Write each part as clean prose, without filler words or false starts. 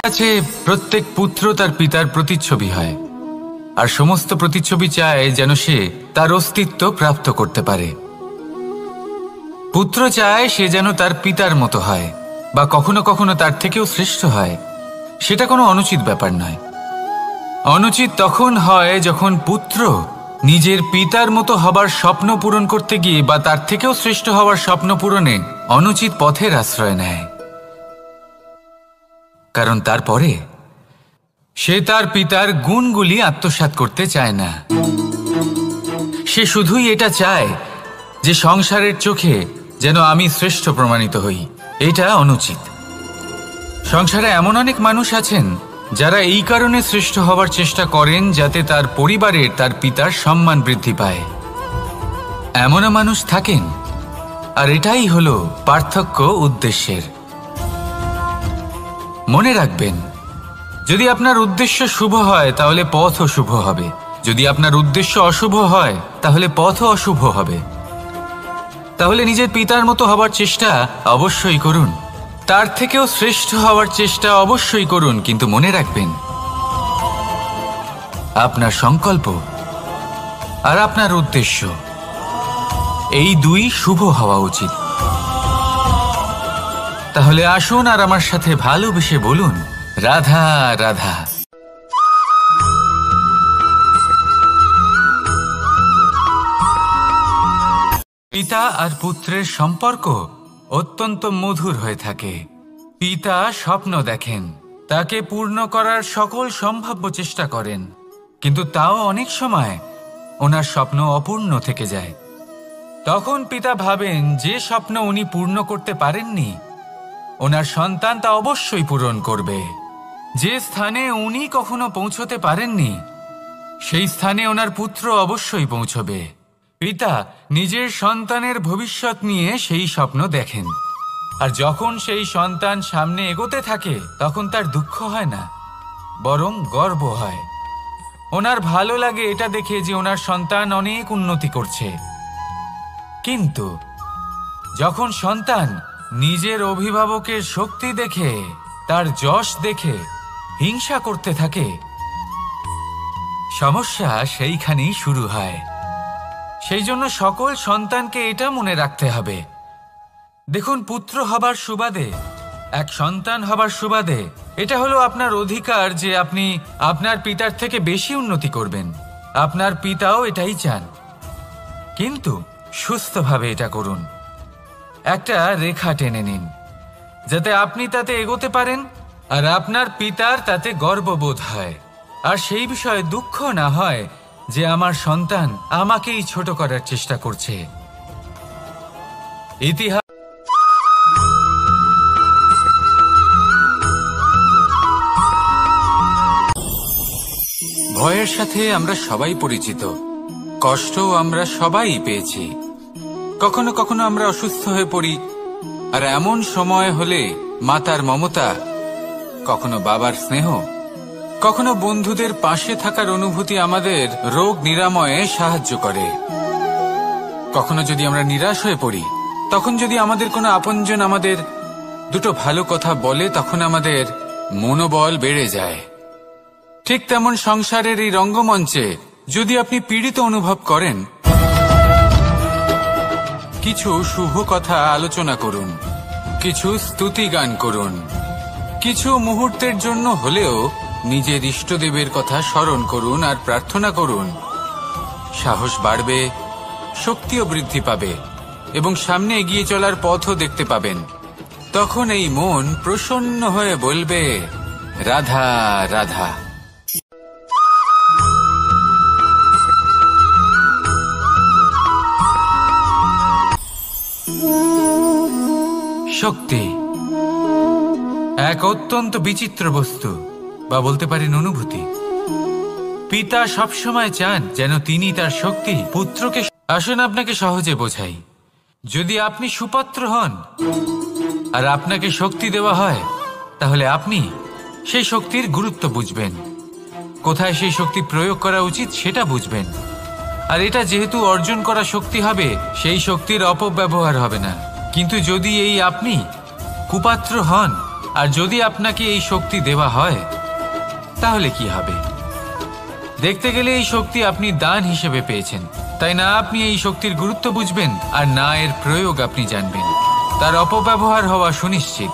আছে প্রত্যেক পুত্র তার পিতার প্রতিচ্ছবি হয়, আর সমস্ত প্রতিচ্ছবি চায় যেন সে তার অস্তিত্ব প্রাপ্ত করতে পারে। পুত্র চায় সে যেন তার পিতার মতো হয় বা কখনো কখনো তার থেকেও শ্রেষ্ঠ হয়। সেটা কোনো অনুচিত ব্যাপার নয়। অনুচিত তখন হয় যখন পুত্র নিজের পিতার মতো হবার স্বপ্ন পূরণ করতে গিয়ে বা তার থেকেও শ্রেষ্ঠ হওয়ার স্বপ্ন পূরণে অনুচিত পথের আশ্রয় নেয়। কারণ তারপরে সে তার পিতার গুণগুলি আত্মসাৎ করতে চায় না। সে শুধুই এটা চায় যে সংসারের চোখে যেন আমি শ্রেষ্ঠ প্রমাণিত হই। এটা অনুচিত। সংসারে এমন অনেক মানুষ আছেন যারা এই কারণে শ্রেষ্ঠ হওয়ার চেষ্টা করেন যাতে তার পরিবারের তার পিতার সম্মান বৃদ্ধি পায়। এমনও মানুষ থাকেন, আর এটাই হলো পার্থক্য উদ্দেশ্যের। মনে রাখবেন, যদি আপনার উদ্দেশ্য শুভ হয় তাহলে পথও শুভ হবে, যদি আপনার উদ্দেশ্য অশুভ হয় তাহলে পথও অশুভ হবে। তাহলে নিজের পিতার মতো হবার চেষ্টা অবশ্যই করুন, তার থেকেও শ্রেষ্ঠ হওয়ার চেষ্টা অবশ্যই করুন, কিন্তু মনে রাখবেন আপনার সংকল্প আর আপনার উদ্দেশ্য এই দুই শুভ হওয়া উচিত। তাহলে আসুন আর আমার সাথে ভালোবেসে বলুন, রাধা রাধা। পিতা আর পুত্রের সম্পর্ক অত্যন্ত মধুর হয়ে থাকে। পিতা স্বপ্ন দেখেন, তাকে পূর্ণ করার সকল সম্ভাব্য চেষ্টা করেন, কিন্তু তাও অনেক সময় ওনার স্বপ্ন অপূর্ণ থেকে যায়। তখন পিতা ভাবেন যে স্বপ্ন উনি পূর্ণ করতে পারেননি ওনার সন্তান তা অবশ্যই পূরণ করবে। যে স্থানে উনি কখনো পৌঁছতে পারেননি সেই স্থানে ওনার পুত্র অবশ্যই পৌঁছবে। পিতা নিজের সন্তানের ভবিষ্যৎ নিয়ে সেই স্বপ্ন দেখেন, আর যখন সেই সন্তান সামনে এগোতে থাকে তখন তার দুঃখ হয় না, বরং গর্ব হয়। ওনার ভালো লাগে এটা দেখে যে ওনার সন্তান অনেক উন্নতি করছে। কিন্তু যখন সন্তান নিজের অভিভাবকের শক্তি দেখে, তার যশ দেখে হিংসা করতে থাকে, সমস্যা সেইখানেই শুরু হয়। সেই জন্য সকল সন্তানকে এটা মনে রাখতে হবে, দেখুন, পুত্র হবার সুবাদে, এক সন্তান হবার সুবাদে এটা হলো আপনার অধিকার যে আপনি আপনার পিতার থেকে বেশি উন্নতি করবেন। আপনার পিতাও এটাই চান, কিন্তু সুস্থভাবে এটা করুন। একটা রেখা টেনে নিন যাতে আপনি তাতে এগোতে পারেন আর আপনার পিতার তাতে গর্ববোধ হয়, আর সেই বিষয়ে দুঃখ না হয় যে আমার সন্তান আমাকেই ছোট করার চেষ্টা করছে। ইতিহাস ভয়ের সাথে আমরা সবাই পরিচিত, কষ্টও আমরা সবাই পেয়েছি। কখনো কখনো আমরা অসুস্থ হয়ে পড়ি, আর এমন সময় হলে মাতার মমতা, কখনো বাবার স্নেহ, কখনো বন্ধুদের পাশে থাকার অনুভূতি আমাদের রোগ নিরাময়ে সাহায্য করে। কখনো যদি আমরা নিরাশ হয়ে পড়ি, তখন যদি আমাদের কোনো আপনজন আমাদের দুটো ভালো কথা বলে, তখন আমাদের মনোবল বেড়ে যায়। ঠিক তেমন সংসারের এই রঙ্গমঞ্চে যদি আপনি পীড়িত অনুভব করেন, কিছু শুভ কথা আলোচনা করুন, কিছু স্তুতি গান করুন, কিছু মুহূর্তের জন্য হলেও নিজের ইষ্টদেবের কথা স্মরণ করুন আর প্রার্থনা করুন। সাহস বাড়বে, শক্তিও বৃদ্ধি পাবে এবং সামনে এগিয়ে চলার পথও দেখতে পাবেন। তখন এই মন প্রসন্ন হয়ে বলবে, রাধা রাধা। শক্তি এক অত্যন্ত বিচিত্র বস্তু, বা বলতে পারেন অনুভূতি। পিতা সবসময় চান যেন তিনি তার শক্তি পুত্রকে। আসুন আপনাকে সহজে বোঝাই। যদি আপনি সুপাত্র হন আর আপনাকে শক্তি দেওয়া হয়, তাহলে আপনি সেই শক্তির গুরুত্ব বুঝবেন, কোথায় সেই শক্তি প্রয়োগ করা উচিত সেটা বুঝবেন। আর এটা যেহেতু অর্জন করা শক্তি হবে, সেই শক্তির অপব্যবহার হবে না। কিন্তু যদি এই আপনি কুপাত্র হন আর যদি আপনাকে এই শক্তি দেওয়া হয় তাহলে কি হবে? দেখতে গেলে এই শক্তি আপনি দান হিসেবে পেয়েছেন, তাই না আপনি এই শক্তির গুরুত্ব বুঝবেন আর না এর প্রয়োগ আপনি জানবেন। তার অপব্যবহার হওয়া সুনিশ্চিত।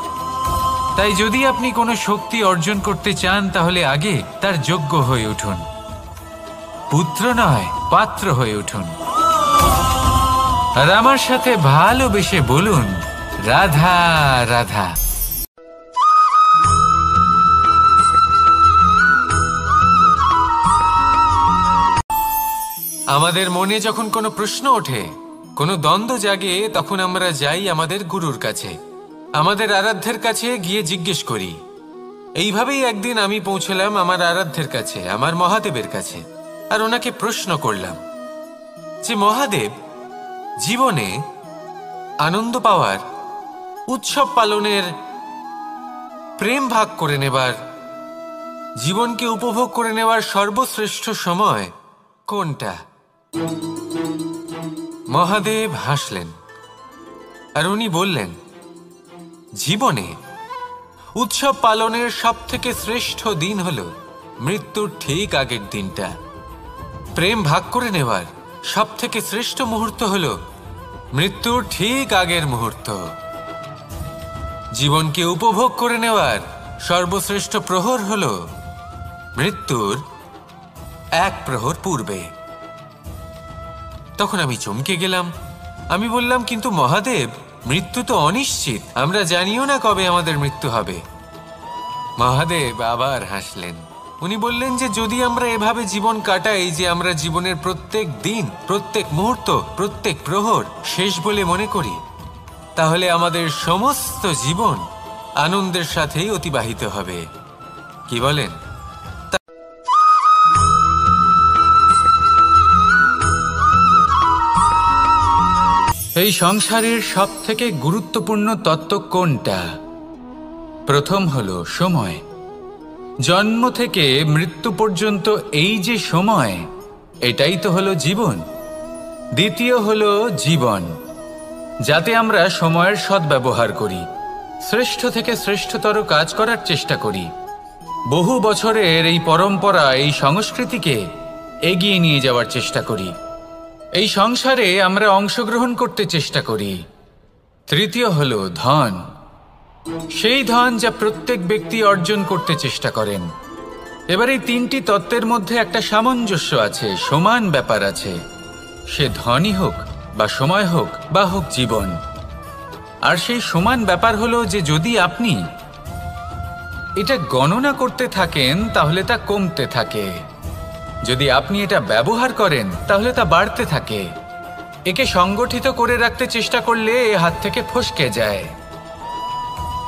তাই যদি আপনি কোনো শক্তি অর্জন করতে চান তাহলে আগে তার যোগ্য হয়ে উঠুন, পুত্র নয় পাত্র হয়ে উঠুন। আর আমার সাথে ভালোবেসে বলুন, রাধা রাধা। আমাদের মনে যখন কোনো প্রশ্ন ওঠে, কোনো দ্বন্দ্ব জাগে, তখন আমরা যাই আমাদের গুরুর কাছে, আমাদের আরাধ্যের কাছে গিয়ে জিজ্ঞেস করি। এইভাবেই একদিন আমি পৌঁছলাম আমার আরাধ্যের কাছে, আমার মহাদেবের কাছে, আর ওনাকে প্রশ্ন করলাম যে মহাদেব, জীবনে আনন্দ পাওয়ার, উৎসব পালনের, প্রেম ভাগ করে নেবার, জীবনকে উপভোগ করে নেওয়ার সর্বশ্রেষ্ঠ সময় কোনটা? মহাদেব হাসলেন আর উনি বললেন, জীবনে উৎসব পালনের সবথেকে শ্রেষ্ঠ দিন হলো মৃত্যুর ঠিক আগের দিনটা। প্রেম ভাগ করে নেওয়ার সবথেকে শ্রেষ্ঠ মুহূর্ত হলো মৃত্যুর ঠিক আগের মুহূর্ত। জীবনকে উপভোগ করে নেওয়ার সর্বশ্রেষ্ঠ প্রহর হলো মৃত্যুর এক প্রহর পূর্বে। তখন আমি চমকে গেলাম। আমি বললাম, কিন্তু মহাদেব, মৃত্যু তো অনিশ্চিত, আমরা জানিও না কবে আমাদের মৃত্যু হবে। মহাদেব আবার হাসলেন। উনি বললেন যে যদি আমরা এভাবে জীবন কাটাই যে আমরা জীবনের প্রত্যেক দিন, প্রত্যেক মুহূর্ত, প্রত্যেক প্রহর শেষ বলে মনে করি, তাহলে আমাদের সমস্ত জীবন আনন্দের সাথেই অতিবাহিত হবে। কি বলেন? এই সংসারের সবথেকে গুরুত্বপূর্ণ তত্ত্ব কোনটা? প্রথম হলো সময়। জন্ম থেকে মৃত্যু পর্যন্ত এই যে সময়, এটাই তো হলো জীবন। দ্বিতীয় হলো জীবন, যাতে আমরা সময়ের সদ্ব্যবহার করি, শ্রেষ্ঠ থেকে শ্রেষ্ঠতর কাজ করার চেষ্টা করি। বহু বছরের এই পরম্পরা, এই সংস্কৃতিকে এগিয়ে নিয়ে যাওয়ার চেষ্টা করি। এই সংসারে আমরা অংশগ্রহণ করতে চেষ্টা করি। তৃতীয় হলো ধন, সেই ধন যা প্রত্যেক ব্যক্তি অর্জন করতে চেষ্টা করেন। এবার এই তিনটি তত্ত্বের মধ্যে একটা সামঞ্জস্য আছে, সমান ব্যাপার আছে। সে ধনই হোক বা সময় হোক বা হোক জীবন। আর সেই সমান ব্যাপার হলো যে যদি আপনি এটা গণনা করতে থাকেন তাহলে তা কমতে থাকে, যদি আপনি এটা ব্যবহার করেন তাহলে তা বাড়তে থাকে। একে সংগঠিত করে রাখতে চেষ্টা করলে এ হাত থেকে ফসকে যায়,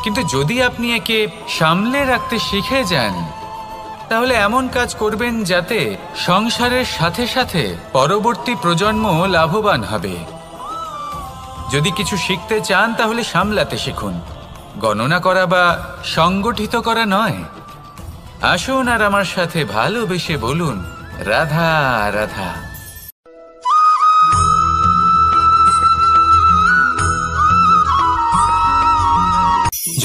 কিন্তু যদি আপনি একে সামলে রাখতে শিখে যান তাহলে এমন কাজ করবেন যাতে সংসারের সাথে সাথে পরবর্তী প্রজন্ম লাভবান হবে। যদি কিছু শিখতে চান তাহলে সামলাতে শিখুন, গণনা করা বা সংগঠিত করা নয়। আসুন আর আমার সাথে ভালোবেসে বলুন, রাধা রাধা।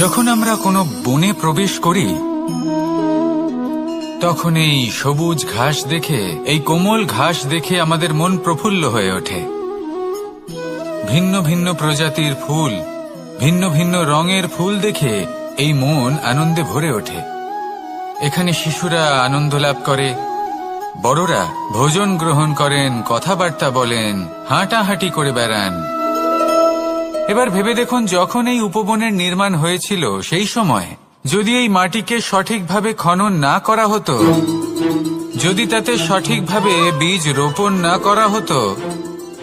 যখন আমরা কোনো বনে প্রবেশ করি তখন এই সবুজ ঘাস দেখে, এই কোমল ঘাস দেখে আমাদের মন প্রফুল্ল হয়ে ওঠে। ভিন্ন ভিন্ন প্রজাতির ফুল, ভিন্ন ভিন্ন রঙের ফুল দেখে এই মন আনন্দে ভরে ওঠে। এখানে শিশুরা আনন্দ লাভ করে, বড়রা ভোজন গ্রহণ করেন, কথাবার্তা বলেন, হাঁটাহাঁটি করে বেড়ান। এবার ভেবে দেখুন, যখন এই উপবনের নির্মাণ হয়েছিল সেই সময় যদি এই মাটিকে সঠিকভাবে খনন না করা হতো, যদি তাতে সঠিকভাবে বীজ রোপণ না করা হতো,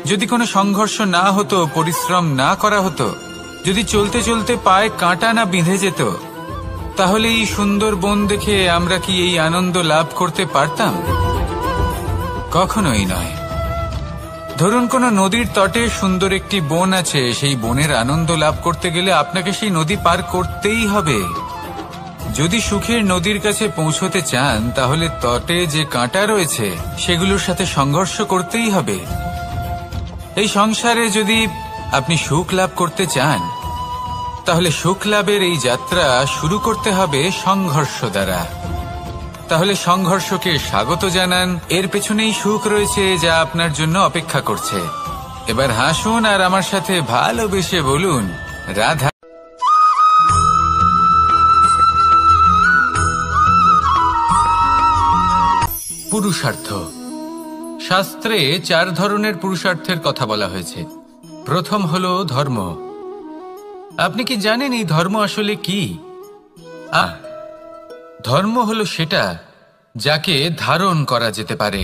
যদি কোনো সংঘর্ষ না হতো, পরিশ্রম না করা হতো, যদি চলতে চলতে পায়ে কাঁটা না বিঁধে যেত, তাহলে এই সুন্দর বন দেখে আমরা কি এই আনন্দ লাভ করতে পারতাম? কখনোই নয়। ধরুন কোনো নদীর তটে সুন্দর একটি বন আছে, সেই বনের আনন্দ লাভ করতে গেলে আপনাকে সেই নদী পার করতেই হবে। যদি সুখের নদীর কাছে পৌঁছতে চান তাহলে তটে যে কাঁটা রয়েছে সেগুলোর সাথে সংঘর্ষ করতেই হবে। এই সংসারে যদি আপনি সুখ লাভ করতে চান তাহলে সুখ লাভের এই যাত্রা শুরু করতে হবে সংঘর্ষ দ্বারা। তাহলে সংঘর্ষকে স্বাগত জানান, এর পেছনেই সুখ রয়েছে যা আপনার জন্য অপেক্ষা করছে। এবার হাসুন আর আমার সাথে ভালোবেসে বলুন, রাধা। পুরুষার্থ। শাস্ত্রে 4 ধরনের পুরুষার্থের কথা বলা হয়েছে। প্রথম হলো ধর্ম। আপনি কি জানেন এই ধর্ম আসলে কি? ধর্ম হলো সেটা যাকে ধারণ করা যেতে পারে,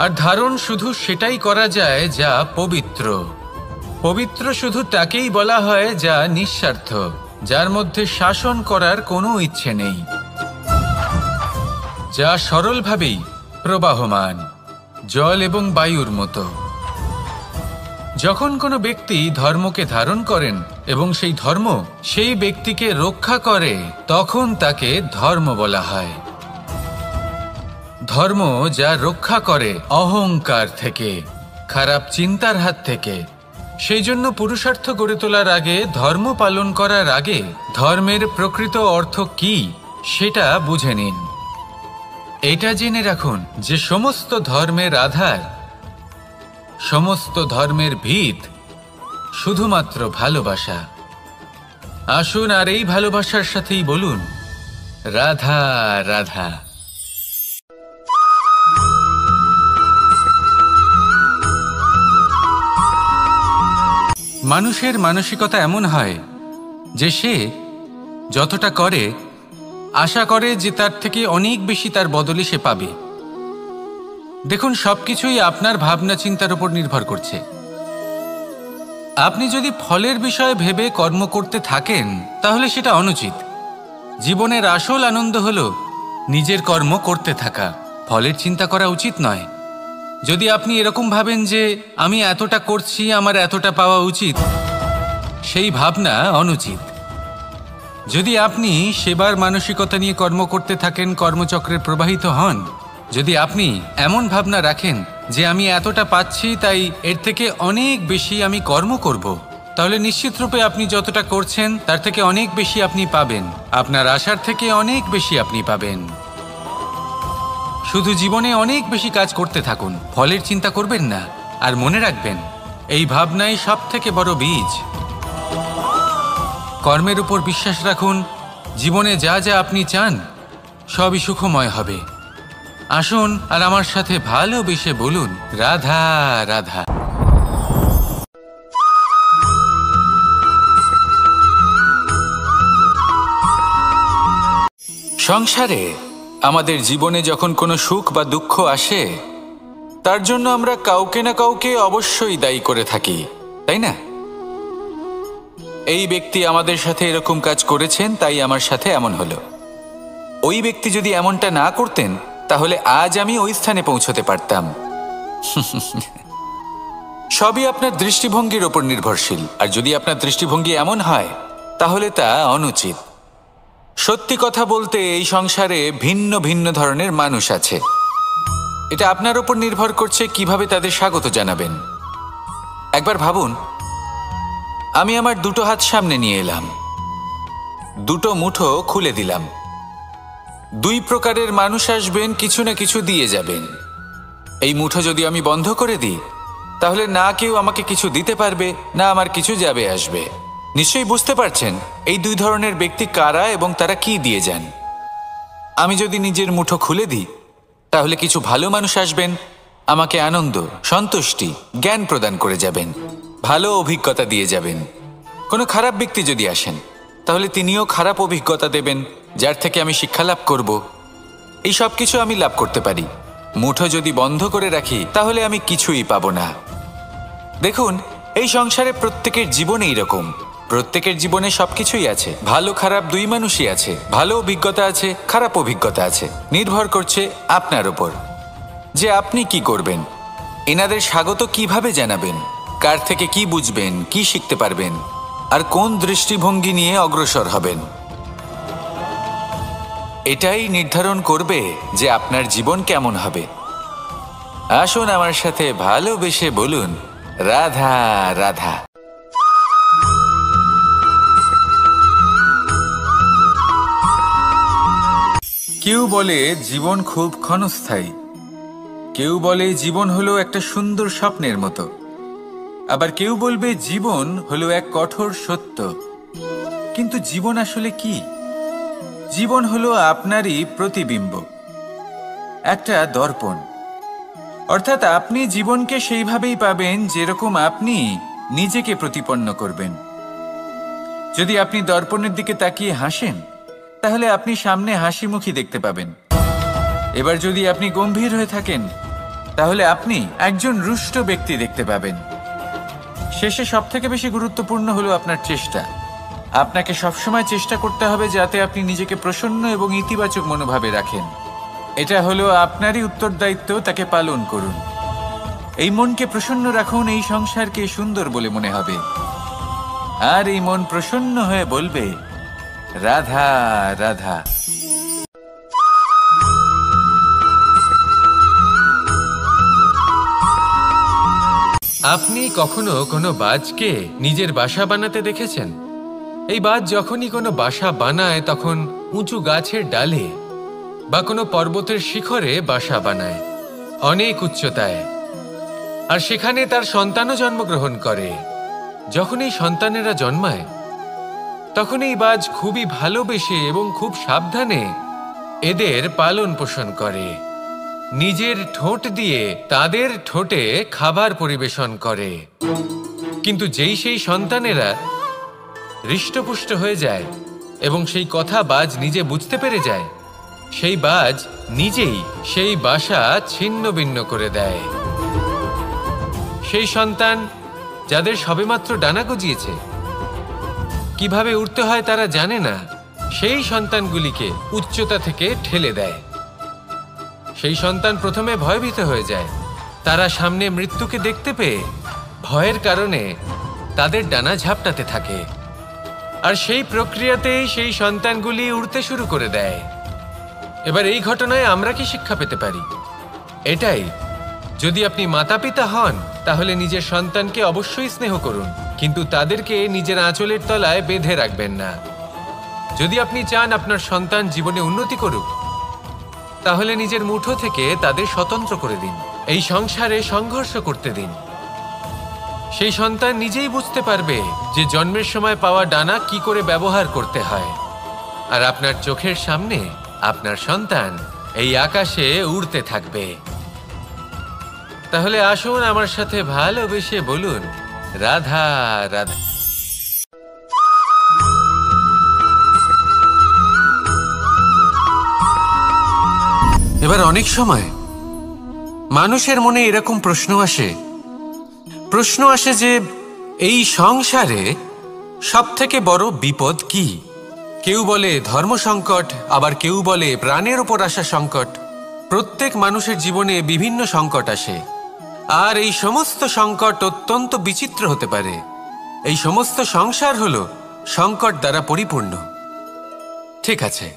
আর ধারণ শুধু সেটাই করা যায় যা পবিত্র। পবিত্র শুধু তাকেই বলা হয় যা নিঃস্বার্থ, যার মধ্যে শাসন করার কোনো ইচ্ছে নেই, যা সরলভাবেই প্রবাহমান, জল এবং বায়ুর মতো। যখন কোনো ব্যক্তি ধর্মকে ধারণ করেন এবং সেই ধর্ম সেই ব্যক্তিকে রক্ষা করে, তখন তাকে ধর্ম বলা হয়। ধর্ম যা রক্ষা করে অহংকার থেকে, খারাপ চিন্তার হাত থেকে। সেই জন্য পুরুষার্থ গড়ে তোলার আগে, ধর্ম পালন করার আগে, ধর্মের প্রকৃত অর্থ কি সেটা বুঝে নিন। এটা জেনে রাখুন যে সমস্ত ধর্মের আধার, সমস্ত ধর্মের ভিত শুধুমাত্র ভালোবাসা। আসুন আর এই ভালোবাসার সাথেই বলুন, রাধা রাধা। মানুষের মানসিকতা এমন হয় যে সে যতটা করে আশা করে যে তার থেকে অনেক বেশি তার বদলে সে পাবে। দেখুন, সবকিছুই আপনার ভাবনা চিন্তার উপর নির্ভর করছে। আপনি যদি ফলের বিষয়ে ভেবে কর্ম করতে থাকেন তাহলে সেটা অনুচিত। জীবনের আসল আনন্দ হলো নিজের কর্ম করতে থাকা, ফলের চিন্তা করা উচিত নয়। যদি আপনি এরকম ভাবেন যে আমি এতটা করছি, আমার এতটা পাওয়া উচিত, সেই ভাবনা অনুচিত। যদি আপনি সেবার মানসিকতা নিয়ে কর্ম করতে থাকেন, কর্মচক্রে প্রবাহিত হন, যদি আপনি এমন ভাবনা রাখেন যে আমি এতটা পাচ্ছি তাই এর থেকে অনেক বেশি আমি কর্ম করব, তাহলে নিশ্চিতরূপে আপনি যতটা করছেন তার থেকে অনেক বেশি আপনি পাবেন। আপনার আশার থেকে অনেক বেশি আপনি পাবেন। শুধু জীবনে অনেক বেশি কাজ করতে থাকুন, ফলের চিন্তা করবেন না। আর মনে রাখবেন, এই ভাবনাই সব থেকে বড় বীজ। কর্মের উপর বিশ্বাস রাখুন, জীবনে যা যা আপনি চান সবই সুখময় হবে। আসুন আর আমার সাথে ভালোবেসে বলুন, রাধা রাধা। সংসারে আমাদের জীবনে যখন কোনো সুখ বা দুঃখ আসে, তার জন্য আমরা কাউকে না কাউকে অবশ্যই দায়ী করে থাকি, তাই না? এই ব্যক্তি আমাদের সাথে এরকম কাজ করেছেন তাই আমার সাথে এমন হলো। ওই ব্যক্তি যদি এমনটা না করতেন তাহলে আজ আমি ওই স্থানে পৌঁছতে পারতাম। সবই আপনার দৃষ্টিভঙ্গির ওপর নির্ভরশীল, আর যদি আপনার দৃষ্টিভঙ্গি এমন হয় তাহলে তা অনুচিত। সত্যি কথা বলতে এই সংসারে ভিন্ন ভিন্ন ধরনের মানুষ আছে। এটা আপনার ওপর নির্ভর করছে কিভাবে তাদের স্বাগত জানাবেন। একবার ভাবুন, আমি আমার দুটো হাত সামনে নিয়ে এলাম, দুটো মুঠো খুলে দিলাম। দুই প্রকারের মানুষ আসবেন, কিছু না কিছু দিয়ে যাবেন। এই মুঠো যদি আমি বন্ধ করে দিই তাহলে না কেউ আমাকে কিছু দিতে পারবে, না আমার কিছু যাবে আসবে। নিশ্চয়ই বুঝতে পারছেন এই দুই ধরনের ব্যক্তি কারা এবং তারা কি দিয়ে যান। আমি যদি নিজের মুঠো খুলে দিই তাহলে কিছু ভালো মানুষ আসবেন, আমাকে আনন্দ, সন্তুষ্টি, জ্ঞান প্রদান করে যাবেন, ভালো অভিজ্ঞতা দিয়ে যাবেন। কোনো খারাপ ব্যক্তি যদি আসেন তাহলে তিনিও খারাপ অভিজ্ঞতা দেবেন, যার থেকে আমি শিক্ষা লাভ করব। এই সব কিছু আমি লাভ করতে পারি। মুঠো যদি বন্ধ করে রাখি তাহলে আমি কিছুই পাবো না। দেখুন, এই সংসারে প্রত্যেকের জীবনে এইরকম। প্রত্যেকের জীবনে সবকিছুই আছে, ভালো খারাপ দুই মানুষই আছে, ভালো অভিজ্ঞতা আছে, খারাপ অভিজ্ঞতা আছে। নির্ভর করছে আপনার ওপর যে আপনি কি করবেন, এনাদের স্বাগত কিভাবে জানাবেন, কার থেকে কি বুঝবেন, কি শিখতে পারবেন, আর কোন দৃষ্টিভঙ্গি নিয়ে অগ্রসর হবেন। এটাই নির্ধারণ করবে যে আপনার জীবন কেমন হবে। আসুন আমার সাথে ভালোবেসে বলুন, রাধা রাধা। কেউ বলে জীবন খুব ক্ষণস্থায়ী, কেউ বলে জীবন হলো একটা সুন্দর স্বপ্নের মতো, আবার কেউ বলবে জীবন হলো এক কঠোর সত্য। কিন্তু জীবন আসলে কি? জীবন হলো আপনারই প্রতিবিম্ব, একটা দর্পণ। অর্থাৎ আপনি জীবনকে সেইভাবেই পাবেন যেরকম আপনি নিজেকে প্রতিপন্ন করবেন। যদি আপনি দর্পণের দিকে তাকিয়ে হাসেন, তাহলে আপনি সামনে হাসি মুখী দেখতে পাবেন। এবার যদি আপনি গম্ভীর হয়ে থাকেন, তাহলে আপনি একজন রুষ্ট ব্যক্তি দেখতে পাবেন। শেষে সবথেকে বেশি গুরুত্বপূর্ণ হলো আপনার চেষ্টা। আপনাকে সবসময় চেষ্টা করতে হবে যাতে আপনি নিজেকে প্রসন্ন এবং ইতিবাচক মনোভাবে রাখেন। এটা হলো আপনারই উত্তরদায়িত্ব, তাকে পালন করুন। এই মনকে প্রসন্ন রাখুন, এই সংসারকে সুন্দর বলে মনে হবে। আর এই মন প্রসন্ন হয়ে বলবে, রাধা রাধা। আপনি কখনো কোনো বাজকে নিজের বাসা বানাতে দেখেছেন? এই বাজ যখনই কোনো বাসা বানায় তখন উঁচু গাছের ডালে বা কোনো পর্বতের শিখরে বাসা বানায়, অনেক উচ্চতায়। আর সেখানে তার সন্তানও জন্মগ্রহণ করে। যখন এই সন্তানেরা জন্মায়, তখন এই বাজ খুবই ভালোবেসে এবং খুব সাবধানে এদের পালন পোষণ করে। নিজের ঠোঁট দিয়ে তাদের ঠোঁটে খাবার পরিবেশন করে। কিন্তু যেই সেই সন্তানেরা হৃষ্টপুষ্ট হয়ে যায় এবং সেই কথা বাজ নিজে বুঝতে পেরে যায়, সেই বাজ নিজেই সেই বাসা ছিন্ন ভিন্ন করে দেয়। সেই সন্তান যাদের সবেমাত্র ডানা গজিয়েছে, কিভাবে উড়তে হয় তারা জানে না, সেই সন্তানগুলিকে উচ্চতা থেকে ঠেলে দেয়। সেই সন্তান প্রথমে ভয়ভীত হয়ে যায়। তারা সামনে মৃত্যুকে দেখতে পেয়ে ভয়ের কারণে তাদের ডানা ঝাপটাতে থাকে। আর সেই প্রক্রিয়াতেই সেই সন্তানগুলি উড়তে শুরু করে দেয়। এবার এই ঘটনায় আমরা কি শিক্ষা পেতে পারি? এটাই, যদি আপনি মাতা পিতা হন তাহলে নিজের সন্তানকে অবশ্যই স্নেহ করুন, কিন্তু তাদেরকে নিজের আঁচলের তলায় বেঁধে রাখবেন না। যদি আপনি চান আপনার সন্তান জীবনে উন্নতি করুক, তাহলে নিজের মুঠো থেকে তাদের স্বতন্ত্র করে দিন। এই সংসারে সংঘর্ষ করতে দিন। সেই সন্তান নিজেই বুঝতে পারবে যে জন্মের সময় পাওয়া ডানা কি করে ব্যবহার করতে হয়। আর আপনার চোখের সামনে আপনার সন্তান এই আকাশে উড়তে থাকবে। তাহলে আসুন আমার সাথে ভালোবেসে বলুন, রাধা রাধা। এবার অনেক সময় মানুষের মনে এরকম প্রশ্ন আসে যে এই সংসারে সবথেকে বড় বিপদ কি? কেউ বলে ধর্ম সংকট, আবার কেউ বলে প্রাণের ওপর আসা সংকট। প্রত্যেক মানুষের জীবনে বিভিন্ন সংকট আসে, আর এই সমস্ত সংকট অত্যন্ত বিচিত্র হতে পারে। এই সমস্ত সংসার হলো সংকট দ্বারা পরিপূর্ণ। ঠিক আছে,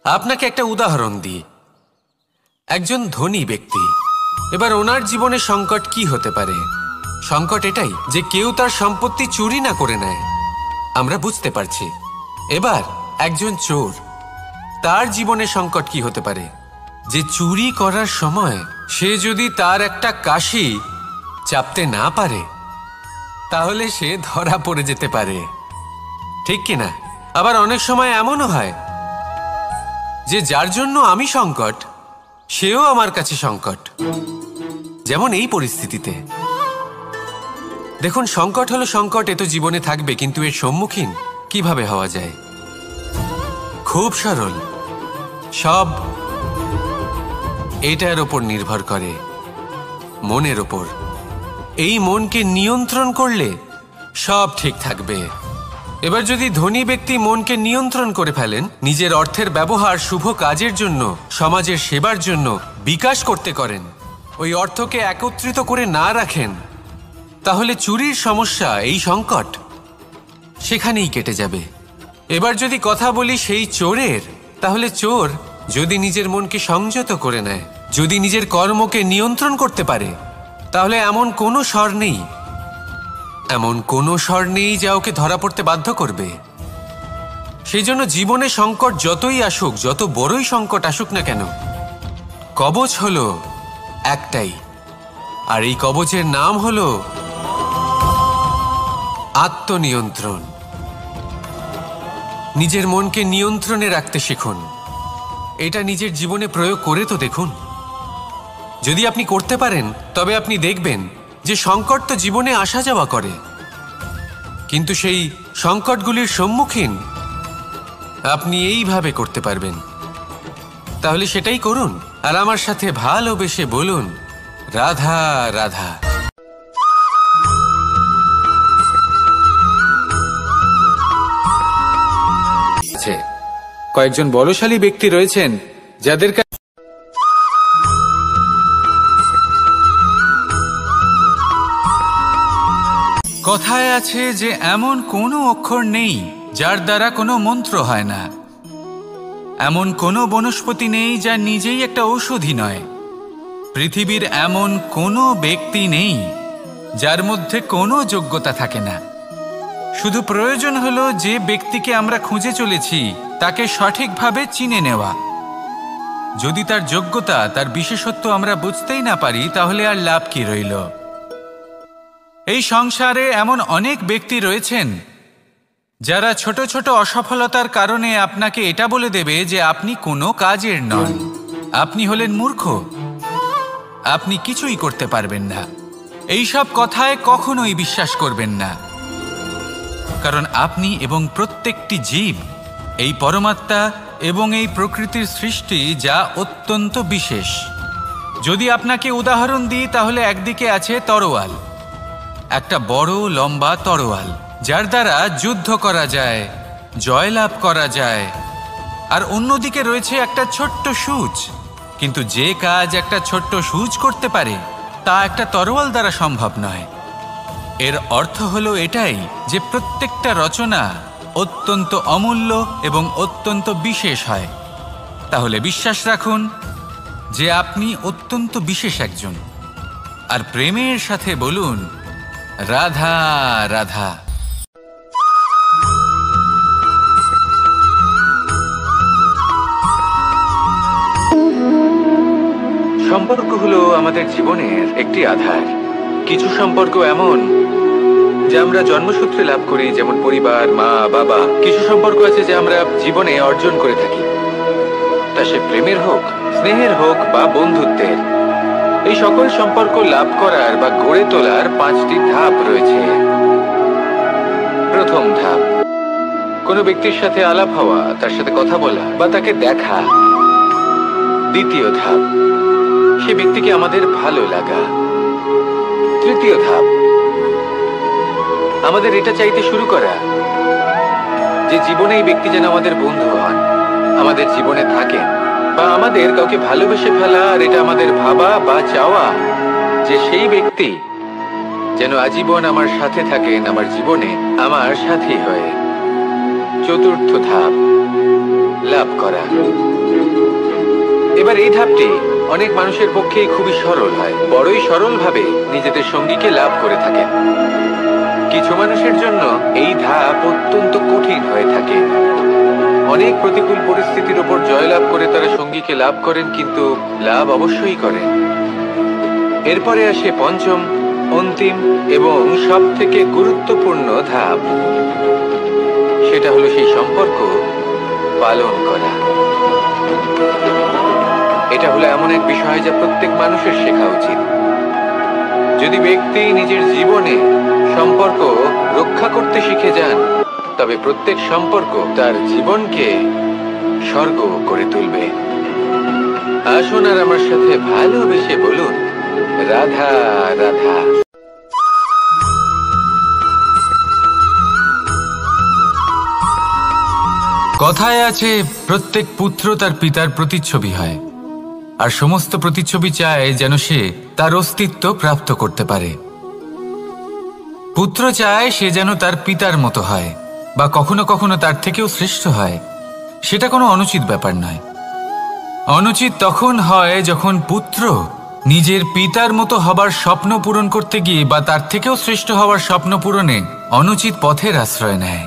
আপনাকে একটা উদাহরণ দিই। একজন ধনী ব্যক্তি, এবার ওনার জীবনে সংকট কি হতে পারে? সংকট এটাই যে কেউ তার সম্পত্তি চুরি না করে নেয়, আমরা বুঝতে পারছি। এবার একজন চোর, তার জীবনে সংকট কি হতে পারে? যে চুরি করার সময় সে যদি তার একটা কাশি চাপতে না পারে, তাহলে সে ধরা পড়ে যেতে পারে, ঠিক কিনা? আবার অনেক সময় এমনও হয় যে যার জন্য আমি সংকট, সেও আমার কাছে সংকট। যেমন এই পরিস্থিতিতে দেখুন, সংকট হলো সংকট, এ তো জীবনে থাকবে, কিন্তু এর সম্মুখীন কিভাবে হওয়া যায়? খুব সরল। সব এটার ওপর নির্ভর করে, মনের ওপর। এই মনকে নিয়ন্ত্রণ করলে সব ঠিক থাকবে। এবার যদি ধনী ব্যক্তি মনকে নিয়ন্ত্রণ করে ফেলেন, নিজের অর্থের ব্যবহার শুভ কাজের জন্য, সমাজের সেবার জন্য বিকাশ করতে করেন, ওই অর্থকে একত্রিত করে না রাখেন, তাহলে চুরির সমস্যা, এই সংকট সেখানেই কেটে যাবে। এবার যদি কথা বলি সেই চোরের, তাহলে চোর যদি নিজের মনকে সংযত করে নেয়, যদি নিজের কর্মকে নিয়ন্ত্রণ করতে পারে, তাহলে এমন কোনো স্বর নেই যা ওকে ধরা পড়তে বাধ্য করবে। সেই জন্য জীবনে সংকট যতই আসুক, যত বড়ই সংকট আসুক না কেন, কবচ হলো একটাই, আর এই কবচের নাম হলো আত্মনিয়ন্ত্রণ। নিজের মনকে নিয়ন্ত্রণে রাখতে শিখুন। এটা নিজের জীবনে প্রয়োগ করে তো দেখুন। যদি আপনি করতে পারেন তবে আপনি দেখবেন যে সংকট তো জীবনে আসা যাওয়া করে, কিন্তু সেই সংকটগুলির সম্মুখীন আপনি এইভাবে করতে পারবেন। তাহলে সেটাই করুন, আর আমার সাথে ভালোবেসে বলুন, রাধা রাধা। কয়েকজন বলশালী ব্যক্তি রয়েছেন যাদের কথায় আছে যে এমন কোনো অক্ষর নেই যার দ্বারা কোনো মন্ত্র হয় না, এমন কোনো বনস্পতি নেই যা নিজেই একটা ঔষধি নয়, পৃথিবীর এমন কোনো ব্যক্তি নেই যার মধ্যে কোনো যোগ্যতা থাকে না। শুধু প্রয়োজন হলো যে ব্যক্তিকে আমরা খুঁজে চলেছি তাকে সঠিকভাবে চিনে নেওয়া। যদি তার যোগ্যতা, তার বিশেষত্ব আমরা বুঝতেই না পারি, তাহলে আর লাভ কি রইল? এই সংসারে এমন অনেক ব্যক্তি রয়েছেন যারা ছোট ছোট অসফলতার কারণে আপনাকে এটা বলে দেবে যে আপনি কোনো কাজের নন, আপনি হলেন মূর্খ, আপনি কিছুই করতে পারবেন না। এইসব কথায় কখনোই বিশ্বাস করবেন না, কারণ আপনি এবং প্রত্যেকটি জীব এই পরমাত্মা এবং এই প্রকৃতির সৃষ্টি, যা অত্যন্ত বিশেষ। যদি আপনাকে উদাহরণ দিই তাহলে একদিকে আছে তরোয়াল, একটা বড় লম্বা তরোয়াল যার দ্বারা যুদ্ধ করা যায়, জয়লাভ করা যায়, আর অন্যদিকে রয়েছে একটা ছোট্ট সূচ। কিন্তু যে কাজ একটা ছোট্ট সূচ করতে পারে তা একটা তরোয়াল দ্বারা সম্ভব নয়। এর অর্থ হলো এটাই যে প্রত্যেকটা রচনা অত্যন্ত অমূল্য এবং অত্যন্ত বিশেষ হয়। তাহলে বিশ্বাস রাখুন যে আপনি অত্যন্ত বিশেষ একজন, আর প্রেমের সাথে বলুন, রাধা রাধা। সম্পর্ক হলো আমাদের জীবনের একটি আধার। কিছু সম্পর্ক এমন যা আমরা জন্মসূত্রে লাভ করি, যেমন পরিবার, মা, বাবা। কিছু সম্পর্ক আছে যা আমরা জীবনে অর্জন করে থাকি, তা সে প্রেমের হোক, স্নেহের হোক বা বন্ধুত্বের। এই সকল সম্পর্ক লাভ করার বা গড়ে তোলার 5টি ধাপ রয়েছে। প্রথম ধাপ, কোনো ব্যক্তির সাথে আলাপ হওয়া, তার সাথে কথা বলা বা তাকে দেখা। দ্বিতীয় ধাপ, সে ব্যক্তিকে আমাদের ভালো লাগা। তৃতীয় ধাপ, আমাদের এটা চাইতে শুরু করা যে জীবনে এই ব্যক্তি যেন আমাদের বন্ধু হন, আমাদের জীবনে থাকেন, বা আমাদের কাউকে ভালোবেসে ফেলা, আর এটা আমাদের ভাবা বা চাওয়া যে সেই ব্যক্তি যেন আজীবন আমার সাথে থাকেন, আমার জীবনে আমার সাথী হয়ে। চতুর্থ ধাপ, লাভ করা। এবার এই ধাপটি অনেক মানুষের পক্ষেই খুবই সরল হয়, বড়ই সরলভাবে নিজেদের সঙ্গীকে লাভ করে থাকেন। কিছু মানুষের জন্য এই ধাপ অত্যন্ত কঠিন হয়ে থাকে। অনেক প্রতিকূল পরিস্থিতির উপর জয়লাভ করে তারা সঙ্গীকে লাভ করেন, কিন্তু লাভ অবশ্যই করেন। এরপরে আসে পঞ্চম, অন্তিম এবং সব থেকে গুরুত্বপূর্ণ ধাপ। সেটা হলো সেই সম্পর্ক পালন করা। এটা হলো এমন এক বিষয় যা প্রত্যেক মানুষের শেখা উচিত। যদি ব্যক্তি নিজের জীবনে সম্পর্ক রক্ষা করতে শিখে যান, তবে প্রত্যেক সম্পর্ক তার জীবনকে স্বর্গ করে তুলবে। আসুন আর আমার সাথে ভালোবেসে বলুন, রাধা রাধা। কথায় আছে প্রত্যেক পুত্র তার পিতার প্রতিচ্ছবি হয়, আর সমস্ত প্রতিচ্ছবি চায় যেন সে তার অস্তিত্ব প্রাপ্ত করতে পারে। পুত্র চায় সে যেন তার পিতার মতো হয়, বা কখনো কখনো তার থেকেও শ্রেষ্ঠ হয়। সেটা কোনো অনুচিত ব্যাপার নয়। অনুচিত তখন হয় যখন পুত্র নিজের পিতার মতো হবার স্বপ্ন পূরণ করতে গিয়ে বা তার থেকেও শ্রেষ্ঠ হওয়ার স্বপ্ন পূরণে অনুচিত পথের আশ্রয় নেয়।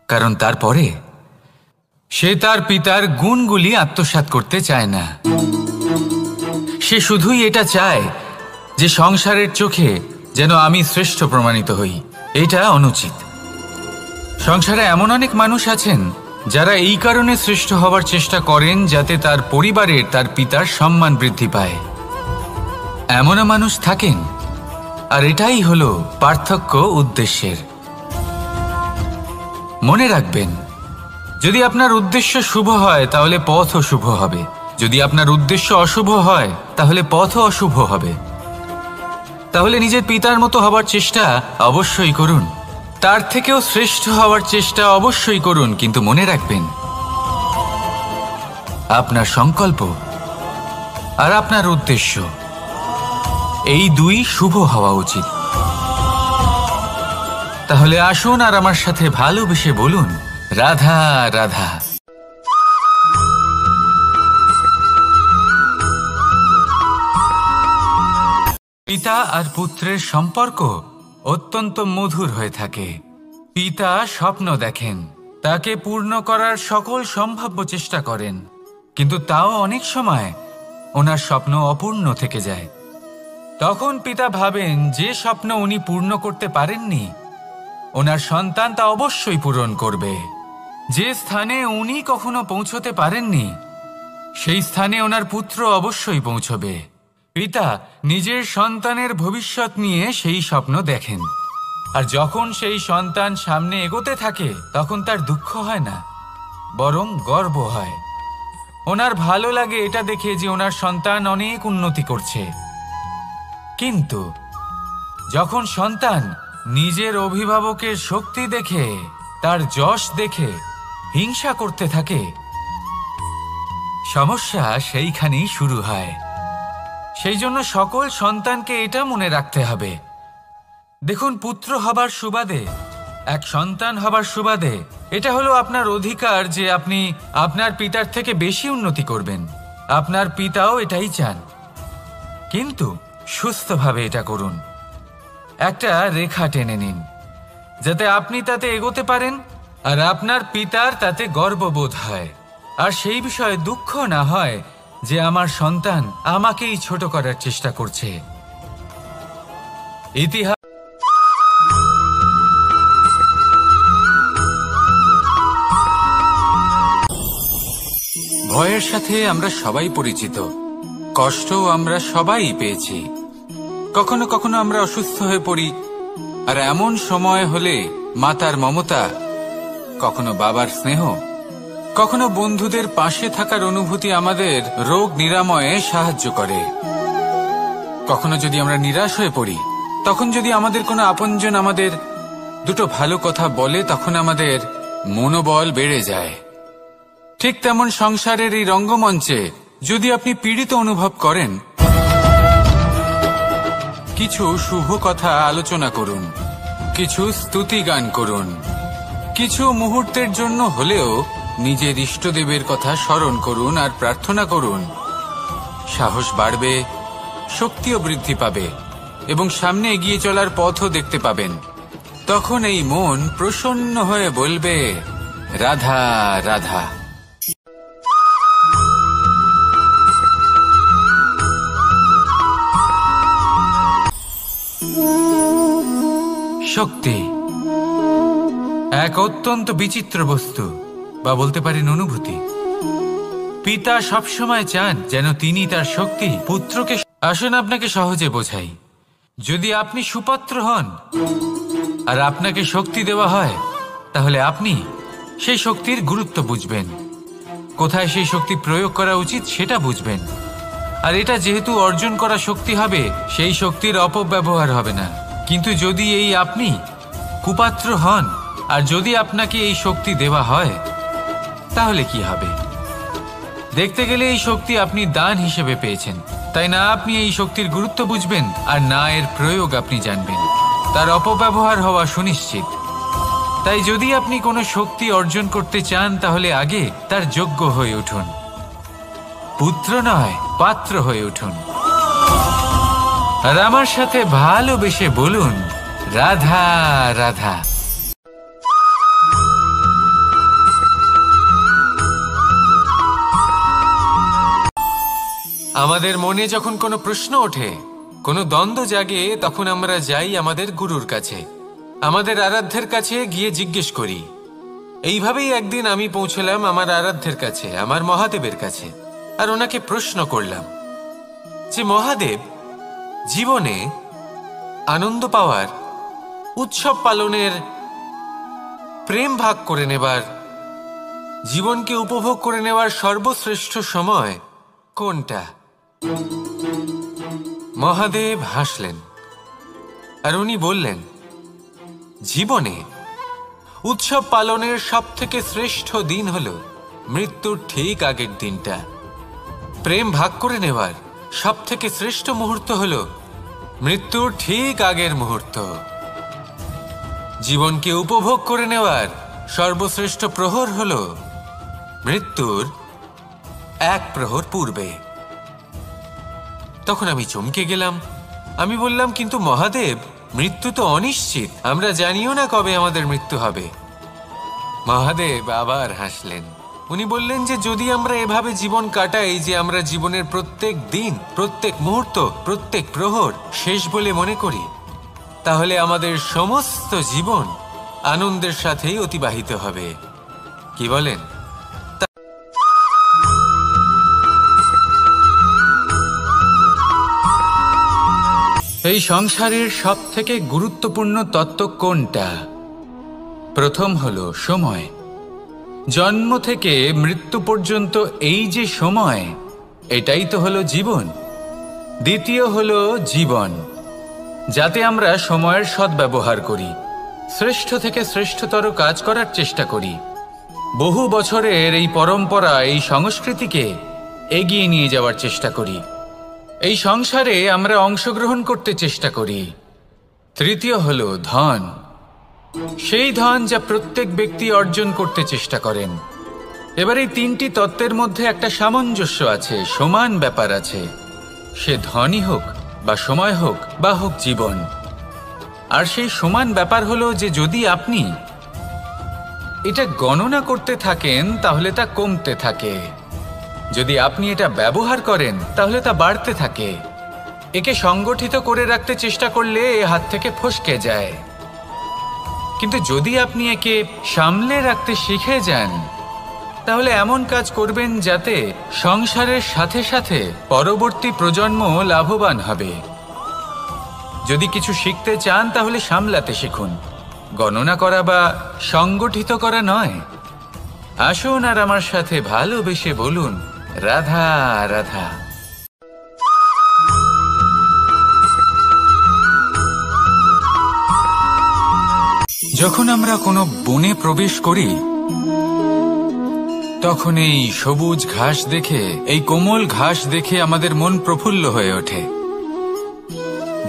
কারণ তারপরে সে তার পিতার গুণগুলি আত্মসাৎ করতে চায় না। সে শুধুই এটা চায় যে সংসারের চোখে যেন আমি শ্রেষ্ঠ প্রমাণিত হই। এটা অনুচিত। সংসারে এমন অনেক মানুষ আছেন যারা এই কারণে শ্রেষ্ঠ হওয়ার চেষ্টা করেন যাতে তার পরিবারের তার পিতার সম্মান বৃদ্ধি পায়। এমনও মানুষ থাকেন, আর এটাই হলো পার্থক্য উদ্দেশ্যের। মনে রাখবেন, যদি আপনার উদ্দেশ্য শুভ হয় তাহলে পথও শুভ হবে, যদি আপনার উদ্দেশ্য অশুভ হয় তাহলে পথও অশুভ হবে। তাহলে নিজের পিতার মতো হবার চেষ্টা অবশ্যই করুন, তার থেকেও শ্রেষ্ঠ হওয়ার চেষ্টা অবশ্যই করুন, কিন্তু মনে রাখবেন আপনার সংকল্প আর আপনার উদ্দেশ্য এই দুই শুভ হওয়া উচিত। তাহলে আসুন আর আমার সাথে ভালোবেসে বলুন, রাধা রাধা। পিতা আর পুত্রের সম্পর্ক অত্যন্ত মধুর হয়ে থাকে। পিতা স্বপ্ন দেখেন, তাকে পূর্ণ করার সকল সম্ভাব্য চেষ্টা করেন, কিন্তু তাও অনেক সময় ওনার স্বপ্ন অপূর্ণ থেকে যায়। তখন পিতা ভাবেন যে স্বপ্ন উনি পূর্ণ করতে পারেননি, ওনার সন্তান তা অবশ্যই পূরণ করবে। যে স্থানে উনি কখনো পৌঁছতে পারেননি, সেই স্থানে ওনার পুত্র অবশ্যই পৌঁছবে। পিতা নিজের সন্তানের ভবিষ্যৎ নিয়ে সেই স্বপ্ন দেখেন, আর যখন সেই সন্তান সামনে এগোতে থাকে তখন তার দুঃখ হয় না, বরং গর্ব হয়। ওনার ভালো লাগে এটা দেখে যে ওনার সন্তান অনেক উন্নতি করছে। কিন্তু যখন সন্তান নিজের অভিভাবকের শক্তি দেখে, তার যশ দেখে হিংসা করতে থাকে, সমস্যা সেইখানেই শুরু হয়। সেই জন্য সকল সন্তানকে এটা মনে রাখতে হবে, দেখুন, পুত্র হবার সুবাদে, এক সন্তান হবার সুবাদে এটা হলো আপনার অধিকার যে আপনি আপনার পিতার থেকে বেশি উন্নতি করবেন। আপনার পিতাও এটাই চান, কিন্তু সুস্থভাবে এটা করুন। একটা রেখা টেনে নিন যাতে আপনি তাতে এগোতে পারেন আর আপনার পিতার তাতে গর্ববোধ হয়, আর সেই বিষয়ে দুঃখ না হয় যে আমার সন্তান আমাকেই ছোট করার চেষ্টা করছে। ইতিহাস ভয়ের সাথে আমরা সবাই পরিচিত, কষ্টও আমরা সবাই পেয়েছি। কখনো কখনো আমরা অসুস্থ হয়ে পড়ি, আর এমন সময় হলে মাতার মমতা, কখনো বাবার স্নেহ, কখনো বন্ধুদের পাশে থাকার অনুভূতি আমাদের রোগ নিরাময়ে সাহায্য করে। কখনো যদি আমরা নিরাশ হয়ে পড়ি, তখন যদি আমাদের কোনো আপনজন আমাদের দুটো ভালো কথা বলে, তখন আমাদের মনোবল বেড়ে যায়। ঠিক তেমন সংসারের এই রঙ্গমঞ্চে যদি আপনি পীড়িত অনুভব করেন, কিছু শুভ কথা আলোচনা করুন, কিছু স্তুতি গান করুন, কিছু মুহূর্তের জন্য হলেও নিজের ইষ্টদেবের কথা স্মরণ করুন আর প্রার্থনা করুন। সাহস বাড়বে, শক্তিও বৃদ্ধি পাবে এবং সামনে এগিয়ে চলার পথও দেখতে পাবেন। তখন এই মন প্রসন্ন হয়ে বলবে, রাধা রাধা। শক্তি এক অত্যন্ত বিচিত্র বস্তু, বা বলতে পারেন অনুভূতি। পিতা সবসময় চান যেন তিনি তার শক্তি পুত্রকে। আসুন আপনাকে সহজে বোঝাই। যদি আপনি সুপাত্র হন আর আপনাকে শক্তি দেওয়া হয়, তাহলে আপনি সেই শক্তির গুরুত্ব বুঝবেন, কোথায় সেই শক্তি প্রয়োগ করা উচিত সেটা বুঝবেন। আর এটা যেহেতু অর্জন করা শক্তি হবে, সেই শক্তির অপব্যবহার হবে না। কিন্তু যদি এই আপনি কুপাত্র হন আর যদি আপনাকে এই শক্তি দেওয়া হয়, তাহলে কি হবে? দেখতে গেলে এই শক্তি আপনি দান হিসেবে পেয়েছেন, তাই না আপনি এই শক্তির গুরুত্ব বুঝবেন আর না এর প্রয়োগ আপনি জানবেন। তার অপব্যবহার হওয়া সুনিশ্চিত। তাই যদি আপনি কোনো শক্তি অর্জন করতে চান, তাহলে আগে তার যোগ্য হয়ে উঠুন। পুত্র নয়, পাত্র হয়ে উঠুন। আর আমার সাথে ভালোবেসে বলুন, রাধা রাধা। আমাদের মনে যখন কোনো প্রশ্ন ওঠে, কোনো দ্বন্দ্ব জাগে, তখন আমরা যাই আমাদের গুরুর কাছে, আমাদের আরাধ্যের কাছে গিয়ে জিজ্ঞেস করি। এইভাবেই একদিন আমি পৌঁছলাম আমার আরাধ্যের কাছে, আমার মহাদেবের কাছে, আর ওনাকে প্রশ্ন করলাম যে মহাদেব, জীবনে আনন্দ পাওয়ার, উৎসব পালনের, প্রেম ভাগ করে নেবার, জীবনকে উপভোগ করে নেওয়ার সর্বশ্রেষ্ঠ সময় কোনটা? মহাদেব হাসলেন আর উনি বললেন, জীবনে উৎসব পালনের সব থেকে শ্রেষ্ঠ দিন হল মৃত্যুর ঠিক আগের দিনটা। প্রেম ভাগ করে নেওয়ার সব থেকে শ্রেষ্ঠ মুহূর্ত হল মৃত্যুর ঠিক আগের মুহূর্ত। জীবনকে উপভোগ করে নেওয়ার সর্বশ্রেষ্ঠ প্রহর হল মৃত্যুর এক প্রহর পূর্বে। তখন আমি চমকে গেলাম। আমি বললাম, কিন্তু মহাদেব, মৃত্যু তো অনিশ্চিত, আমরা জানিও না কবে আমাদের মৃত্যু হবে। মহাদেব আবার হাসলেন। উনি বললেন যে যদি আমরা এভাবে জীবন কাটাই যে আমরা জীবনের প্রত্যেক দিন, প্রত্যেক মুহূর্ত, প্রত্যেক প্রহর শেষ বলে মনে করি, তাহলে আমাদের সমস্ত জীবন আনন্দের সাথেই অতিবাহিত হবে। কি বলেন? এই সংসারের সব থেকে গুরুত্বপূর্ণ তত্ত্ব কোনটা? প্রথম হলো সময়। জন্ম থেকে মৃত্যু পর্যন্ত এই যে সময়, এটাই তো হলো জীবন। দ্বিতীয় হলো জীবন, যাতে আমরা সময়ের সদ্ব্যবহার করি, শ্রেষ্ঠ থেকে শ্রেষ্ঠতর কাজ করার চেষ্টা করি। বহু বছরের এই পরম্পরা, এই সংস্কৃতিকে এগিয়ে নিয়ে যাওয়ার চেষ্টা করি। এই সংসারে আমরা অংশগ্রহণ করতে চেষ্টা করি। তৃতীয় হলো ধন, সেই ধন যা প্রত্যেক ব্যক্তি অর্জন করতে চেষ্টা করেন। এবার এই তিনটি তত্ত্বের মধ্যে একটা সামঞ্জস্য আছে, সমান ব্যাপার আছে। সে ধনই হোক বা সময় হোক বা হোক জীবন। আর সেই সমান ব্যাপার হলো যে যদি আপনি এটা গণনা করতে থাকেন তাহলে তা কমতে থাকে, যদি আপনি এটা ব্যবহার করেন তাহলে তা বাড়তে থাকে। একে সংগঠিত করে রাখতে চেষ্টা করলে এ হাত থেকে ফসকে যায়, কিন্তু যদি আপনি একে সামলে রাখতে শিখে যান তাহলে এমন কাজ করবেন যাতে সংসারের সাথে সাথে পরবর্তী প্রজন্ম লাভবান হবে। যদি কিছু শিখতে চান তাহলে সামলাতে শিখুন, গণনা করা বা সংগঠিত করা নয়। আসুন আর আমার সাথে ভালোবেসে বলুন, রাধা রাধা। যখন আমরা কোনো বনে প্রবেশ করি তখন এই সবুজ ঘাস দেখে, এই কোমল ঘাস দেখে আমাদের মন প্রফুল্ল হয়ে ওঠে।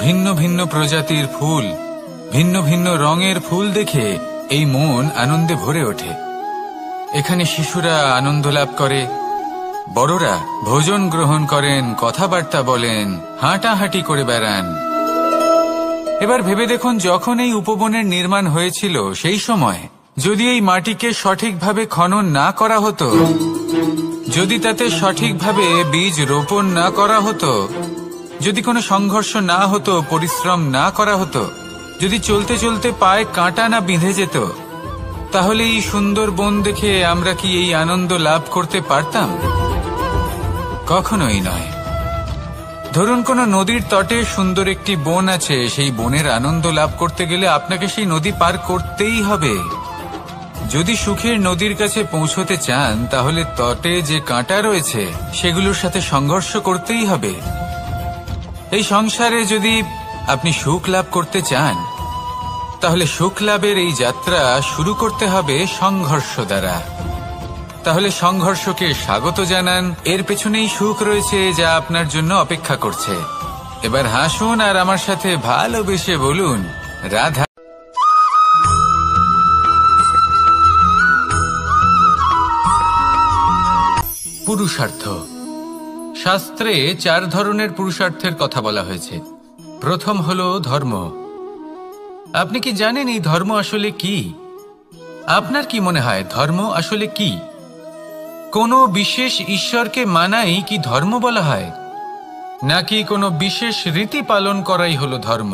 ভিন্ন ভিন্ন প্রজাতির ফুল, ভিন্ন ভিন্ন রঙের ফুল দেখে এই মন আনন্দে ভরে ওঠে। এখানে শিশুরা আনন্দ লাভ করে, বড়রা ভোজন গ্রহণ করেন, কথাবার্তা বলেন, হাঁটাহাঁটি করে বেড়ান। এবার ভেবে দেখুন, যখন এই উপবনের নির্মাণ হয়েছিল সেই সময় যদি এই মাটিকে সঠিকভাবে খনন না করা হতো, যদি তাতে সঠিকভাবে বীজ রোপণ না করা হতো, যদি কোনো সংঘর্ষ না হতো, পরিশ্রম না করা হতো, যদি চলতে চলতে পায়ে কাঁটা না বিঁধে যেত, তাহলে এই সুন্দর বন দেখে আমরা কি এই আনন্দ লাভ করতে পারতাম? কখনোই নয়। ধরুন কোনো নদীর তটে সুন্দর একটি বন আছে, সেই বনের আনন্দ লাভ করতে গেলে আপনাকে সেই নদী পার করতেই হবে। যদি সুখের নদীর কাছে পৌঁছতে চান তাহলে তটে যে কাঁটা রয়েছে সেগুলোর সাথে সংঘর্ষ করতেই হবে। এই সংসারে যদি আপনি সুখ লাভ করতে চান তাহলে সুখ লাভের এই যাত্রা শুরু করতে হবে সংঘর্ষ দ্বারা। তাহলে সংঘর্ষকে স্বাগত জানান, এর পেছনেই সুখ রয়েছে যা আপনার জন্য অপেক্ষা করছে। এবার হাসুন আর আমার সাথে ভালোবেসে বলুন, রাধা। পুরুষার্থ। শাস্ত্রে 4 ধরনের পুরুষার্থের কথা বলা হয়েছে। প্রথম হলো ধর্ম। আপনি কি জানেন এই ধর্ম আসলে কি? আপনার কি মনে হয় ধর্ম আসলে কি? কোনো বিশেষ ঈশ্বরকে মানাই কি ধর্ম বলা হয়? নাকি কোনো বিশেষ রীতি পালন করাই হলো ধর্ম,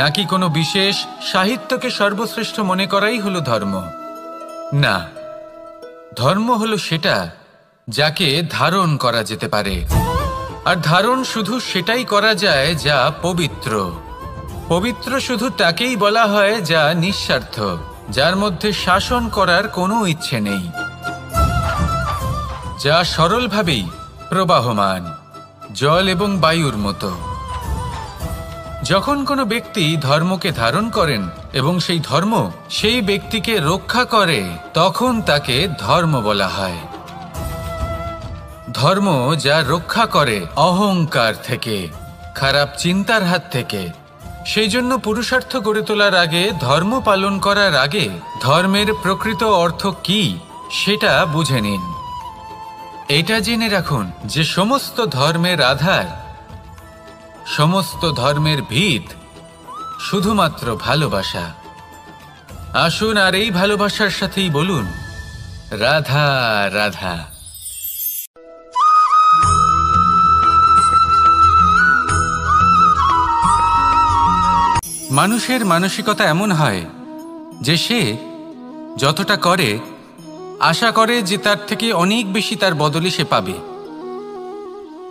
নাকি কোনো বিশেষ সাহিত্যকে সর্বশ্রেষ্ঠ মনে করাই হলো ধর্ম? না, ধর্ম হলো সেটা যাকে ধারণ করা যেতে পারে, আর ধারণ শুধু সেটাই করা যায় যা পবিত্র। পবিত্র শুধু তাকেই বলা হয় যা নিঃস্বার্থ, যার মধ্যে শাসন করার কোনো ইচ্ছে নেই, যা সরলভাবেই প্রবাহমান, জল এবং বায়ুর মতো। যখন কোনো ব্যক্তি ধর্মকে ধারণ করেন এবং সেই ধর্ম সেই ব্যক্তিকে রক্ষা করে, তখন তাকে ধর্ম বলা হয়। ধর্ম যা রক্ষা করে অহংকার থেকে, খারাপ চিন্তার হাত থেকে। সেই জন্য পুরুষার্থ গড়ে তোলার আগে, ধর্ম পালন করার আগে ধর্মের প্রকৃত অর্থ কি সেটা বুঝে নিন। এটা জেনে রাখুন যে সমস্ত ধর্মের আধার, সমস্ত ধর্মের ভিত শুধুমাত্র ভালোবাসা। আসুন আর এই ভালোবাসার সাথেই বলুন রাধা রাধা। মানুষের মানসিকতা এমন হয় যে সে যতটা করে আশা করে যে তার থেকে অনেক বেশি তার বদলে সে পাবে।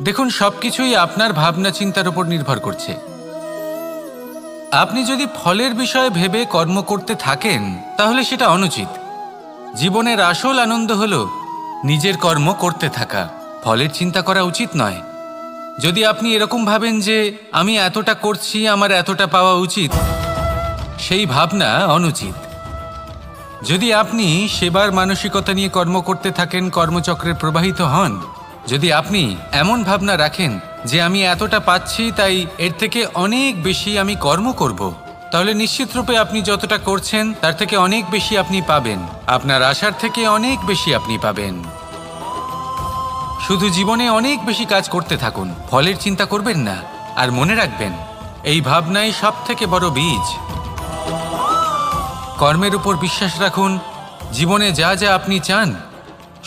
দেখুন, সবকিছুই আপনার ভাবনা চিন্তার উপর নির্ভর করছে। আপনি যদি ফলের বিষয়ে ভেবে কর্ম করতে থাকেন তাহলে সেটা অনুচিত। জীবনের আসল আনন্দ হলো নিজের কর্ম করতে থাকা, ফলের চিন্তা করা উচিত নয়। যদি আপনি এরকম ভাবেন যে আমি এতটা করছি, আমার এতটা পাওয়া উচিত, সেই ভাবনা অনুচিত। যদি আপনি সেবার মানসিকতা নিয়ে কর্ম করতে থাকেন, কর্মচক্রে প্রবাহিত হন, যদি আপনি এমন ভাবনা রাখেন যে আমি এতটা পাচ্ছি তাই এর থেকে অনেক বেশি আমি কর্ম করব, তাহলে নিশ্চিতরূপে আপনি যতটা করছেন তার থেকে অনেক বেশি আপনি পাবেন, আপনার আশার থেকে অনেক বেশি আপনি পাবেন। শুধু জীবনে অনেক বেশি কাজ করতে থাকুন, ফলের চিন্তা করবেন না। আর মনে রাখবেন, এই ভাবনাই সব থেকে বড় বীজ। কর্মের উপর বিশ্বাস রাখুন, জীবনে যা যা আপনি চান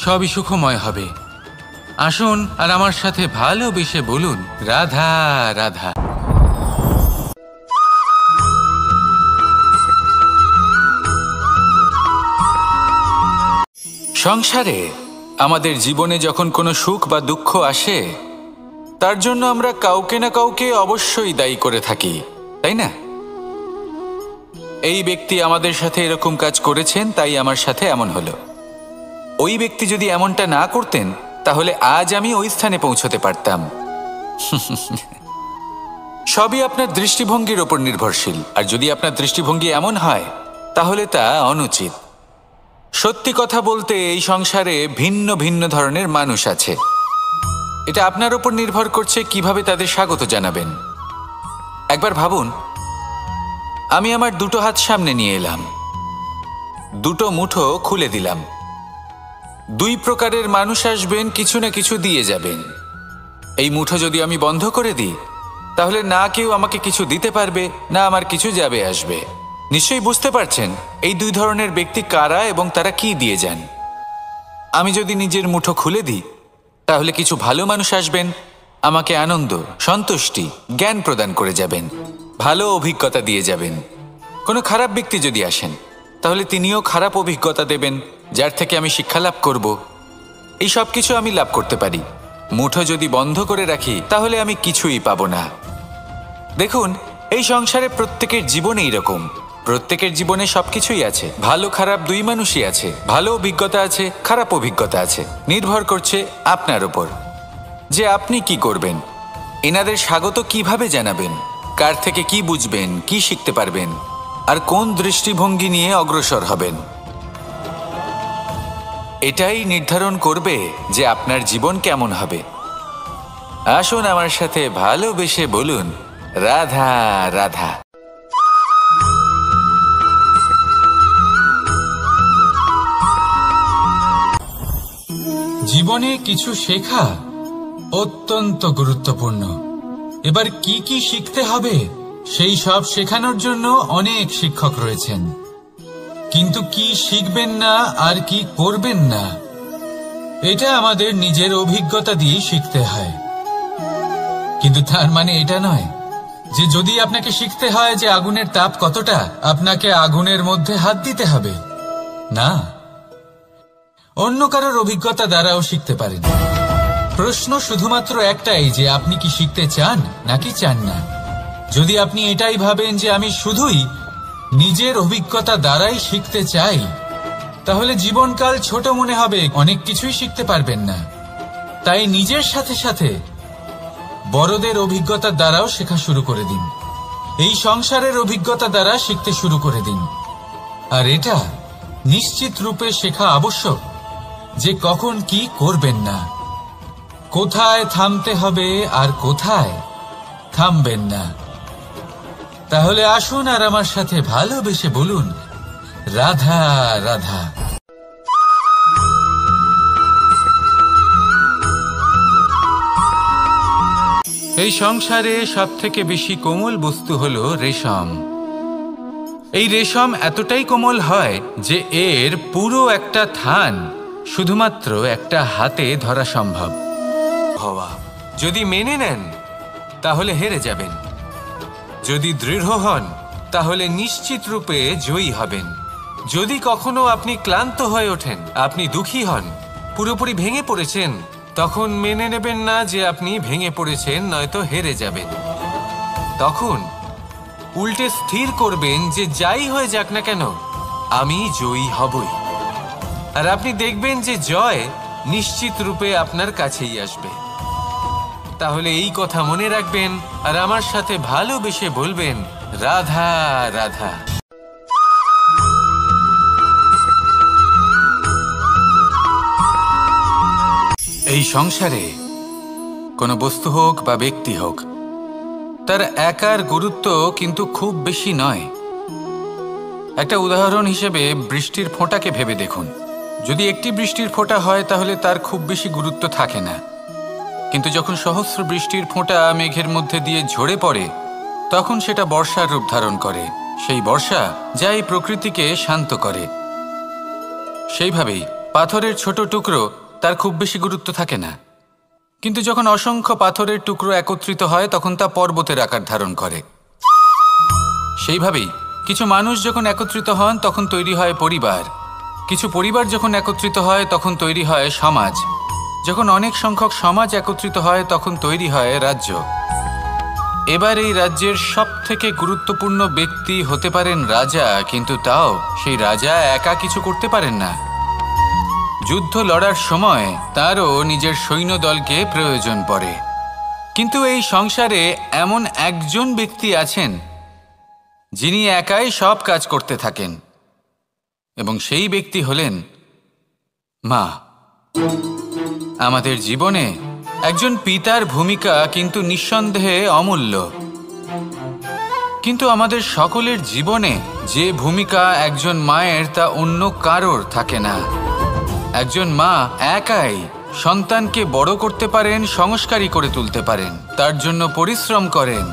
সবই সুখময় হবে। আসুন আর আমার সাথে ভালোবেসে বলুন রাধা রাধা। সংসারে আমাদের জীবনে যখন কোনো সুখ বা দুঃখ আসে, তার জন্য আমরা কাউকে না কাউকে অবশ্যই দায়ী করে থাকি, তাই না? এই ব্যক্তি আমাদের সাথে এরকম কাজ করেছেন তাই আমার সাথে এমন হলো। ওই ব্যক্তি যদি এমনটা না করতেন তাহলে আজ আমি ওই স্থানে পৌঁছতে পারতাম। সবই আপনার দৃষ্টিভঙ্গির ওপর নির্ভরশীল, আর যদি আপনার দৃষ্টিভঙ্গি এমন হয় তাহলে তা অনুচিত। সত্যি কথা বলতে এই সংসারে ভিন্ন ভিন্ন ধরনের মানুষ আছে। এটা আপনার ওপর নির্ভর করছে কিভাবে তাদের স্বাগত জানাবেন। একবার ভাবুন, আমি আমার দুটো হাত সামনে নিয়ে এলাম, দুটো মুঠো খুলে দিলাম। দুই প্রকারের মানুষ আসবেন, কিছু না কিছু দিয়ে যাবেন। এই মুঠো যদি আমি বন্ধ করে দিই তাহলে না কেউ আমাকে কিছু দিতে পারবে, না আমার কিছু যাবে আসবে। নিশ্চয়ই বুঝতে পারছেন এই দুই ধরনের ব্যক্তি কারা এবং তারা কি দিয়ে যান। আমি যদি নিজের মুঠো খুলে দিই তাহলে কিছু ভালো মানুষ আসবেন, আমাকে আনন্দ, সন্তুষ্টি, জ্ঞান প্রদান করে যাবেন, ভালো অভিজ্ঞতা দিয়ে যাবেন। কোনো খারাপ ব্যক্তি যদি আসেন তাহলে তিনিও খারাপ অভিজ্ঞতা দেবেন, যার থেকে আমি শিক্ষা লাভ করব। এই সব কিছু আমি লাভ করতে পারি। মুঠো যদি বন্ধ করে রাখি তাহলে আমি কিছুই পাবো না। দেখুন, এই সংসারে প্রত্যেকের জীবনে এইরকম, প্রত্যেকের জীবনে সবকিছুই আছে, ভালো খারাপ দুই মানুষই আছে, ভালো অভিজ্ঞতা আছে, খারাপ অভিজ্ঞতা আছে। নির্ভর করছে আপনার উপর যে আপনি কি করবেন, এনাদের স্বাগত কিভাবে জানাবেন, কার থেকে কি বুঝবেন, কি শিখতে পারবেন, আর কোন দৃষ্টিভঙ্গি নিয়ে অগ্রসর হবেন। এটাই নির্ধারণ করবে যে আপনার জীবন কেমন হবে। আসুন আমার সাথে ভালোবেসে বলুন রাধা রাধা। জীবনে কিছু শেখা অত্যন্ত গুরুত্বপূর্ণ। এবার কি কি শিখতে হবে সেই সব শেখানোর জন্য অনেক শিক্ষক রয়েছেন, কিন্তু কি শিখবেন না আর কি করবেন না এটা আমাদের নিজের অভিজ্ঞতা দিয়ে শিখতে হয়। কিন্তু তার মানে এটা নয় যে যদি আপনাকে শিখতে হয় যে আগুনের তাপ কতটা, আপনাকে আগুনের মধ্যে হাত দিতে হবে। না, অন্য কারোর অভিজ্ঞতা দ্বারাও শিখতে পারেন। প্রশ্ন শুধুমাত্র একটাই যে আপনি কি শিখতে চান নাকি চান না। যদি আপনি এটাই ভাবেন যে আমি শুধুই নিজের অভিজ্ঞতা দ্বারাই শিখতে চাই, তাহলে জীবনকাল ছোট মনে হবে, অনেক কিছুই শিখতে পারবেন না। তাই নিজের সাথে সাথে বড়দের অভিজ্ঞতার দ্বারাও শেখা শুরু করে দিন। এই সংসারের অভিজ্ঞতা দ্বারা শিখতে শুরু করে দিন। আর এটা নিশ্চিত রূপে শেখা আবশ্যক যে কখন কি করবেন না, কোথায় থামতে হবে আর কোথায় থামবেন না। তাহলে আসুন আর আমার সাথে ভালোবেসে বলুন, রাধা রাধা। এই সংসারে সব থেকে বেশি কোমল বস্তু হলো রেশম। এই রেশম এতটাই কোমল হয় যে এর পুরো একটা থান শুধুমাত্র একটা হাতে ধরা সম্ভব। হওয়া যদি মেনে নেন তাহলে হেরে যাবেন, যদি দৃঢ় হন তাহলে নিশ্চিত রূপে জয়ী হবেন। যদি কখনো আপনি ক্লান্ত হয়ে ওঠেন, আপনি দুঃখী হন, পুরোপুরি ভেঙে পড়েছেন, তখন মেনে নেবেন না যে আপনি ভেঙে পড়েছেন, নয়তো হেরে যাবেন। তখন উল্টে স্থির করবেন যে যাই হয়ে যাক না কেন আমি জয়ী হবই। আর আপনি দেখবেন যে জয় নিশ্চিত রূপে আপনার কাছেই আসবে। তাহলে এই কথা মনে রাখবেন আর আমার সাথে ভালোবেসে বলবেন, রাধা রাধা। এই সংসারে কোনো বস্তু হোক বা ব্যক্তি হোক, তার একার গুরুত্ব কিন্তু খুব বেশি নয়। একটা উদাহরণ হিসেবে বৃষ্টির ফোঁটাকে ভেবে দেখুন। যদি একটি বৃষ্টির ফোঁটা হয় তাহলে তার খুব বেশি গুরুত্ব থাকে না, কিন্তু যখন সহস্র বৃষ্টির ফোঁটা মেঘের মধ্যে দিয়ে ঝরে পড়ে তখন সেটা বর্ষার রূপ ধারণ করে। সেই বর্ষা যা এই প্রকৃতিকে শান্ত করে। সেইভাবেই পাথরের ছোট টুকরো, তার খুব বেশি গুরুত্ব থাকে না, কিন্তু যখন অসংখ্য পাথরের টুকরো একত্রিত হয় তখন তা পর্বতের আকার ধারণ করে। সেইভাবেই কিছু মানুষ যখন একত্রিত হন তখন তৈরি হয় পরিবার, কিছু পরিবার যখন একত্রিত হয় তখন তৈরি হয় সমাজ, যখন অনেক সংখ্যক সমাজ একত্রিত হয় তখন তৈরি হয় রাজ্য। এবার এই রাজ্যের সবথেকে গুরুত্বপূর্ণ ব্যক্তি হতে পারেন রাজা, কিন্তু তাও সেই রাজা একা কিছু করতে পারেন না। যুদ্ধ লড়ার সময় তারও নিজের সৈন্যদলকে প্রয়োজন পড়ে। কিন্তু এই সংসারে এমন একজন ব্যক্তি আছেন যিনি একাই সব কাজ করতে থাকেন, এবং সেই ব্যক্তি হলেন মা। আমাদের জীবনে একজন পিতার ভূমিকা কিন্তু নিঃসন্দেহে অমূল্য, কিন্তু আমাদের সকলের জীবনে যে ভূমিকা একজন মায়ের তা অন্য কারোর থাকে না। একজন মা একাই সন্তানকে বড় করতে পারেন, সংস্কারী করে তুলতে পারেন, তার জন্য পরিশ্রম করেন।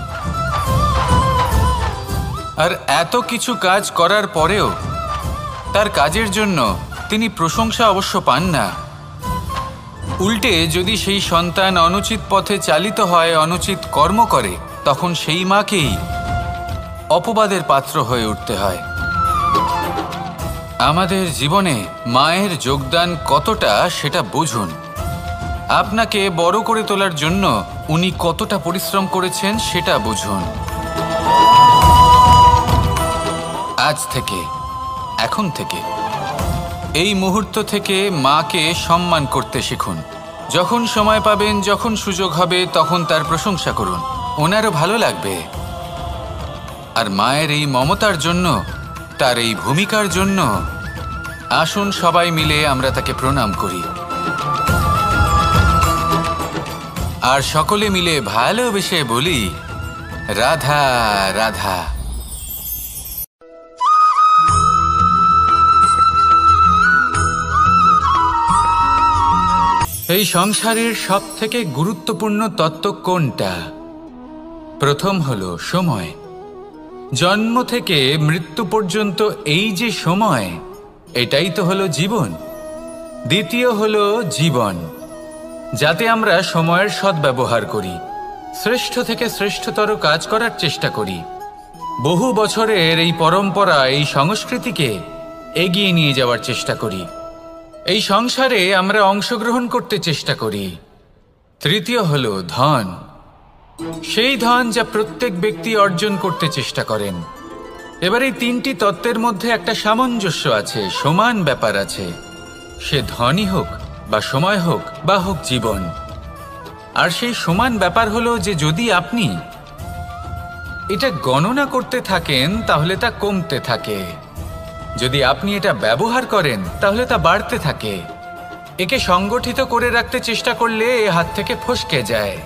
আর এত কিছু কাজ করার পরেও তার কাজের জন্য তিনি প্রশংসা অবশ্য পান না। উল্টে যদি সেই সন্তান অনুচিত পথে চালিত হয়, অনুচিত কর্ম করে, তখন সেই মাকেই অপবাদের পাত্র হয়ে উঠতে হয়। আমাদের জীবনে মায়ের যোগদান কতটা সেটা বুঝুন। আপনাকে বড় করে তোলার জন্য উনি কতটা পরিশ্রম করেছেন সেটা বুঝুন। আজ থেকে, এখন থেকে, এই মুহূর্ত থেকে মাকে সম্মান করতে শিখুন। যখন সময় পাবেন, যখন সুযোগ হবে, তখন তার প্রশংসা করুন, ওনারও ভালো লাগবে। আর মায়ের এই মমতার জন্য, তার এই ভূমিকার জন্য আসুন সবাই মিলে আমরা তাকে প্রণাম করি, আর সকলে মিলে ভালোবেসে বলি, রাধা রাধা। এই সংসারের সবথেকে গুরুত্বপূর্ণ তত্ত্ব কোনটা? প্রথম হলো সময়। জন্ম থেকে মৃত্যু পর্যন্ত এই যে সময়, এটাই তো হলো জীবন। দ্বিতীয় হলো জীবন, যাতে আমরা সময়ের সদ্ব্যবহার করি। শ্রেষ্ঠ থেকে শ্রেষ্ঠতর কাজ করার চেষ্টা করি। বহু বছরের এই পরম্পরা, এই সংস্কৃতিকে এগিয়ে নিয়ে যাওয়ার চেষ্টা করি। এই সংসারে আমরা অংশগ্রহণ করতে চেষ্টা করি। তৃতীয় হলো ধন। সেই ধন যা প্রত্যেক ব্যক্তি অর্জন করতে চেষ্টা করেন। এবার এই তিনটি তত্ত্বের মধ্যে একটা সামঞ্জস্য আছে, সমান ব্যাপার আছে। সে ধনই হোক বা সময় হোক বা হোক জীবন। আর সেই সমান ব্যাপার হলো যে যদি আপনি এটা গণনা করতে থাকেন তাহলে তা কমতে থাকে, যদি আপনি এটা ব্যবহার করেন তাহলে তা বাড়তে থাকে। একে সংগঠিত করে রাখতে চেষ্টা করলে এ হাত থেকে ফসকে যায়,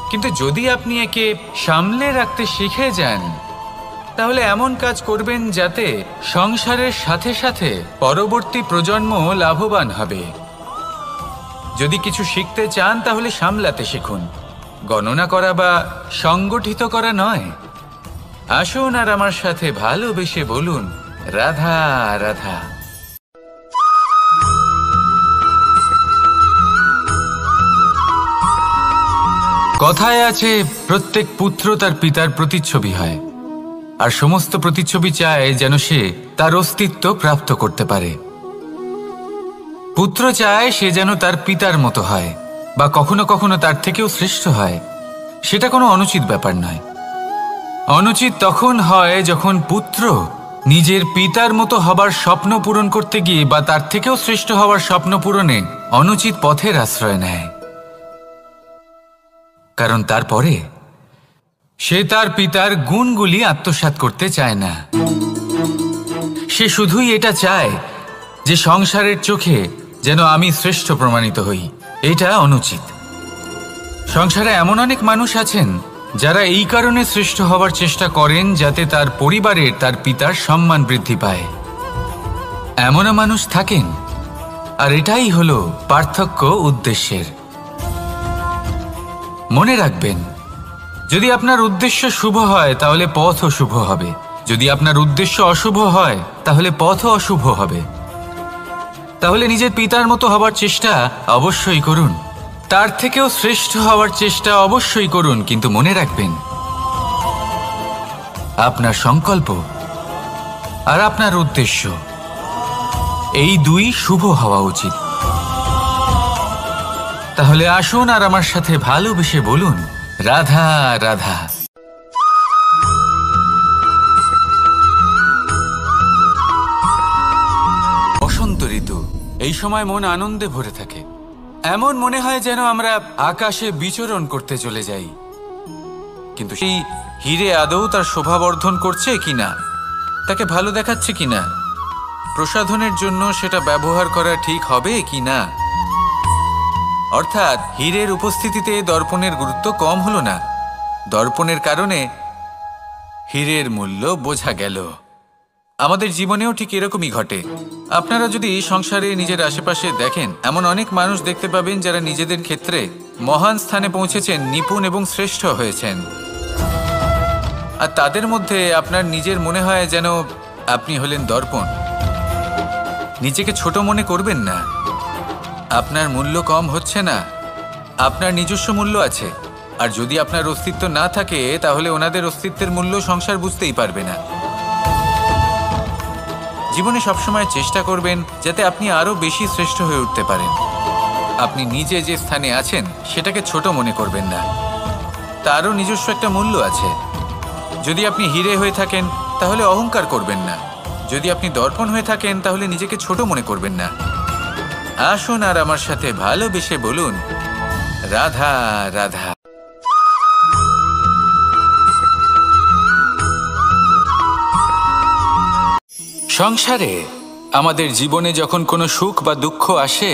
কিন্তু যদি আপনি একে সামলে রাখতে শিখে যান তাহলে এমন কাজ করবেন যাতে সংসারের সাথে সাথে পরবর্তী প্রজন্ম লাভবান হবে। যদি কিছু শিখতে চান তাহলে সামলাতে শিখুন, গণনা করা বা সংগঠিত করা নয়। আসুন আর আমার সাথে ভালোবেসে বলুন, রাধা রাধা। কথায় আছে, প্রত্যেক পুত্র তার পিতার প্রতিচ্ছবি হয়, আর সমস্ত প্রতিচ্ছবি চায় যেন সে তার অস্তিত্ব প্রাপ্ত করতে পারে। পুত্র চায় সে যেন তার পিতার মতো হয় বা কখনো কখনো তার থেকেও শ্রেষ্ঠ হয়। সেটা কোনো অনুচিত ব্যাপার নয়। অনুচিত তখন হয় যখন পুত্র নিজের পিতার মতো হবার স্বপ্ন পূরণ করতে গিয়ে বা তার থেকেও শ্রেষ্ঠ হওয়ার স্বপ্ন পূরণে অনুচিত পথের আশ্রয় নেয়। কারণ তারপরে সে তার পিতার গুণগুলি আত্মসাৎ করতে চায় না। সে শুধুই এটা চায় যে সংসারের চোখে যেন আমি শ্রেষ্ঠ প্রমাণিত হই। এটা অনুচিত। সংসারে এমন অনেক মানুষ আছেন যারা এই কারণে শ্রেষ্ঠ হওয়ার চেষ্টা করেন যাতে তার পরিবারের, তার পিতার সম্মান বৃদ্ধি পায়। এমনও মানুষ থাকেন, আর এটাই হলো পার্থক্য উদ্দেশ্যের। মনে রাখবেন, যদি আপনার উদ্দেশ্য শুভ হয় তাহলে পথও শুভ হবে, যদি আপনার উদ্দেশ্য অশুভ হয় তাহলে পথও অশুভ হবে। তাহলে নিজের পিতার মতো হবার চেষ্টা অবশ্যই করুন, তার থেকেও শ্রেষ্ঠ হওয়ার চেষ্টা অবশ্যই করুন, কিন্তু মনে রাখবেন আপনার সংকল্প আর আপনার উদ্দেশ্য এই দুই শুভ হওয়া উচিত। তাহলে আসুন আর আমার সাথে ভালোবেসে বলুন, রাধা রাধা। বসন্ত ঋতু, এই সময় মন আনন্দে ভরে থাকে। এমন মনে হয় যেন আমরা আকাশে বিচরণ করতে চলে যাই। কিন্তু সেই হিরে আদৌ তার শোভাবর্ধন করছে কিনা, তাকে ভালো দেখাচ্ছে কিনা, প্রসাধনের জন্য সেটা ব্যবহার করা ঠিক হবে কিনা, অর্থাৎ হীরের উপস্থিতিতে দর্পণের গুরুত্ব কম হলো না। দর্পণের কারণে হীরের মূল্য বোঝা গেল। আমাদের জীবনেও ঠিক এরকমই ঘটে। আপনারা যদি সংসারে নিজের আশেপাশে দেখেন, এমন অনেক মানুষ দেখতে পাবেন যারা নিজেদের ক্ষেত্রে মহান স্থানে পৌঁছেছেন, নিপুণ এবং শ্রেষ্ঠ হয়েছেন। আর তাদের মধ্যে আপনার নিজের মনে হয় যেন আপনি হলেন দর্পণ। নিজেকে ছোট মনে করবেন না। আপনার মূল্য কম হচ্ছে না, আপনার নিজস্ব মূল্য আছে। আর যদি আপনার অস্তিত্ব না থাকে তাহলে ওনাদের অস্তিত্বের মূল্য সংসার বুঝতেই পারবে না। জীবনে সবসময় চেষ্টা করবেন যাতে আপনি আরো বেশি শ্রেষ্ঠ হয়ে উঠতে পারেন। আপনি নিজে যে স্থানে আছেন সেটাকে ছোট মনে করবেন না, তারও নিজস্ব একটা মূল্য আছে। যদি আপনি হিরে হয়ে থাকেন তাহলে অহংকার করবেন না, যদি আপনি দর্পণ হয়ে থাকেন তাহলে নিজেকে ছোট মনে করবেন না। আসুন আর আমার সাথে ভালোবেসে বলুন, রাধা রাধা। সংসারে আমাদের জীবনে যখন কোনো সুখ বা দুঃখ আসে,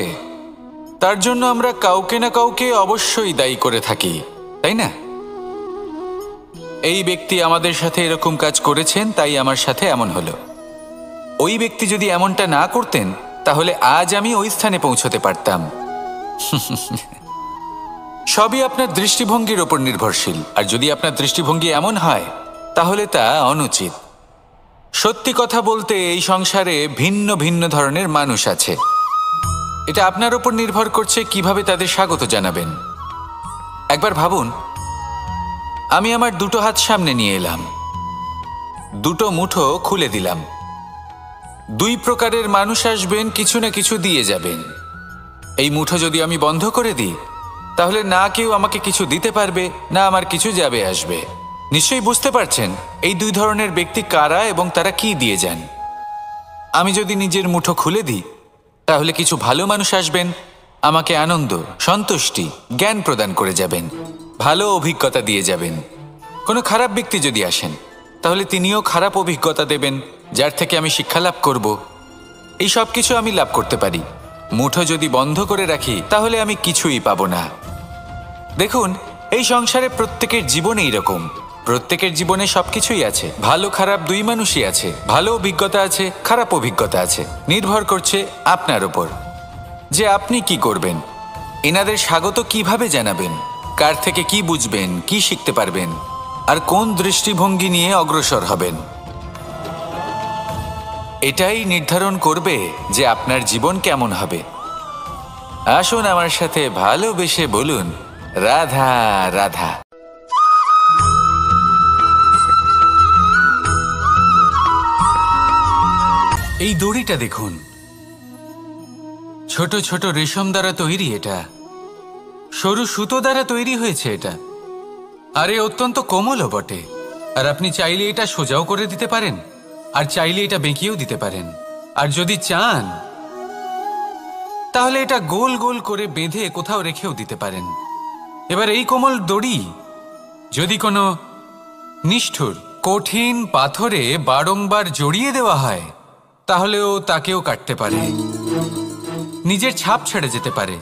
তার জন্য আমরা কাউকে না কাউকে অবশ্যই দায়ী করে থাকি, তাই না? এই ব্যক্তি আমাদের সাথে এরকম কাজ করেছেন, তাই আমার সাথে এমন হলো। ওই ব্যক্তি যদি এমনটা না করতেন তাহলে আজ আমি ওই স্থানে পৌঁছতে পারতাম। সবই আপনার দৃষ্টিভঙ্গির ওপর নির্ভরশীল। আর যদি আপনার দৃষ্টিভঙ্গি এমন হয় তাহলে তা অনুচিত। সত্যি কথা বলতে এই সংসারে ভিন্ন ভিন্ন ধরনের মানুষ আছে। এটা আপনার ওপর নির্ভর করছে কিভাবে তাদের স্বাগত জানাবেন। একবার ভাবুন, আমি আমার দুটো হাত সামনে নিয়ে এলাম, দুটো মুঠো খুলে দিলাম। দুই প্রকারের মানুষ আসবেন, কিছু না কিছু দিয়ে যাবেন। এই মুঠো যদি আমি বন্ধ করে দিই, তাহলে না কেউ আমাকে কিছু দিতে পারবে, না আমার কিছু যাবে আসবে। নিশ্চয়ই বুঝতে পারছেন এই দুই ধরনের ব্যক্তি কারা এবং তারা কি দিয়ে যান। আমি যদি নিজের মুঠো খুলে দিই, তাহলে কিছু ভালো মানুষ আসবেন, আমাকে আনন্দ, সন্তুষ্টি, জ্ঞান প্রদান করে যাবেন, ভালো অভিজ্ঞতা দিয়ে যাবেন। কোনো খারাপ ব্যক্তি যদি আসেন, তাহলে তিনিও খারাপ অভিজ্ঞতা দেবেন, যার থেকে আমি শিক্ষা লাভ করব। এই সব কিছু আমি লাভ করতে পারি। মুঠো যদি বন্ধ করে রাখি, তাহলে আমি কিছুই পাবো না। দেখুন, এই সংসারে প্রত্যেকের জীবনে এইরকম। প্রত্যেকের জীবনে সবকিছুই আছে, ভালো খারাপ দুই মানুষই আছে, ভালো অভিজ্ঞতা আছে, খারাপ অভিজ্ঞতা আছে। নির্ভর করছে আপনার ওপর যে আপনি কি করবেন, এনাদের স্বাগত কিভাবে জানাবেন, কার থেকে কি বুঝবেন, কি শিখতে পারবেন, আর কোন দৃষ্টিভঙ্গি নিয়ে অগ্রসর হবেন। এটাই নির্ধারণ করবে যে আপনার জীবন কেমন হবে। আসুন আমার সাথে ভালোবেসে বলুন, রাধা রাধা। এই দড়িটা দেখুন, ছোট ছোট রেশম দ্বারা তৈরি। এটা সরু সুতো দ্বারা তৈরি হয়েছে এটা, আর এ অত্যন্ত কোমলও বটে। আর আপনি চাইলে এটা সোজাও করে দিতে পারেন, আর চাইলে এটা বেঁকিয়েও দিতে পারেন, আর যদি চান তাহলে এটা গোল গোল করে বেঁধে কোথাও রেখেও দিতে পারেন। এবার এই কোমল দড়ি যদি কোনো নিষ্ঠুর কঠিন পাথরে বারংবার জড়িয়ে দেওয়া হয়, তাহলেও তাকেও কাটতে পারে, নিজের ছাপ ছেড়ে যেতে পারে,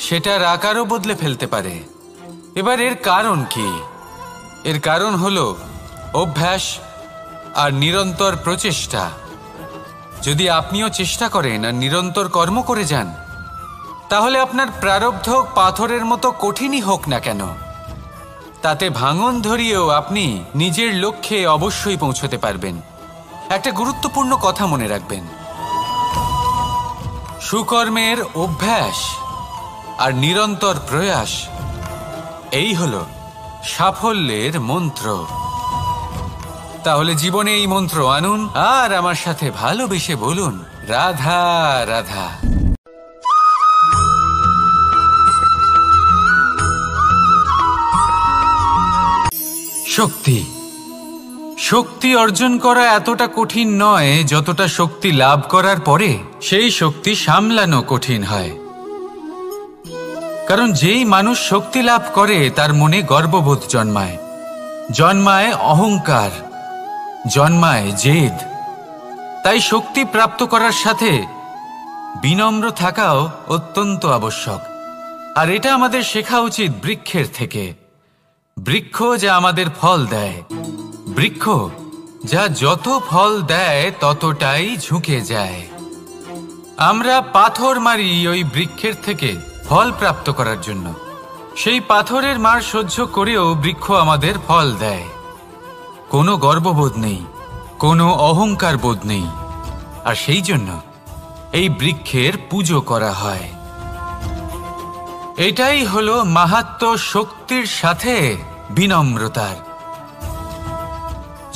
সেটার আকারও বদলে ফেলতে পারে। এবার এর কারণ কি? এর কারণ হলো অভ্যাস আর নিরন্তর প্রচেষ্টা। যদি আপনিও চেষ্টা করেন আর নিরন্তর কর্ম করে যান, তাহলে আপনার প্রারব্ধ পাথরের মতো কঠিনই হোক না কেন, তাতে ভাঙন ধরিয়েও আপনি নিজের লক্ষ্যে অবশ্যই পৌঁছতে পারবেন। একটা গুরুত্বপূর্ণ কথা মনে রাখবেন, সুকর্মের অভ্যাস আর নিরন্তর প্রয়াস, এই হলো সাফল্যের মন্ত্র। তাহলে জীবনে এই মন্ত্র আনুন আর আমার সাথে ভালোবেসে বলুন, রাধা রাধা। শক্তি শক্তি অর্জন করা এতটা কঠিন নয় যতটা শক্তি লাভ করার পরে সেই শক্তি সামলানো কঠিন হয়। কারণ যেই মানুষ শক্তি লাভ করে তার মনে গর্ববোধ জন্মায়, জন্মায় অহংকার, জন্মায় জেদ। তাই শক্তি প্রাপ্ত করার সাথে বিনম্র থাকাও অত্যন্ত আবশ্যক। আর এটা আমাদের শেখা উচিত বৃক্ষের থেকে। বৃক্ষ যা আমাদের ফল দেয়, বৃক্ষ যা যত ফল দেয় ততটাই ঝুঁকে যায়। আমরা পাথর মারি ওই বৃক্ষের থেকে ফল প্রাপ্ত করার জন্য। সেই পাথরের মার সহ্য করেও বৃক্ষ আমাদের ফল দেয়। কোনো গর্ববোধ নেই, কোনো অহংকার বোধ নেই, আর সেই জন্য এই বৃক্ষের পুজো করা হয়। এটাই হলো মাহাত্ম্য শক্তির সাথে বিনম্রতার।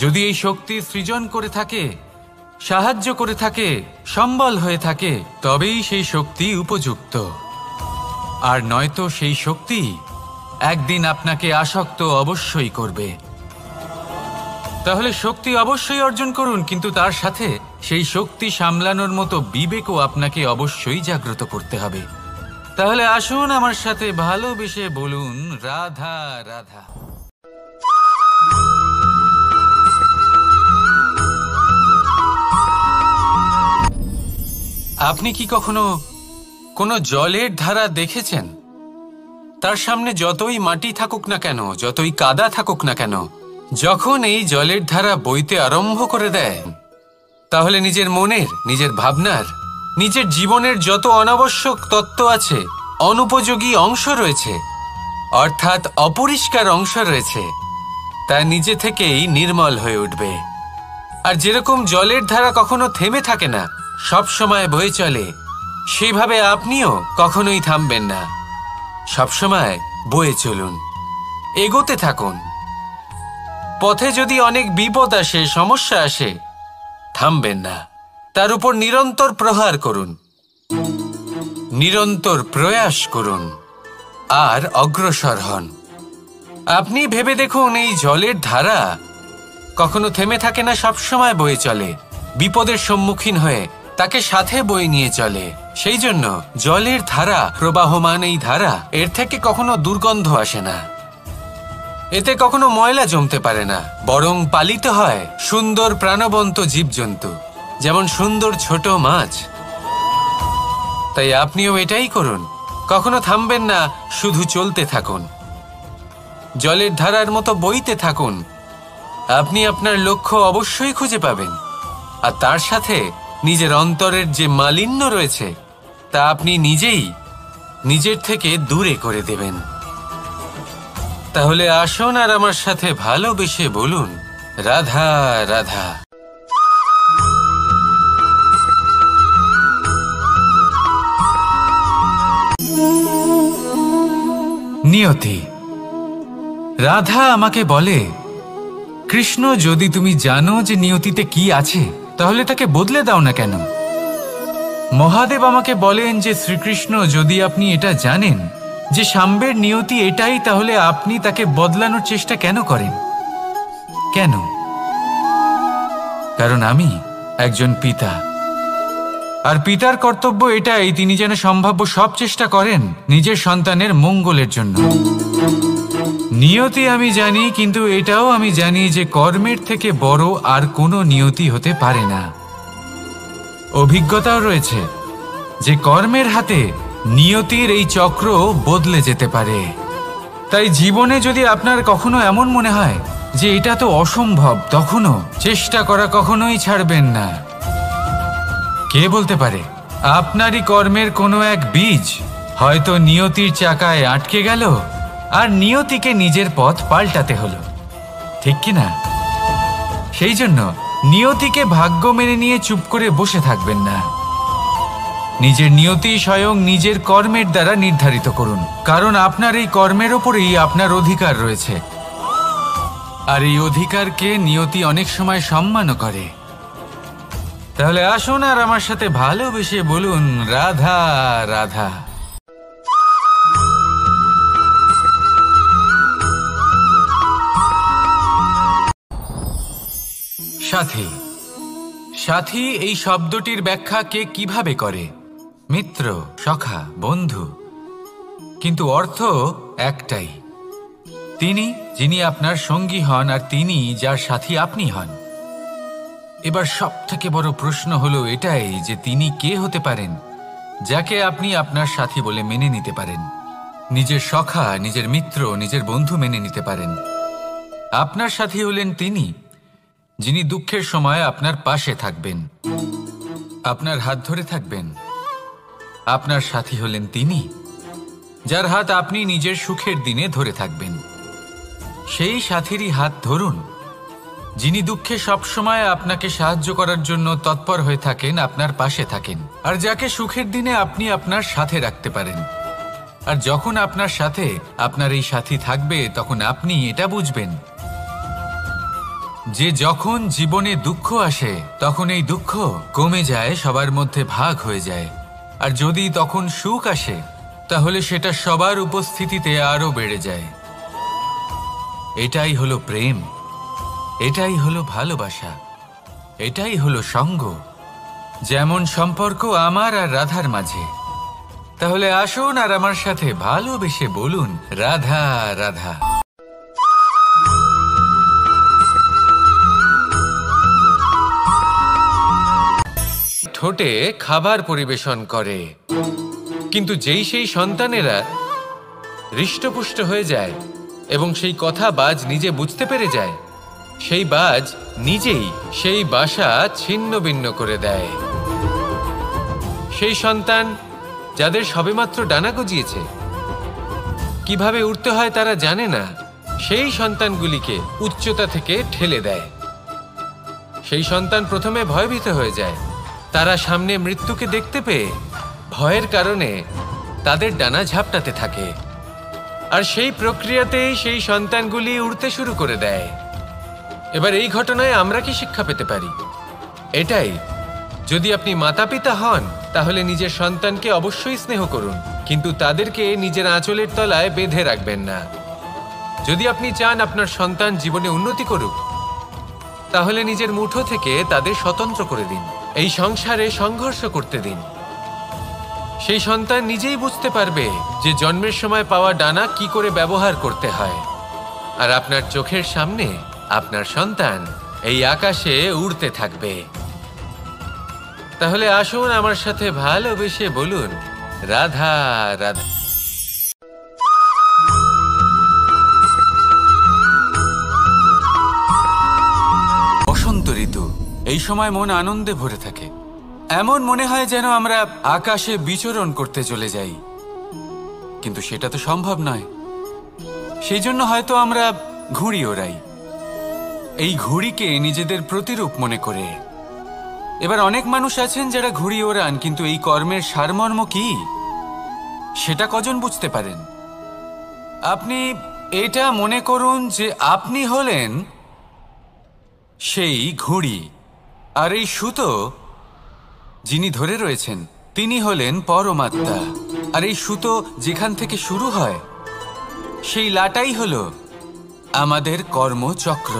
যদি এই শক্তি সৃজন করে থাকে, সাহায্য করে থাকে, সম্বল হয়ে থাকে, তবেই সেই শক্তি উপযুক্ত। আর নয়তো সেই শক্তি একদিন আপনাকে আসক্ত অবশ্যই করবে। তাহলে শক্তি অবশ্যই অর্জন করুন, কিন্তু তার সাথে সেই শক্তি সামলানোর মতো বিবেকও আপনাকে অবশ্যই জাগ্রত করতে হবে। তাহলে আসুন আমার সাথে ভালোবেসে বলুন, রাধা রাধা। আপনি কি কখনো কোনো জলের ধারা দেখেছেন? তার সামনে যতই মাটি থাকুক না কেন, যতই কাদা থাকুক না কেন, যখন এই জলের ধারা বইতে আরম্ভ করে দেয়, তাহলে নিজের মনের, নিজের ভাবনার, নিজের জীবনের যত অনাবশ্যক তত্ত্ব আছে, অনুপযোগী অংশ রয়েছে, অর্থাৎ অপরিষ্কার অংশ রয়েছে, তা নিজে থেকেই নির্মল হয়ে উঠবে। আর যেরকম জলের ধারা কখনো থেমে থাকে না, সব সময় বয়ে চলে, সেইভাবে আপনিও কখনোই থামবেন না। সবসময় বয়ে চলুন, এগোতে থাকুন। পথে যদি অনেক বিপদ আসে, সমস্যা আসে, থামবেন না, তার উপর নিরন্তর প্রহার করুন, নিরন্তর প্রয়াস করুন আর অগ্রসর হন। আপনি ভেবে দেখুন, এই জলের ধারা কখনো থেমে থাকে না, সবসময় বয়ে চলে, বিপদের সম্মুখীন হয়ে তাকে সাথে বয়ে নিয়ে চলে। সেই জন্য জলের ধারা, প্রবাহমান এই ধারা, এর থেকে কখনো দুর্গন্ধ আসে না, এতে কখনো ময়লা জমতে পারে না, বরং পালিত হয় সুন্দর প্রাণবন্ত জীবজন্তু, যেমন সুন্দর ছোট মাছ। তাই আপনিও এটাই করুন, কখনো থামবেন না, শুধু চলতে থাকুন, জলের ধারার মতো বইতে থাকুন। আপনি আপনার লক্ষ্য অবশ্যই খুঁজে পাবেন, আর তার সাথে নিজের অন্তরের যে মালিন্য রয়েছে তা আপনি নিজেই নিজের থেকে দূরে করে দেবেন। তাহলে আসুন আর আমার সাথে ভালোবেসে বলুন, রাধা রাধা। নিয়তি। রাধা আমাকে বলে, কৃষ্ণ, যদি তুমি জানো যে নিয়তিতে কি আছে, তাহলে তাকে বদলে দাও না কেন? মহাদেব আমাকে বলেন যে শ্রীকৃষ্ণ, যদি আপনি এটা জানেন যে সাম্বের নিয়তি এটাই, তাহলে আপনি তাকে বদলানোর চেষ্টা কেন করেন? কেন? কারণ আমি একজন পিতা, আর পিতার কর্তব্য এটাই, তিনি যেন সম্ভাব্য সব চেষ্টা করেন নিজের সন্তানের মঙ্গলের জন্য। নিয়তি আমি জানি, কিন্তু এটাও আমি জানি যে কর্মের থেকে বড় আর কোনো নিয়তি হতে পারে না। অভিজ্ঞতাও রয়েছে যে কর্মের হাতে নিয়তির এই চক্র বদলে যেতে পারে। তাই জীবনে যদি আপনার কখনো এমন মনে হয় যে এটা তো অসম্ভব, তখনও চেষ্টা করা কখনোই ছাড়বেন না। কে বলতে পারে আপনারই কর্মের কোনো এক বীজ হয়তো নিয়তির চাকায় আটকে গেল, আর নিয়তিকে নিজের পথ পাল্টাতে হলো, ঠিক কি না? সেই জন্য নিয়তিকে ভাগ্য মেনে নিয়ে চুপ করে বসে থাকবেন না। নিজের নিয়তি স্বয়ং নিজের কর্মের দ্বারা নির্ধারিত করুন, কারণ আপনার এই কর্মের ওপরেই আপনার অধিকার রয়েছে, আর এই অধিকারকে নিয়তি অনেক সময় সম্মানও করে। তাহলে আসুন আর আমার সাথে ভালোবেসে বলুন, রাধা রাধা। সাথী। সাথী এই শব্দটির ব্যাখ্যা কে কিভাবে করে? মিত্র, সখা, বন্ধু, কিন্তু অর্থ একটাই, তিনি যিনি আপনার সঙ্গী হন আর তিনি যার সাথী আপনি হন। এবার সব থেকে বড় প্রশ্ন হলো এটাই যে তিনি কে হতে পারেন যাকে আপনি আপনার সাথী বলে মেনে নিতে পারেন, নিজের সখা, নিজের মিত্র, নিজের বন্ধু মেনে নিতে পারেন। আপনার সাথী হলেন তিনি যিনি দুঃখের সময় আপনার পাশে থাকবেন, আপনার হাত ধরে থাকবেন। আপনার সাথী হলেন তিনি যার হাত আপনি নিজের সুখের দিনে ধরে থাকবেন। সেই সাথীরই হাত ধরুন যিনি দুঃখে সবসময় আপনাকে সাহায্য করার জন্য তৎপর হয়ে থাকেন, আপনার পাশে থাকেন, আর যাকে সুখের দিনে আপনি আপনার সাথে রাখতে পারেন। আর যখন আপনার সাথে আপনার এই সাথী থাকবে, তখন আপনি এটা বুঝবেন যে যখন জীবনে দুঃখ আসে, তখন এই দুঃখ কমে যায়, সবার মধ্যে ভাগ হয়ে যায়। আর যদি তখন সুখ আসে, তাহলে সেটা সবার উপস্থিতিতে আরো বেড়ে যায়। এটাই হলো প্রেম, এটাই হলো ভালোবাসা, এটাই হলো সঙ্গ, যেমন সম্পর্ক আমার আর রাধার মাঝে। তাহলে আসুন আর আমার সাথে ভালোবেসে বলুন, রাধা রাধা। ঠোঁটে খাবার পরিবেশন করে, কিন্তু যেই সেই সন্তানেরা হৃষ্টপুষ্ট হয়ে যায় এবং সেই কথা বাজ নিজে বুঝতে পেরে যায়, সেই বাজ নিজেই সেই বাসা ছিন্ন ভিন্ন করে দেয়। সেই সন্তান যাদের সবেমাত্র ডানা গজিয়েছে, কিভাবে উঠতে হয় তারা জানে না, সেই সন্তানগুলিকে উচ্চতা থেকে ঠেলে দেয়। সেই সন্তান প্রথমে ভয়ভীত হয়ে যায়, তারা সামনে মৃত্যুকে দেখতে পেয়ে ভয়ের কারণে তাদের ডানা ঝাপটাতে থাকে। আর সেই প্রক্রিয়াতেই সেই সন্তানগুলি উড়তে শুরু করে দেয়। এবার এই ঘটনায় আমরা কি শিক্ষা পেতে পারি? এটাই, যদি আপনি মাতা পিতা হন তাহলে নিজের সন্তানকে অবশ্যই স্নেহ করুন, কিন্তু তাদেরকে নিজের আঁচলের তলায় বেঁধে রাখবেন না। যদি আপনি চান আপনার সন্তান জীবনে উন্নতি করুক, তাহলে নিজের মুঠো থেকে তাদের স্বতন্ত্র করে দিন। এই সংসারে সংঘর্ষ করতে দিন। সেই সন্তান নিজেই বুঝতে পারবে যে জন্মের সময় পাওয়া ডানা কি করে ব্যবহার করতে হয়। আর আপনার চোখের সামনে আপনার সন্তান এই আকাশে উড়তে থাকবে। তাহলে আসুন আমার সাথে ভালোবেসে বলুন, রাধা রাধা। বসন্ত ঋতু, এই সময় মন আনন্দে ভরে থাকে। এমন মনে হয় যেন আমরা আকাশে বিচরণ করতে চলে যাই, কিন্তু সেটা তো সম্ভব নয়। সেই জন্য হয়তো আমরা ঘুড়ি ওড়াই, এই ঘুড়িকে নিজেদের প্রতিরূপ মনে করে। এবার অনেক মানুষ আছেন যারা ঘুড়ি ওড়ান, কিন্তু এই কর্মের সারমর্ম কি সেটা কজন বুঝতে পারেন? আপনি এটা মনে করুন যে আপনি হলেন সেই ঘুড়ি, আর এই সুতো যিনি ধরে রয়েছেন তিনি হলেন পরমাত্মা। আর এই সুতো যেখান থেকে শুরু হয় সেই লাটাই হলো আমাদের কর্মচক্র।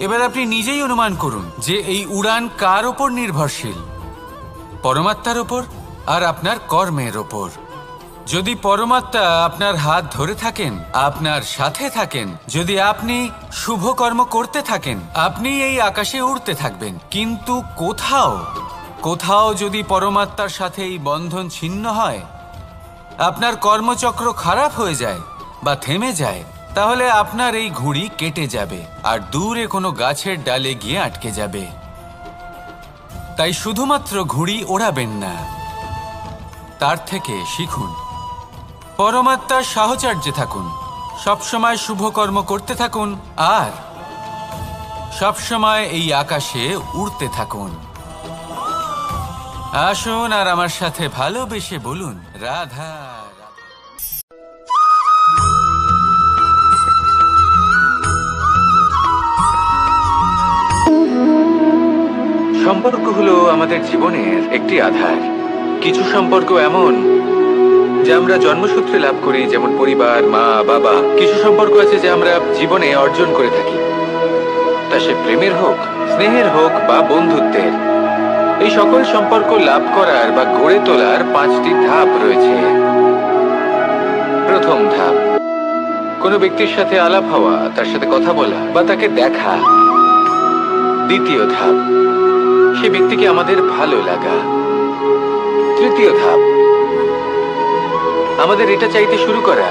এবার আপনি নিজেই অনুমান করুন যে এই উড়ান কার ওপর নির্ভরশীল? পরমাত্মার ওপর আর আপনার কর্মের ওপর। যদি পরমাত্মা আপনার হাত ধরে থাকেন, আপনার সাথে থাকেন, যদি আপনি শুভ কর্ম করতে থাকেন, আপনি এই আকাশে উড়তে থাকবেন। কিন্তু কোথাও যদি পরমাত্মার সাথে এই বন্ধন ছিন্ন হয়, আপনার কর্মচক্র খারাপ হয়ে যায় বা থেমে যায়, তাহলে আপনার এই ঘুড়ি কেটে যাবে আর দূরে কোনো গাছের ডালে গিয়ে আটকে যাবে। তাই শুধুমাত্র ঘুড়ি ওড়াবেন না, তার থেকে শিখুন, পরমাত্মার সাহচর্যে থাকুন, সবসময় শুভ কর্ম করতে থাকুন আর সবসময় এই আকাশে উড়তে থাকুন। আসুন আর আমার সাথে ভালোবেসে বলুন, রাধা রাধা। সম্পর্ক হলো আমাদের জীবনের একটি আধার। কিছু সম্পর্ক এমন যে আমরা জন্মসূত্রে লাভ করি, যেমন পরিবার, মা বাবা। কিছু সম্পর্ক আছে যে আমরা জীবনে অর্জন করে থাকি, তা সে প্রেমের হোক, স্নেহের হোক বা বন্ধুত্বের। এই সকল সম্পর্ক লাভ করার বা গড়ে তোলার 5টি ধাপ রয়েছে। প্রথম ধাপ, কোনো ব্যক্তির সাথে আলাপ হওয়া, তার সাথে কথা বলা বা তাকে দেখা। দ্বিতীয় ধাপ, সে ব্যক্তিকে আমাদের ভালো লাগা। তৃতীয় ধাপ, আমাদের এটা চাইতে শুরু করা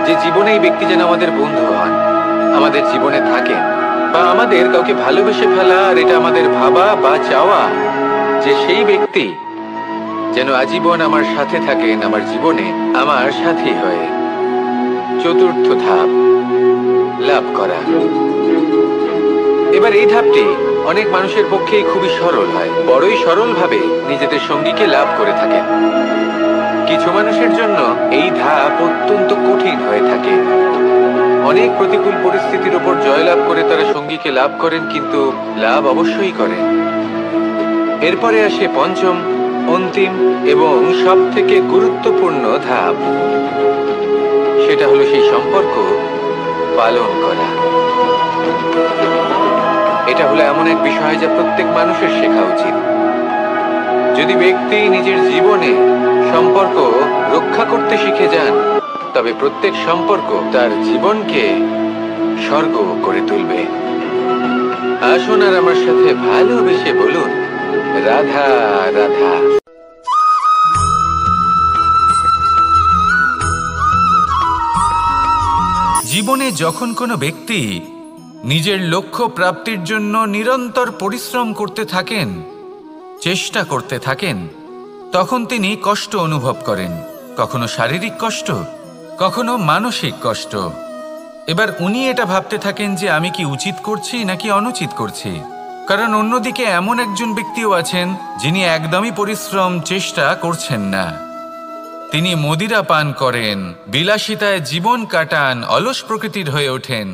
যে জীবনে এই ব্যক্তি যেন আমাদের বন্ধু হন, আমাদের জীবনে থাকেন, বা আমাদের কাউকে ভালোবেসে ফেলা আর এটা আমাদের ভাবা বা চাওয়া যে সেই ব্যক্তি যেন আজীবন আমার সাথে থাকেন, আমার জীবনে আমার সাথী হয়ে। চতুর্থ ধাপ, লাভ করা। এবার এই ধাপটি অনেক মানুষের পক্ষেই খুবই সরল হয়, বড়ই সরলভাবে নিজেদের সঙ্গীকে লাভ করে থাকেন। কিছু মানুষের জন্য এই ধাপ অত্যন্ত কঠিন হয়ে থাকে। অনেক প্রতিকূল পরিস্থিতির উপর জয়লাভ করে তারা সঙ্গীকে লাভ করেন, কিন্তু লাভ অবশ্যই করেন। এরপরে আসে পঞ্চম, অন্তিম এবং সব থেকে গুরুত্বপূর্ণ ধাপ। সেটা হলো সেই সম্পর্ক পালন করা। এটা হলো এমন এক বিষয় যা প্রত্যেক মানুষের শেখা উচিত। যদি ব্যক্তি নিজের জীবনে সম্পর্ক রক্ষা করতে শিখে যান, তবে প্রত্যেক সম্পর্ক তার জীবনকে স্বর্গ করে তুলবে। আসুন আর আমার সাথে ভালোবেসে বলুন, রাধা রাধা। জীবনে যখন কোনো ব্যক্তি নিজের লক্ষ্য প্রাপ্তির জন্য নিরন্তর পরিশ্রম করতে থাকেন, চেষ্টা করতে থাকেন, তখন তিনি কষ্ট অনুভব করেন। কখনো শারীরিক কষ্ট, কখনো মানসিক কষ্ট। এবার উনি এটা ভাবতে থাকেন যে আমি কি উচিত করছি নাকি অনুচিত করছি। কারণ অন্যদিকে এমন একজন ব্যক্তিও আছেন যিনি একদমই পরিশ্রম চেষ্টা করছেন না। তিনি মদিরা পান করেন, বিলাসিতায় জীবন কাটান, অলস প্রকৃতির হয়ে ওঠেন,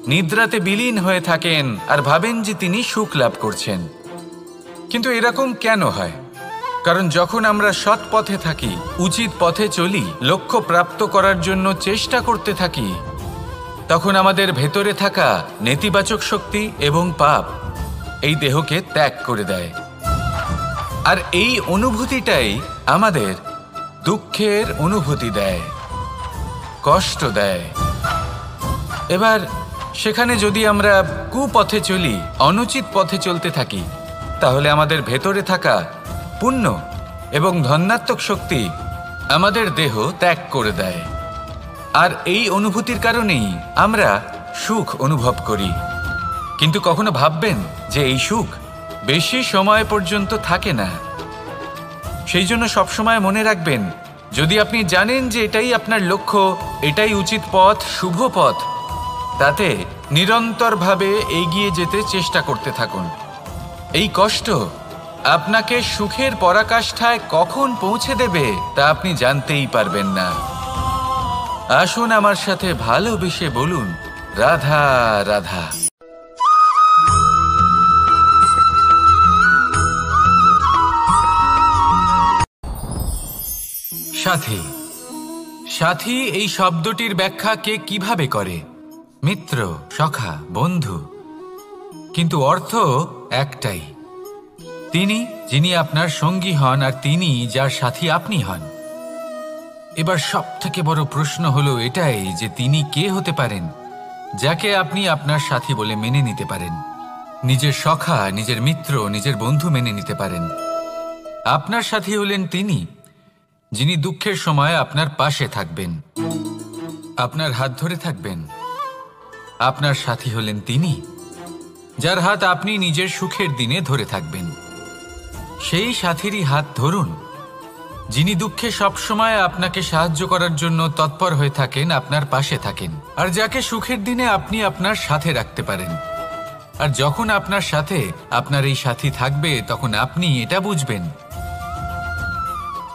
নিদ্রাতে বিলীন হয়ে থাকেন আর ভাবেন যে তিনি সুখ লাভ করছেন। কিন্তু এরকম কেন হয়? কারণ যখন আমরা সৎ পথে থাকি, উচিত পথে চলি, লক্ষ্য প্রাপ্ত করার জন্য চেষ্টা করতে থাকি, তখন আমাদের ভেতরে থাকা নেতিবাচক শক্তি এবং পাপ এই দেহকে ত্যাগ করে দেয়। আর এই অনুভূতিটাই আমাদের দুঃখের অনুভূতি দেয়, কষ্ট দেয়। এবার সেখানে যদি আমরা কুপথে চলি, অনুচিত পথে চলতে থাকি, তাহলে আমাদের ভেতরে থাকা পুণ্য এবং ধনাত্মক শক্তি আমাদের দেহ ত্যাগ করে দেয়। আর এই অনুভূতির কারণেই আমরা সুখ অনুভব করি। কিন্তু কখনো ভাববেন যে এই সুখ বেশি সময় পর্যন্ত থাকে না। সেই জন্য সবসময় মনে রাখবেন, যদি আপনি জানেন যে এটাই আপনার লক্ষ্য, এটাই উচিত পথ, শুভ পথ, তাতে নিরন্তরভাবে এগিয়ে যেতে চেষ্টা করতে থাকুন। এই কষ্ট আপনাকে সুখের পরাকাষ্ঠায় কখন পৌঁছে দেবে তা আপনি জানতেই পারবেন না। আসুন আমার সাথে ভালোবেসে বলুন, রাধা রাধা। সাথী। সাথী এই শব্দটির ব্যাখ্যা কে কিভাবে করে? মিত্র, সখা, বন্ধু। কিন্তু অর্থ একটাই, তিনি যিনি আপনার সঙ্গী হন আর তিনি যার সাথী আপনি হন। এবার সব থেকে বড় প্রশ্ন হলো এটাই যে তিনি কে হতে পারেন যাকে আপনি আপনার সাথী বলে মেনে নিতে পারেন, নিজের সখা, নিজের মিত্র, নিজের বন্ধু মেনে নিতে পারেন। আপনার সাথী হলেন তিনি যিনি দুঃখের সময় আপনার পাশে থাকবেন, আপনার হাত ধরে থাকবেন। আপনার সাথী হলেন তিনি যার হাত আপনি নিজের সুখের দিনে ধরে থাকবেন। সেই সাথীরই হাত ধরুন যিনি দুঃখে সবসময় আপনাকে সাহায্য করার জন্য তৎপর হয়ে থাকেন, আপনার পাশে থাকেন, আর যাকে সুখের দিনে আপনি আপনার সাথে রাখতে পারেন। আর যখন আপনার সাথে আপনার এই সাথী থাকবে, তখন আপনি এটা বুঝবেন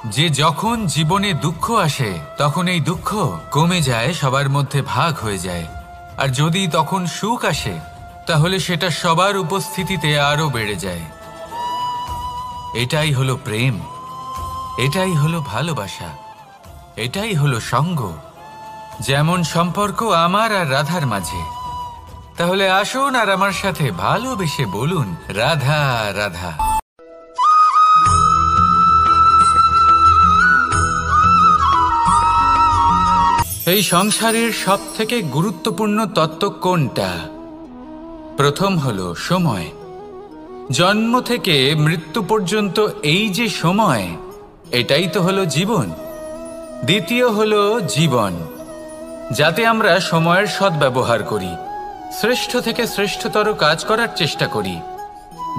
যে যখন জীবনে দুঃখ আসে, তখন এই দুঃখ কমে যায়, সবার মধ্যে ভাগ হয়ে যায়। আর যদি তখন সুখ আসে, তাহলে সেটা সবার উপস্থিতিতে আরো বেড়ে যায়। এটাই হলো প্রেম, এটাই হলো ভালোবাসা, এটাই হলো সঙ্গ। যেমন সম্পর্ক আমার আর রাধার মাঝে। তাহলে আসুন আর আমার সাথে ভালোবেসে বলুন, রাধা রাধা। এই সংসারের সব থেকে গুরুত্বপূর্ণ তত্ত্ব কোনটা? প্রথম হলো সময়। জন্ম থেকে মৃত্যু পর্যন্ত এই যে সময়, এটাই তো হলো জীবন। দ্বিতীয় হলো জীবন, যাতে আমরা সময়ের সদ্ব্যবহার করি, শ্রেষ্ঠ থেকে শ্রেষ্ঠতর কাজ করার চেষ্টা করি।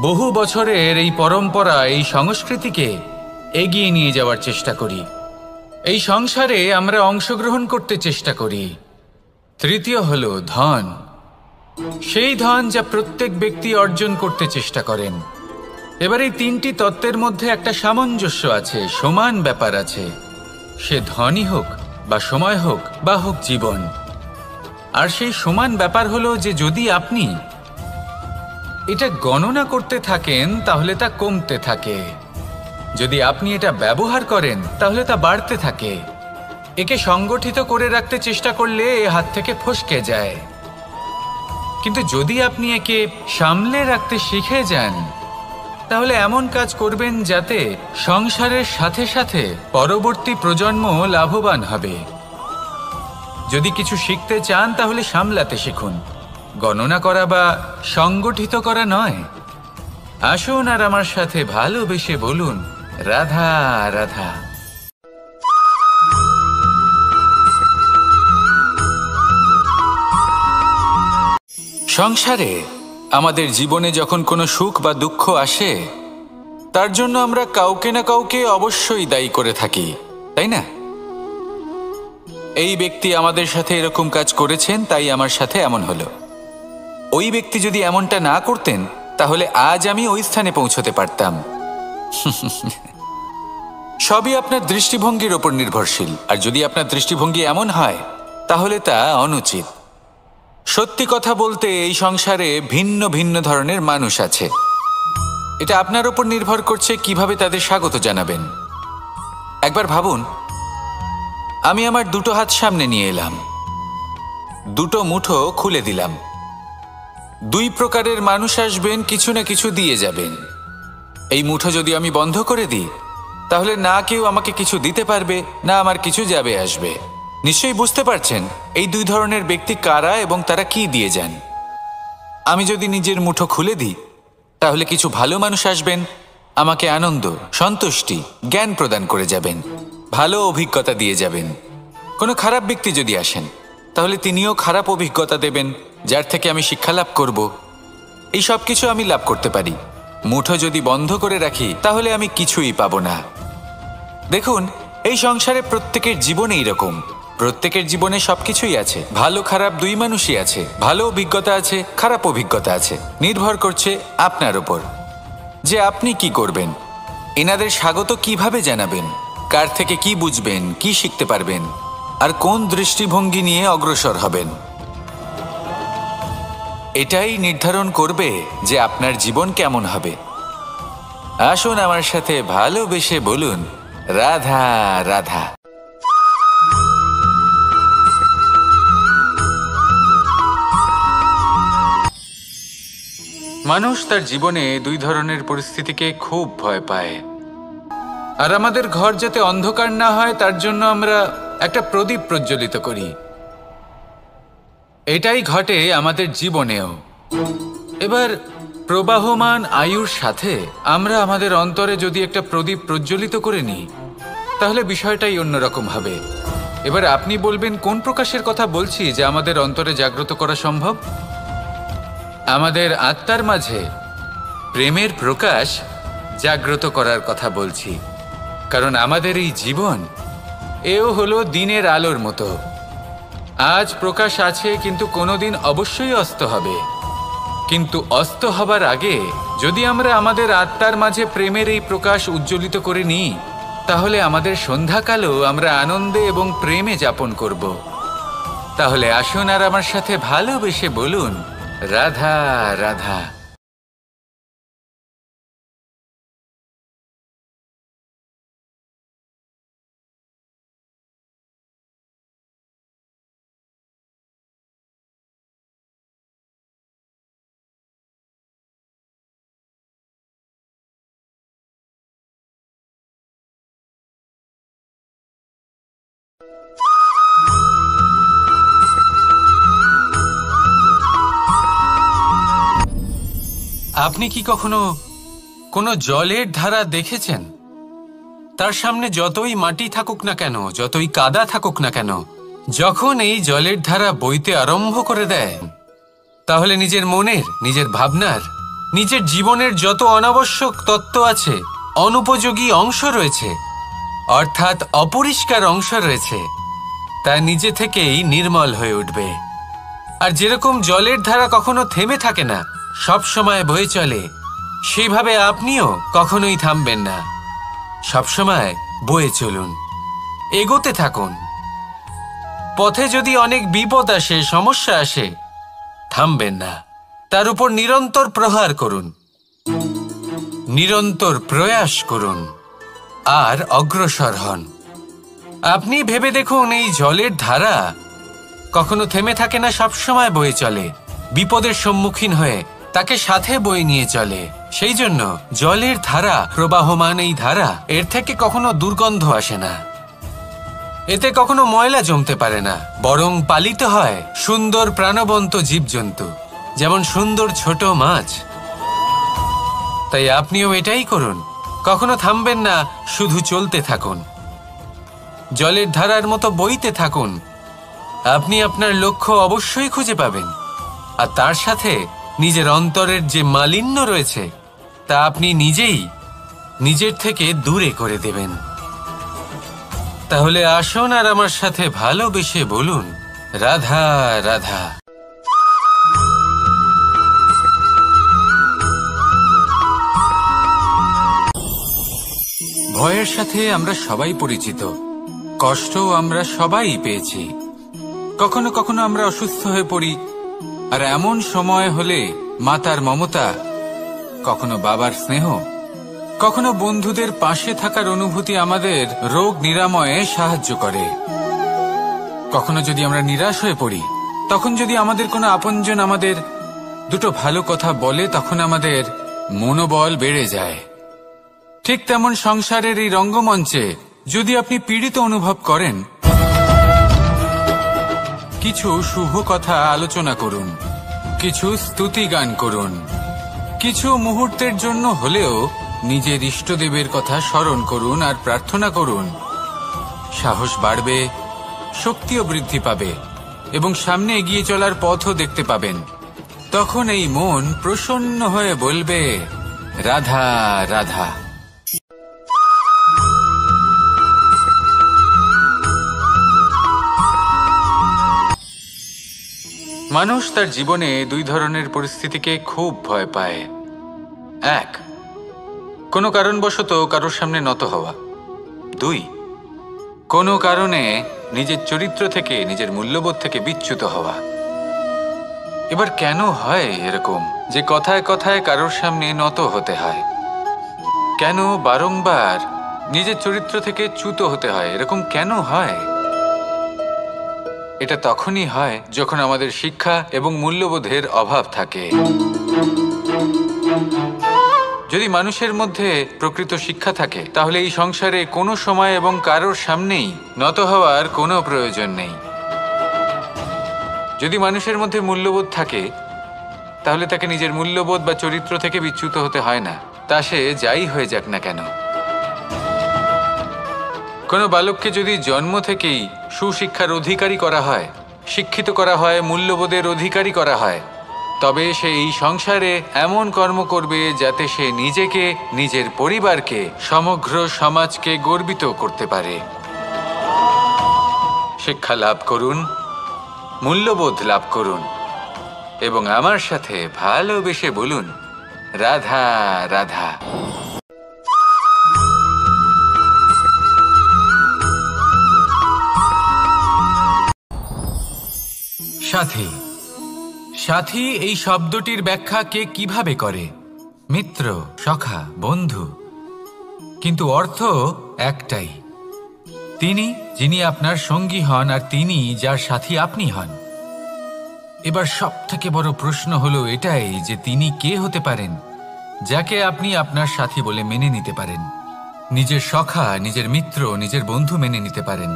বহু বছরের এই পরম্পরা, এই সংস্কৃতিকে এগিয়ে নিয়ে যাওয়ার চেষ্টা করি। এই সংসারে আমরা অংশগ্রহণ করতে চেষ্টা করি। তৃতীয় হলো ধন, সেই ধন যা প্রত্যেক ব্যক্তি অর্জন করতে চেষ্টা করেন। এবার এই তিনটি তত্ত্বের মধ্যে একটা সামঞ্জস্য আছে, সমান ব্যাপার আছে। সে ধনই হোক বা সময় হোক বা হোক জীবন। আর সেই সমান ব্যাপার হলো যে যদি আপনি এটা গণনা করতে থাকেন, তাহলে তা কমতে থাকে। যদি আপনি এটা ব্যবহার করেন, তাহলে তা বাড়তে থাকে। একে সংগঠিত করে রাখতে চেষ্টা করলে এ হাত থেকে ফসকে যায়। কিন্তু যদি আপনি একে সামলে রাখতে শিখে যান, তাহলে এমন কাজ করবেন যাতে সংসারের সাথে সাথে পরবর্তী প্রজন্ম লাভবান হবে। যদি কিছু শিখতে চান, তাহলে সামলাতে শিখুন, গণনা করা বা সংগঠিত করা নয়। আসুন আর আমার সাথে ভালোবেসে বলুন, রাধা রাধা। সংসারে আমাদের জীবনে যখন কোনো সুখ বা দুঃখ আসে, তার জন্য আমরা কাউকে না কাউকে অবশ্যই দায়ী করে থাকি, তাই না? এই ব্যক্তি আমাদের সাথে এরকম কাজ করেছেন, তাই আমার সাথে এমন হলো। ওই ব্যক্তি যদি এমনটা না করতেন, তাহলে আজ আমি ওই স্থানে পৌঁছতে পারতাম। সবই আপনার দৃষ্টিভঙ্গির ওপর নির্ভরশীল, আর যদি আপনার দৃষ্টিভঙ্গি এমন হয় তাহলে তা অনুচিত। সত্যি কথা বলতে এই সংসারে ভিন্ন ভিন্ন ধরনের মানুষ আছে। এটা আপনার ওপর নির্ভর করছে কিভাবে তাদের স্বাগত জানাবেন। একবার ভাবুন, আমি আমার দুটো হাত সামনে নিয়ে এলাম, দুটো মুঠো খুলে দিলাম। দুই প্রকারের মানুষ আসবেন, কিছু না কিছু দিয়ে যাবেন। এই মুঠো যদি আমি বন্ধ করে দিই তাহলে না কেউ আমাকে কিছু দিতে পারবে, না আমার কিছু যাবে আসবে। নিশ্চয়ই বুঝতে পারছেন এই দুই ধরনের ব্যক্তি কারা এবং তারা কি দিয়ে যান। আমি যদি নিজের মুঠো খুলে দিই তাহলে কিছু ভালো মানুষ আসবেন, আমাকে আনন্দ, সন্তুষ্টি, জ্ঞান প্রদান করে যাবেন, ভালো অভিজ্ঞতা দিয়ে যাবেন। কোনো খারাপ ব্যক্তি যদি আসেন তাহলে তিনিও খারাপ অভিজ্ঞতা দেবেন, যার থেকে আমি শিক্ষা লাভ করব। এই সব কিছু আমি লাভ করতে পারি। মুঠো যদি বন্ধ করে রাখি তাহলে আমি কিছুই পাবো না। দেখুন, এই সংসারে প্রত্যেকের জীবনে এইরকম। প্রত্যেকের জীবনে সবকিছুই আছে, ভালো খারাপ দুই মানুষই আছে। ভালো অভিজ্ঞতা আছে, খারাপ অভিজ্ঞতা আছে। নির্ভর করছে আপনার ওপর যে আপনি কি করবেন, এনাদের স্বাগত কিভাবে জানাবেন, কার থেকে কি বুঝবেন, কি শিখতে পারবেন, আর কোন দৃষ্টিভঙ্গি নিয়ে অগ্রসর হবেন। এটাই নির্ধারণ করবে যে আপনার জীবন কেমন হবে। আসুন আমার সাথে ভালোবেসে বলুন, রাধা রাধা। মানুষ তার জীবনে দুই ধরনের পরিস্থিতিকে খুব ভয় পায়, আর আমাদের ঘর যাতে অন্ধকার না হয় তার জন্য আমরা একটা প্রদীপ প্রজ্বলিত করি। এটাই ঘটে আমাদের জীবনেও। এবার প্রবাহমান আয়ুর সাথে আমরা আমাদের অন্তরে যদি একটা প্রদীপ প্রজ্বলিত করে নিই তাহলে বিষয়টাই অন্যরকম হবে। এবার আপনি বলবেন কোন প্রকাশের কথা বলছি যে আমাদের অন্তরে জাগ্রত করা সম্ভব? আমাদের আত্মার মাঝে প্রেমের প্রকাশ জাগ্রত করার কথা বলছি। কারণ আমাদের এই জীবন এও হলো দিনের আলোর মতো। আজ প্রকাশ আছে, কিন্তু কোনোদিন অবশ্যই অস্ত হবে। কিন্তু অস্ত হবার আগে যদি আমরা আমাদের আত্মার মাঝে প্রেমের এই প্রকাশ উজ্জ্বলিত করে নিই তাহলে আমাদের সন্ধ্যাকালও আমরা আনন্দে এবং প্রেমে যাপন করব। তাহলে আসুন আর আমার সাথে ভালোবেসে বলুন, রাধা রাধা। আপনি কি কখনো কোনো জলের ধারা দেখেছেন? তার সামনে যতই মাটি থাকুক না কেন, যতই কাদা থাকুক না কেন, যখন এই জলের ধারা বইতে আরম্ভ করে দেয় তাহলে নিজের মনের, নিজের ভাবনার, নিজের জীবনের যত অনাবশ্যক তত্ত্ব আছে, অনুপযোগী অংশ রয়েছে, অর্থাৎ অপরিষ্কার অংশ রয়েছে, তা নিজে থেকেই নির্মল হয়ে উঠবে। আর যেরকম জলের ধারা কখনো থেমে থাকে না, সব সময় বয়ে চলে, সেইভাবে আপনিও কখনোই থামবেন না। সবসময় বয়ে চলুন, এগোতে থাকুন। পথে যদি অনেক বিপদ আসে, সমস্যা আসে, থামবেন না, তার উপর নিরন্তর প্রহার করুন, নিরন্তর প্রয়াস করুন আর অগ্রসর হন। আপনি ভেবে দেখুন, এই জলের ধারা কখনো থেমে থাকে না, সবসময় বয়ে চলে, বিপদের সম্মুখীন হয়ে তাকে সাথে বয়ে নিয়ে চলে। সেই জন্য জলের ধারা, প্রবাহমান এই ধারা, এর থেকে কখনো দুর্গন্ধ আসে না, এতে কখনো ময়লা জমতে পারে না, বরং পালিত হয় সুন্দর প্রাণবন্ত জীবজন্তু, যেমন সুন্দর ছোট মাছ। তাই আপনিও এটাই করুন, কখনো থামবেন না, শুধু চলতে থাকুন, জলের ধারার মতো বইতে থাকুন। আপনি আপনার লক্ষ্য অবশ্যই খুঁজে পাবেন, আর তার সাথে নিজের অন্তরের যে মালিন্য রয়েছে তা আপনি নিজেই নিজের থেকে দূরে করে দেবেন। তাহলে আসুন আর আমার সাথে ভালোবেসে বলুন, রাধা রাধা। ভয়ের সাথে আমরা সবাই পরিচিত, কষ্টও আমরা সবাই পেয়েছি। কখনো কখনো আমরা অসুস্থ হয়ে পড়ি, আর এমন সময় হলে মাতার মমতা, কখনো বাবার স্নেহ, কখনো বন্ধুদের পাশে থাকার অনুভূতি আমাদের রোগ নিরাময়ে সাহায্য করে। কখনো যদি আমরা নিরাশ হয়ে পড়ি, তখন যদি আমাদের কোনো আপনজন আমাদের দুটো ভালো কথা বলে, তখন আমাদের মনোবল বেড়ে যায়। ঠিক তেমন সংসারের এই রঙ্গমঞ্চে যদি আপনি পীড়িত অনুভব করেন, কিছু শুভ কথা আলোচনা করুন, কিছু স্তুতি গান করুন, কিছু মুহূর্তের জন্য হলেও নিজের ইষ্টদেবের কথা স্মরণ করুন আর প্রার্থনা করুন। সাহস বাড়বে, শক্তিও বৃদ্ধি পাবে এবং সামনে এগিয়ে চলার পথও দেখতে পাবেন। তখন এই মন প্রসন্ন হয়ে বলবে, রাধা রাধা। মানুষ তার জীবনে দুই ধরনের পরিস্থিতিকে খুব ভয় পায়। এক, কোনো কারণবশত কারোর সামনে নত হওয়া। দুই, কোনো কারণে নিজের চরিত্র থেকে, নিজের মূল্যবোধ থেকে বিচ্যুত হওয়া। এবার কেন হয় এরকম যে কথায় কথায় কারোর সামনে নত হতে হয়? কেন বারংবার নিজের চরিত্র থেকে চ্যুত হতে হয়? এরকম কেন হয়? এটা তখনই হয় যখন আমাদের শিক্ষা এবং মূল্যবোধের অভাব থাকে। যদি মানুষের মধ্যে প্রকৃত শিক্ষা থাকে, তাহলে এই সংসারে কোনো সময় এবং কারোর সামনেই নত হওয়ার কোনো প্রয়োজন নেই। যদি মানুষের মধ্যে মূল্যবোধ থাকে, তাহলে তাকে নিজের মূল্যবোধ বা চরিত্র থেকে বিচ্যুত হতে হয় না, তা সে যাই হয়ে যাক না কেন। কোনো বালককে যদি জন্ম থেকেই সুশিক্ষার অধিকারী করা হয়, শিক্ষিত করা হয়, মূল্যবোধের অধিকারী করা হয়, তবে সে এই সংসারে এমন কর্ম করবে যাতে সে নিজেকে, নিজের পরিবারকে, সমগ্র সমাজকে গর্বিত করতে পারে। শিক্ষা লাভ করুন, মূল্যবোধ লাভ করুন এবং আমার সাথে ভালোবেসে বলুন, রাধা রাধা। সাথী। সাথী এই শব্দটির ব্যাখ্যা কে কিভাবে করে? মিত্র, সখা, বন্ধু। কিন্তু অর্থ একটাই, তিনি যিনি আপনার সঙ্গী হন আর তিনি যার সাথী আপনি হন। এবার সব থেকে বড় প্রশ্ন হলো এটাই যে তিনি কে হতে পারেন যাকে আপনি আপনার সাথী বলে মেনে নিতে পারেন, নিজের সখা, নিজের মিত্র, নিজের বন্ধু মেনে নিতে পারেন।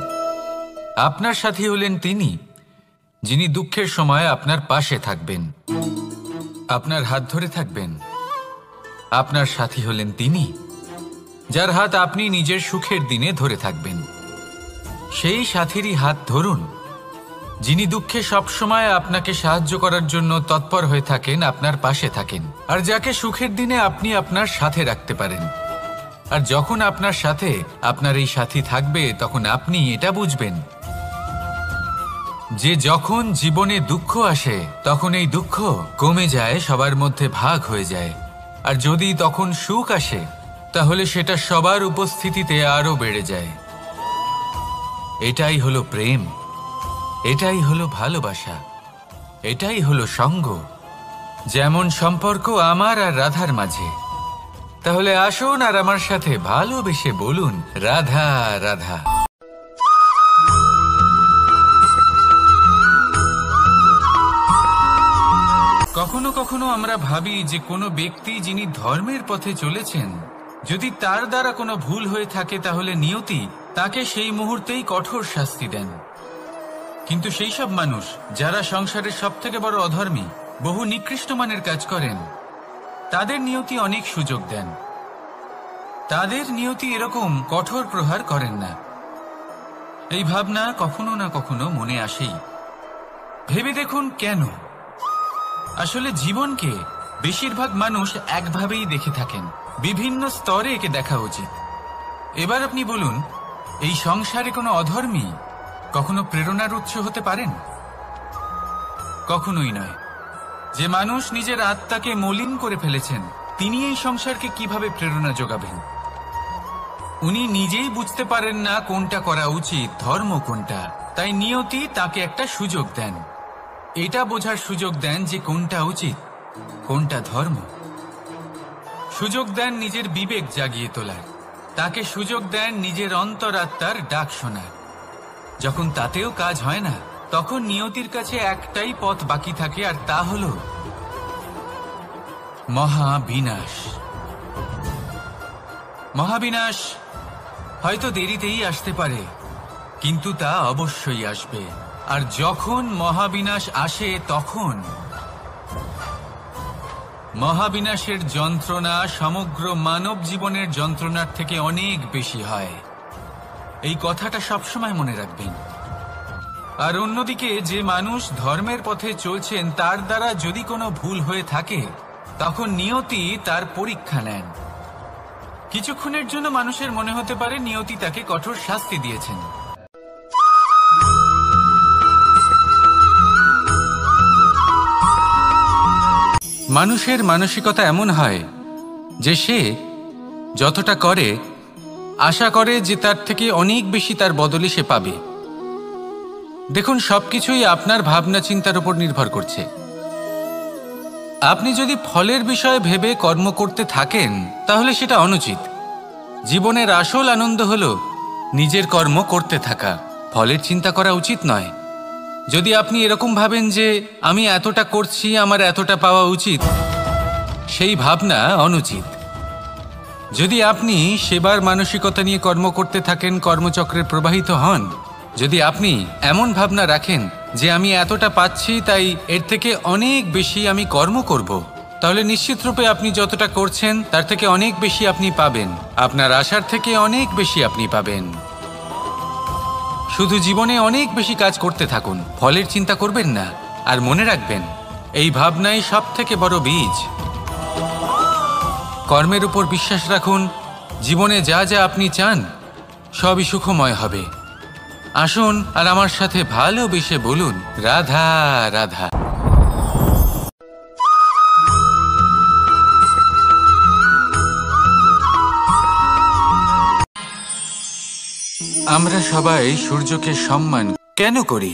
আপনার সাথী হলেন তিনি যিনি দুঃখের সময় আপনার পাশে থাকবেন, আপনার হাত ধরে থাকবেন। আপনার সাথী হলেন তিনি যার হাত আপনি নিজের সুখের দিনে ধরে থাকবেন। সেই সাথীরই হাত ধরুন যিনি দুঃখে সবসময় আপনাকে সাহায্য করার জন্য তৎপর হয়ে থাকেন, আপনার পাশে থাকেন, আর যাকে সুখের দিনে আপনি আপনার সাথে রাখতে পারেন। আর যখন আপনার সাথে আপনার এই সাথী থাকবে, তখন আপনি এটা বুঝবেন যে যখন জীবনে দুঃখ আসে, তখন এই দুঃখ কমে যায়, সবার মধ্যে ভাগ হয়ে যায়। আর যদি তখন সুখ আসে, তাহলে সেটা সবার উপস্থিতিতে আরো বেড়ে যায়। এটাই হলো প্রেম, এটাই হলো ভালোবাসা, এটাই হলো সঙ্গ। যেমন সম্পর্ক আমার আর রাধার মাঝে। তাহলে আসুন আর আমার সাথে ভালোবেসে বলুন, রাধা রাধা। কখনো কখনো আমরা ভাবি যে কোনো ব্যক্তি যিনি ধর্মের পথে চলেছেন, যদি তার দ্বারা কোনো ভুল হয়ে থাকে, তাহলে নিয়তি তাকে সেই মুহূর্তেই কঠোর শাস্তি দেন। কিন্তু সেই সব মানুষ যারা সংসারের সবথেকে বড় অধর্মী, বহু নিকৃষ্ট মানের কাজ করেন, তাদের নিয়তি অনেক সুযোগ দেন। তাদের নিয়তি এরকম কঠোর প্রহার করেন না। এই ভাবনা কখনো না কখনো মনে আসেই। ভেবে দেখুন কেন? আসলে জীবনকে বেশিরভাগ মানুষ একভাবেই দেখে থাকেন, বিভিন্ন স্তরে একে দেখা উচিত। এবার আপনি বলুন, এই সংসারে কোনো অধর্মী কখনো প্রেরণার উৎস হতে পারেন? কখনোই নয়। যে মানুষ নিজের আত্মাকে মলিন করে ফেলেছেন, তিনি এই সংসারকে কিভাবে প্রেরণা যোগাবেন? উনি নিজেই বুঝতে পারেন না কোনটা করা উচিত, ধর্ম কোনটা। তাই নিয়তি তাকে একটা সুযোগ দেন, এটা বোঝার সুযোগ দেন যে কোনটা উচিত, কোনটা ধর্ম। সুযোগ দেন নিজের বিবেক জাগিয়ে তোলার, তাকে সুযোগ দেন নিজের অন্তরাত্মার ডাক শোনার। যখন তাতেও কাজ হয় না, তখন নিয়তির কাছে একটাই পথ বাকি থাকে, আর তা হল মহাবিনাশ। মহাবিনাশ হয়তো দেরিতেই আসতে পারে, কিন্তু তা অবশ্যই আসবে। আর যখন মহাবিনাশ আসে, তখন মহাবিনাশের যন্ত্রণা সমগ্র মানব জীবনের যন্ত্রণার থেকে অনেক বেশি হয়। এই কথাটা সবসময় মনে রাখবেন। আর অন্যদিকে যে মানুষ ধর্মের পথে চলছেন, তার দ্বারা যদি কোনো ভুল হয়ে থাকে, তখন নিয়তি তার পরীক্ষা নেন। কিছুক্ষণের জন্য মানুষের মনে হতে পারে নিয়তি তাকে কঠোর শাস্তি দিয়েছেন। মানুষের মানসিকতা এমন হয় যে সে যতটা করে আশা করে যে তার থেকে অনেক বেশি তার বদলে সে পাবে। দেখুন, সবকিছুই আপনার ভাবনা চিন্তার উপর নির্ভর করছে। আপনি যদি ফলের বিষয়ে ভেবে কর্ম করতে থাকেন, তাহলে সেটা অনুচিত। জীবনের আসল আনন্দ হলো নিজের কর্ম করতে থাকা, ফলের চিন্তা করা উচিত নয়। যদি আপনি এরকম ভাবেন যে আমি এতটা করছি, আমার এতটা পাওয়া উচিত, সেই ভাবনা অনুচিত। যদি আপনি সেবার মানসিকতা নিয়ে কর্ম করতে থাকেন, কর্মচক্রে প্রবাহিত হন, যদি আপনি এমন ভাবনা রাখেন যে আমি এতটা পাচ্ছি, তাই এর থেকে অনেক বেশি আমি কর্ম করব, তাহলে নিশ্চিতরূপে আপনি যতটা করছেন তার থেকে অনেক বেশি আপনি পাবেন। আপনার আশার থেকে অনেক বেশি আপনি পাবেন। শুধু জীবনে অনেক বেশি কাজ করতে থাকুন, ফলের চিন্তা করবেন না। আর মনে রাখবেন, এই ভাবনাই সব থেকে বড় বীজ। কর্মের উপর বিশ্বাস রাখুন, জীবনে যা যা আপনি চান সবই সুখময় হবে। আসুন আর আমার সাথে ভালোবেসে বলুন, রাধা রাধা। আমরা সবাই সূর্যকে সম্মান কেন করি?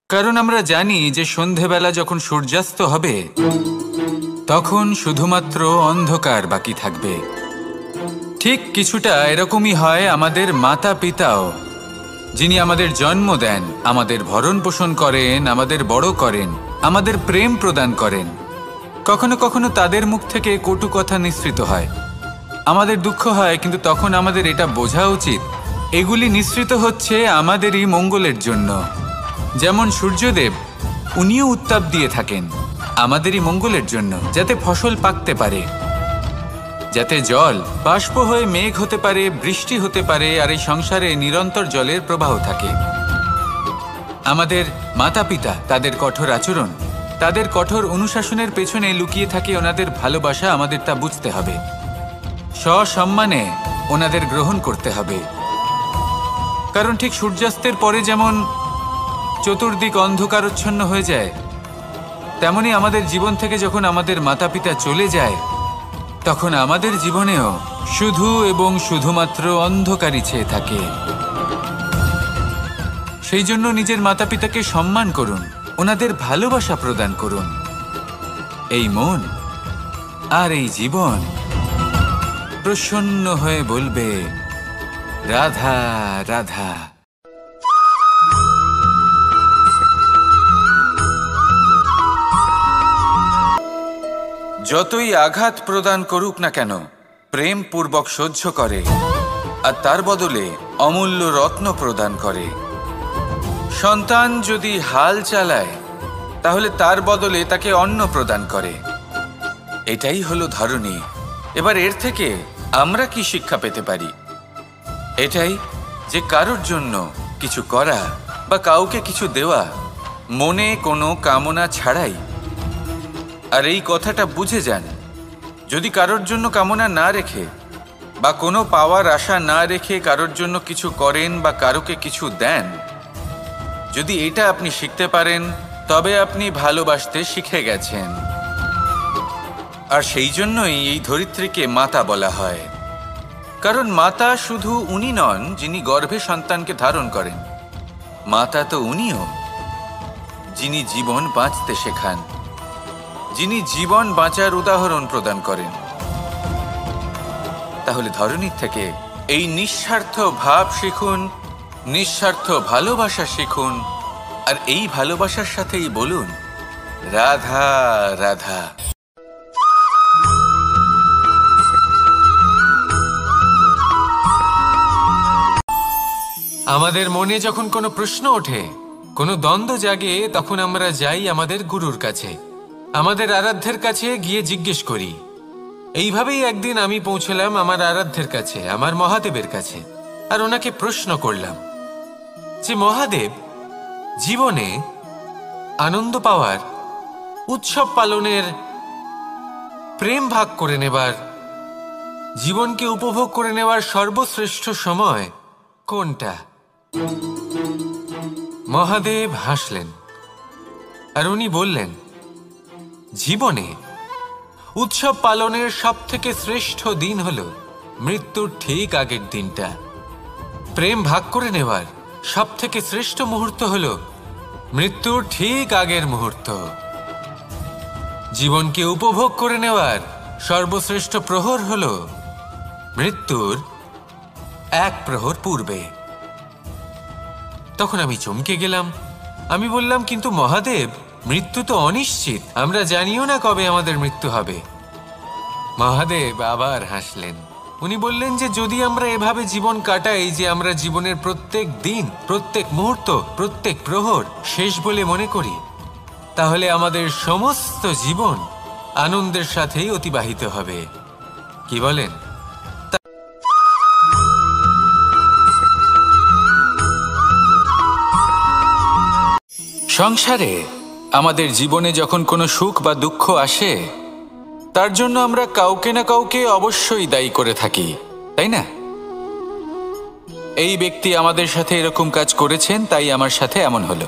কারণ আমরা জানি যে সন্ধেবেলা যখন সূর্যাস্ত হবে, তখন শুধুমাত্র অন্ধকার বাকি থাকবে। ঠিক কিছুটা এরকমই হয় আমাদের মাতা পিতাও, যিনি আমাদের জন্ম দেন, আমাদের ভরণ পোষণ করেন, আমাদের বড় করেন, আমাদের প্রেম প্রদান করেন। কখনো কখনো তাদের মুখ থেকে কটু কথা নিঃসৃত হয়, আমাদের দুঃখ হয়, কিন্তু তখন আমাদের এটা বোঝা উচিত এগুলি নিঃসৃত হচ্ছে আমাদেরই মঙ্গলের জন্য। যেমন সূর্যদেব, উনিও উত্তাপ দিয়ে থাকেন আমাদেরই মঙ্গলের জন্য, যাতে ফসল পাকতে পারে, যাতে জল বাষ্প হয়ে মেঘ হতে পারে, বৃষ্টি হতে পারে, আর এই সংসারে নিরন্তর জলের প্রবাহ থাকে। আমাদের মাতা পিতা, তাদের কঠোর আচরণ, তাদের কঠোর অনুশাসনের পেছনে লুকিয়ে থাকে ওনাদের ভালোবাসা। আমাদের তা বুঝতে হবে, সসম্মানে ওনাদের গ্রহণ করতে হবে। কারণ ঠিক সূর্যাস্তের পরে যেমন চতুর্দিক অন্ধকারচ্ছন্ন হয়ে যায়, তেমনি আমাদের জীবন থেকে যখন আমাদের মাতা পিতা চলে যায়, তখন আমাদের জীবনেও শুধু এবং শুধুমাত্র অন্ধকারই ছেয়ে থাকে। সেই জন্য নিজের মাতা পিতাকে সম্মান করুন, ওনাদের ভালোবাসা প্রদান করুন। এই মন আর এই জীবন প্রসন্ন হয়ে বলবে, রাধা রাধা। যতই আঘাত প্রদান করুক না কেন, প্রেম পূর্বক সহ্য করে, আর তার বদলে অমূল্য রত্ন প্রদান করে। সন্তান যদি হাল চালায়, তাহলে তার বদলে তাকে অন্ন প্রদান করে। এটাই হলো ধরনী। এবার এর থেকে আমরা কি শিক্ষা পেতে পারি? এটাই যে কারোর জন্য কিছু করা বা কাউকে কিছু দেওয়া মনে কোনো কামনা ছাড়াই। আর এই কথাটা বুঝে যান, যদি কারোর জন্য কামনা না রেখে বা কোনো পাওয়ার আশা না রেখে কারোর জন্য কিছু করেন বা কারোকে কিছু দেন, যদি এটা আপনি শিখতে পারেন, তবে আপনি ভালোবাসতে শিখে গেছেন। আর সেই জন্যই এই ধরিত্রীকে মাতা বলা হয়। কারণ মাতা শুধু উনি নন যিনি গর্ভে সন্তানকে ধারণ করেন, মাতা তো উনিও যিনি জীবন বাঁচতে শেখান, যিনি জীবন বাঁচার উদাহরণ প্রদান করেন। তাহলে ধরনীর থেকে এই নিঃস্বার্থ ভাব শিখুন, নিঃস্বার্থ ভালোবাসা শিখুন, আর এই ভালোবাসার সাথেই বলুন রাধা রাধা। আমাদের মনে যখন কোনো প্রশ্ন ওঠে, কোনো দ্বন্দ্ব জাগে, তখন আমরা যাই আমাদের গুরুর কাছে, আমাদের আরাধ্যের কাছে গিয়ে জিজ্ঞেস করি। এইভাবেই একদিন আমি পৌঁছলাম আমার আরাধ্যের কাছে, আমার মহাদেবের কাছে, আর ওনাকে প্রশ্ন করলাম যে মহাদেব, জীবনে আনন্দ পাওয়ার, উৎসব পালনের, প্রেম ভাগ করে নেবার, জীবনকে উপভোগ করে নেওয়ার সর্বশ্রেষ্ঠ সময় কোনটা? মহাদেব হাসলেন আর উনি বললেন, জীবনে উৎসব পালনের সবথেকে শ্রেষ্ঠ দিন হলো মৃত্যুর ঠিক আগের দিনটা। প্রেম ভাগ করে নেওয়ার সবথেকে শ্রেষ্ঠ মুহূর্ত হলো মৃত্যুর ঠিক আগের মুহূর্ত। জীবনকে উপভোগ করে নেওয়ার সর্বশ্রেষ্ঠ প্রহর হলো মৃত্যুর এক প্রহর পূর্বে। তখন আমি চমকে গেলাম। আমি বললাম, কিন্তু মহাদেব, মৃত্যু তো অনিশ্চিত, আমরা জানিও না কবে আমাদের মৃত্যু হবে। মহাদেব আবার হাসলেন। উনি বললেন যে যদি আমরা এভাবে জীবন কাটাই যে আমরা জীবনের প্রত্যেক দিন, প্রত্যেক মুহূর্ত, প্রত্যেক প্রহর শেষ বলে মনে করি, তাহলে আমাদের সমস্ত জীবন আনন্দের সাথেই অতিবাহিত হবে। কি বলেন? সংসারে আমাদের জীবনে যখন কোনো সুখ বা দুঃখ আসে, তার জন্য আমরা কাউকে না কাউকে অবশ্যই দায়ী করে থাকি, তাই না? এই ব্যক্তি আমাদের সাথে এরকম কাজ করেছেন, তাই আমার সাথে এমন হলো।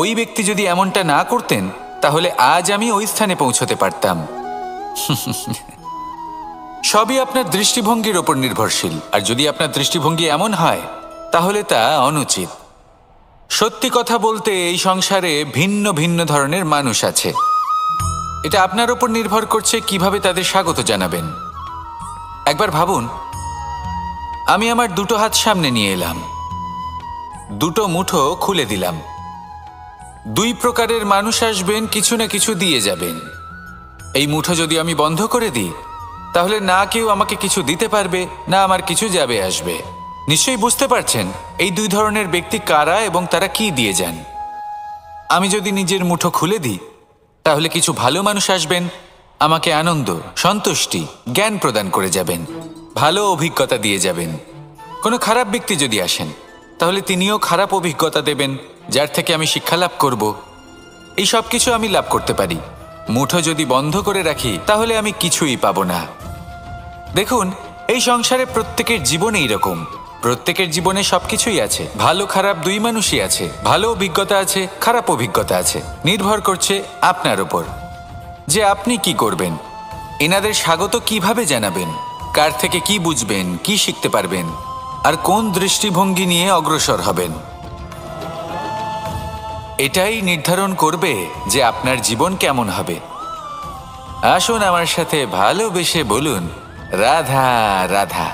ওই ব্যক্তি যদি এমনটা না করতেন, তাহলে আজ আমি ওই স্থানে পৌঁছতে পারতাম। সবই আপনার দৃষ্টিভঙ্গির ওপর নির্ভরশীল, আর যদি আপনার দৃষ্টিভঙ্গি এমন হয়, তাহলে তা অনুচিত। সত্যি কথা বলতে, এই সংসারে ভিন্ন ভিন্ন ধরনের মানুষ আছে। এটা আপনার ওপর নির্ভর করছে কিভাবে তাদের স্বাগত জানাবেন। একবার ভাবুন, আমি আমার দুটো হাত সামনে নিয়ে এলাম, দুটো মুঠো খুলে দিলাম। দুই প্রকারের মানুষ আসবেন, কিছু না কিছু দিয়ে যাবেন। এই মুঠো যদি আমি বন্ধ করে দিই, তাহলে না কেউ আমাকে কিছু দিতে পারবে, না আমার কিছু যাবে আসবে। নিশ্চয়ই বুঝতে পারছেন এই দুই ধরনের ব্যক্তি কারা এবং তারা কি দিয়ে যান। আমি যদি নিজের মুঠো খুলে দিই, তাহলে কিছু ভালো মানুষ আসবেন, আমাকে আনন্দ, সন্তুষ্টি, জ্ঞান প্রদান করে যাবেন, ভালো অভিজ্ঞতা দিয়ে যাবেন। কোনো খারাপ ব্যক্তি যদি আসেন, তাহলে তিনিও খারাপ অভিজ্ঞতা দেবেন, যার থেকে আমি শিক্ষা লাভ করব। এই সব কিছু আমি লাভ করতে পারি। মুঠো যদি বন্ধ করে রাখি, তাহলে আমি কিছুই পাবো না। দেখুন, এই সংসারে প্রত্যেকের জীবনে এইরকম। প্রত্যেকের জীবনে সবকিছুই আছে, ভালো খারাপ দুই মানুষই আছে, ভালো অভিজ্ঞতা আছে, খারাপ অভিজ্ঞতা আছে। নির্ভর করছে আপনার ওপর যে আপনি কি করবেন, এনাদের স্বাগত কিভাবে জানাবেন, কার থেকে কি বুঝবেন, কি শিখতে পারবেন, আর কোন দৃষ্টিভঙ্গি নিয়ে অগ্রসর হবেন। এটাই নির্ধারণ করবে যে আপনার জীবন কেমন হবে। আসুন আমার সাথে ভালোবেসে বলুন রাধা রাধা।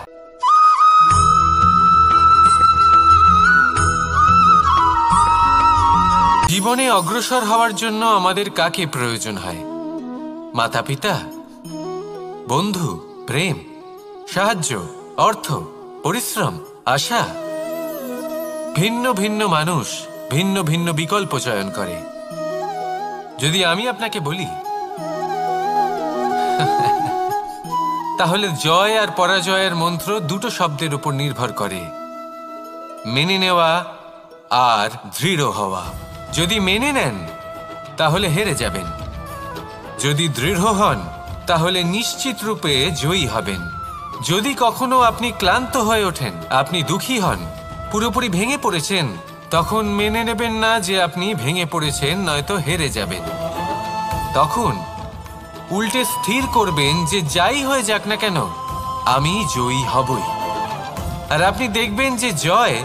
জীবনে অগ্রসর হওয়ার জন্য আমাদের কাকে প্রয়োজন হয়? মাতা পিতা, বন্ধু, প্রেম, সাহায্য, অর্থ, পরিশ্রম, আশা। ভিন্ন ভিন্ন মানুষ ভিন্ন ভিন্ন বিকল্প চয়ন করে। যদি আমি আপনাকে বলি, তাহলে জয় আর পরাজয়ের মন্ত্র দুটো শব্দের উপর নির্ভর করে, মেনে নেওয়া আর দৃঢ় হওয়া। যদি মেনে নেন, তাহলে হেরে যাবেন। যদি দৃঢ় হন, তাহলে নিশ্চিত রূপে জয়ী হবেন। যদি কখনো আপনি ক্লান্ত হয়ে ওঠেন, আপনি দুঃখী হন, পুরোপুরি ভেঙে পড়েছেন, তখন মেনে নেবেন না যে আপনি ভেঙে পড়েছেন, নয়তো হেরে যাবেন। তখন উল্টে স্থির করবেন যে যাই হয়ে যাক না কেন, আমি জয়ী হবই। আর আপনি দেখবেন যে জয়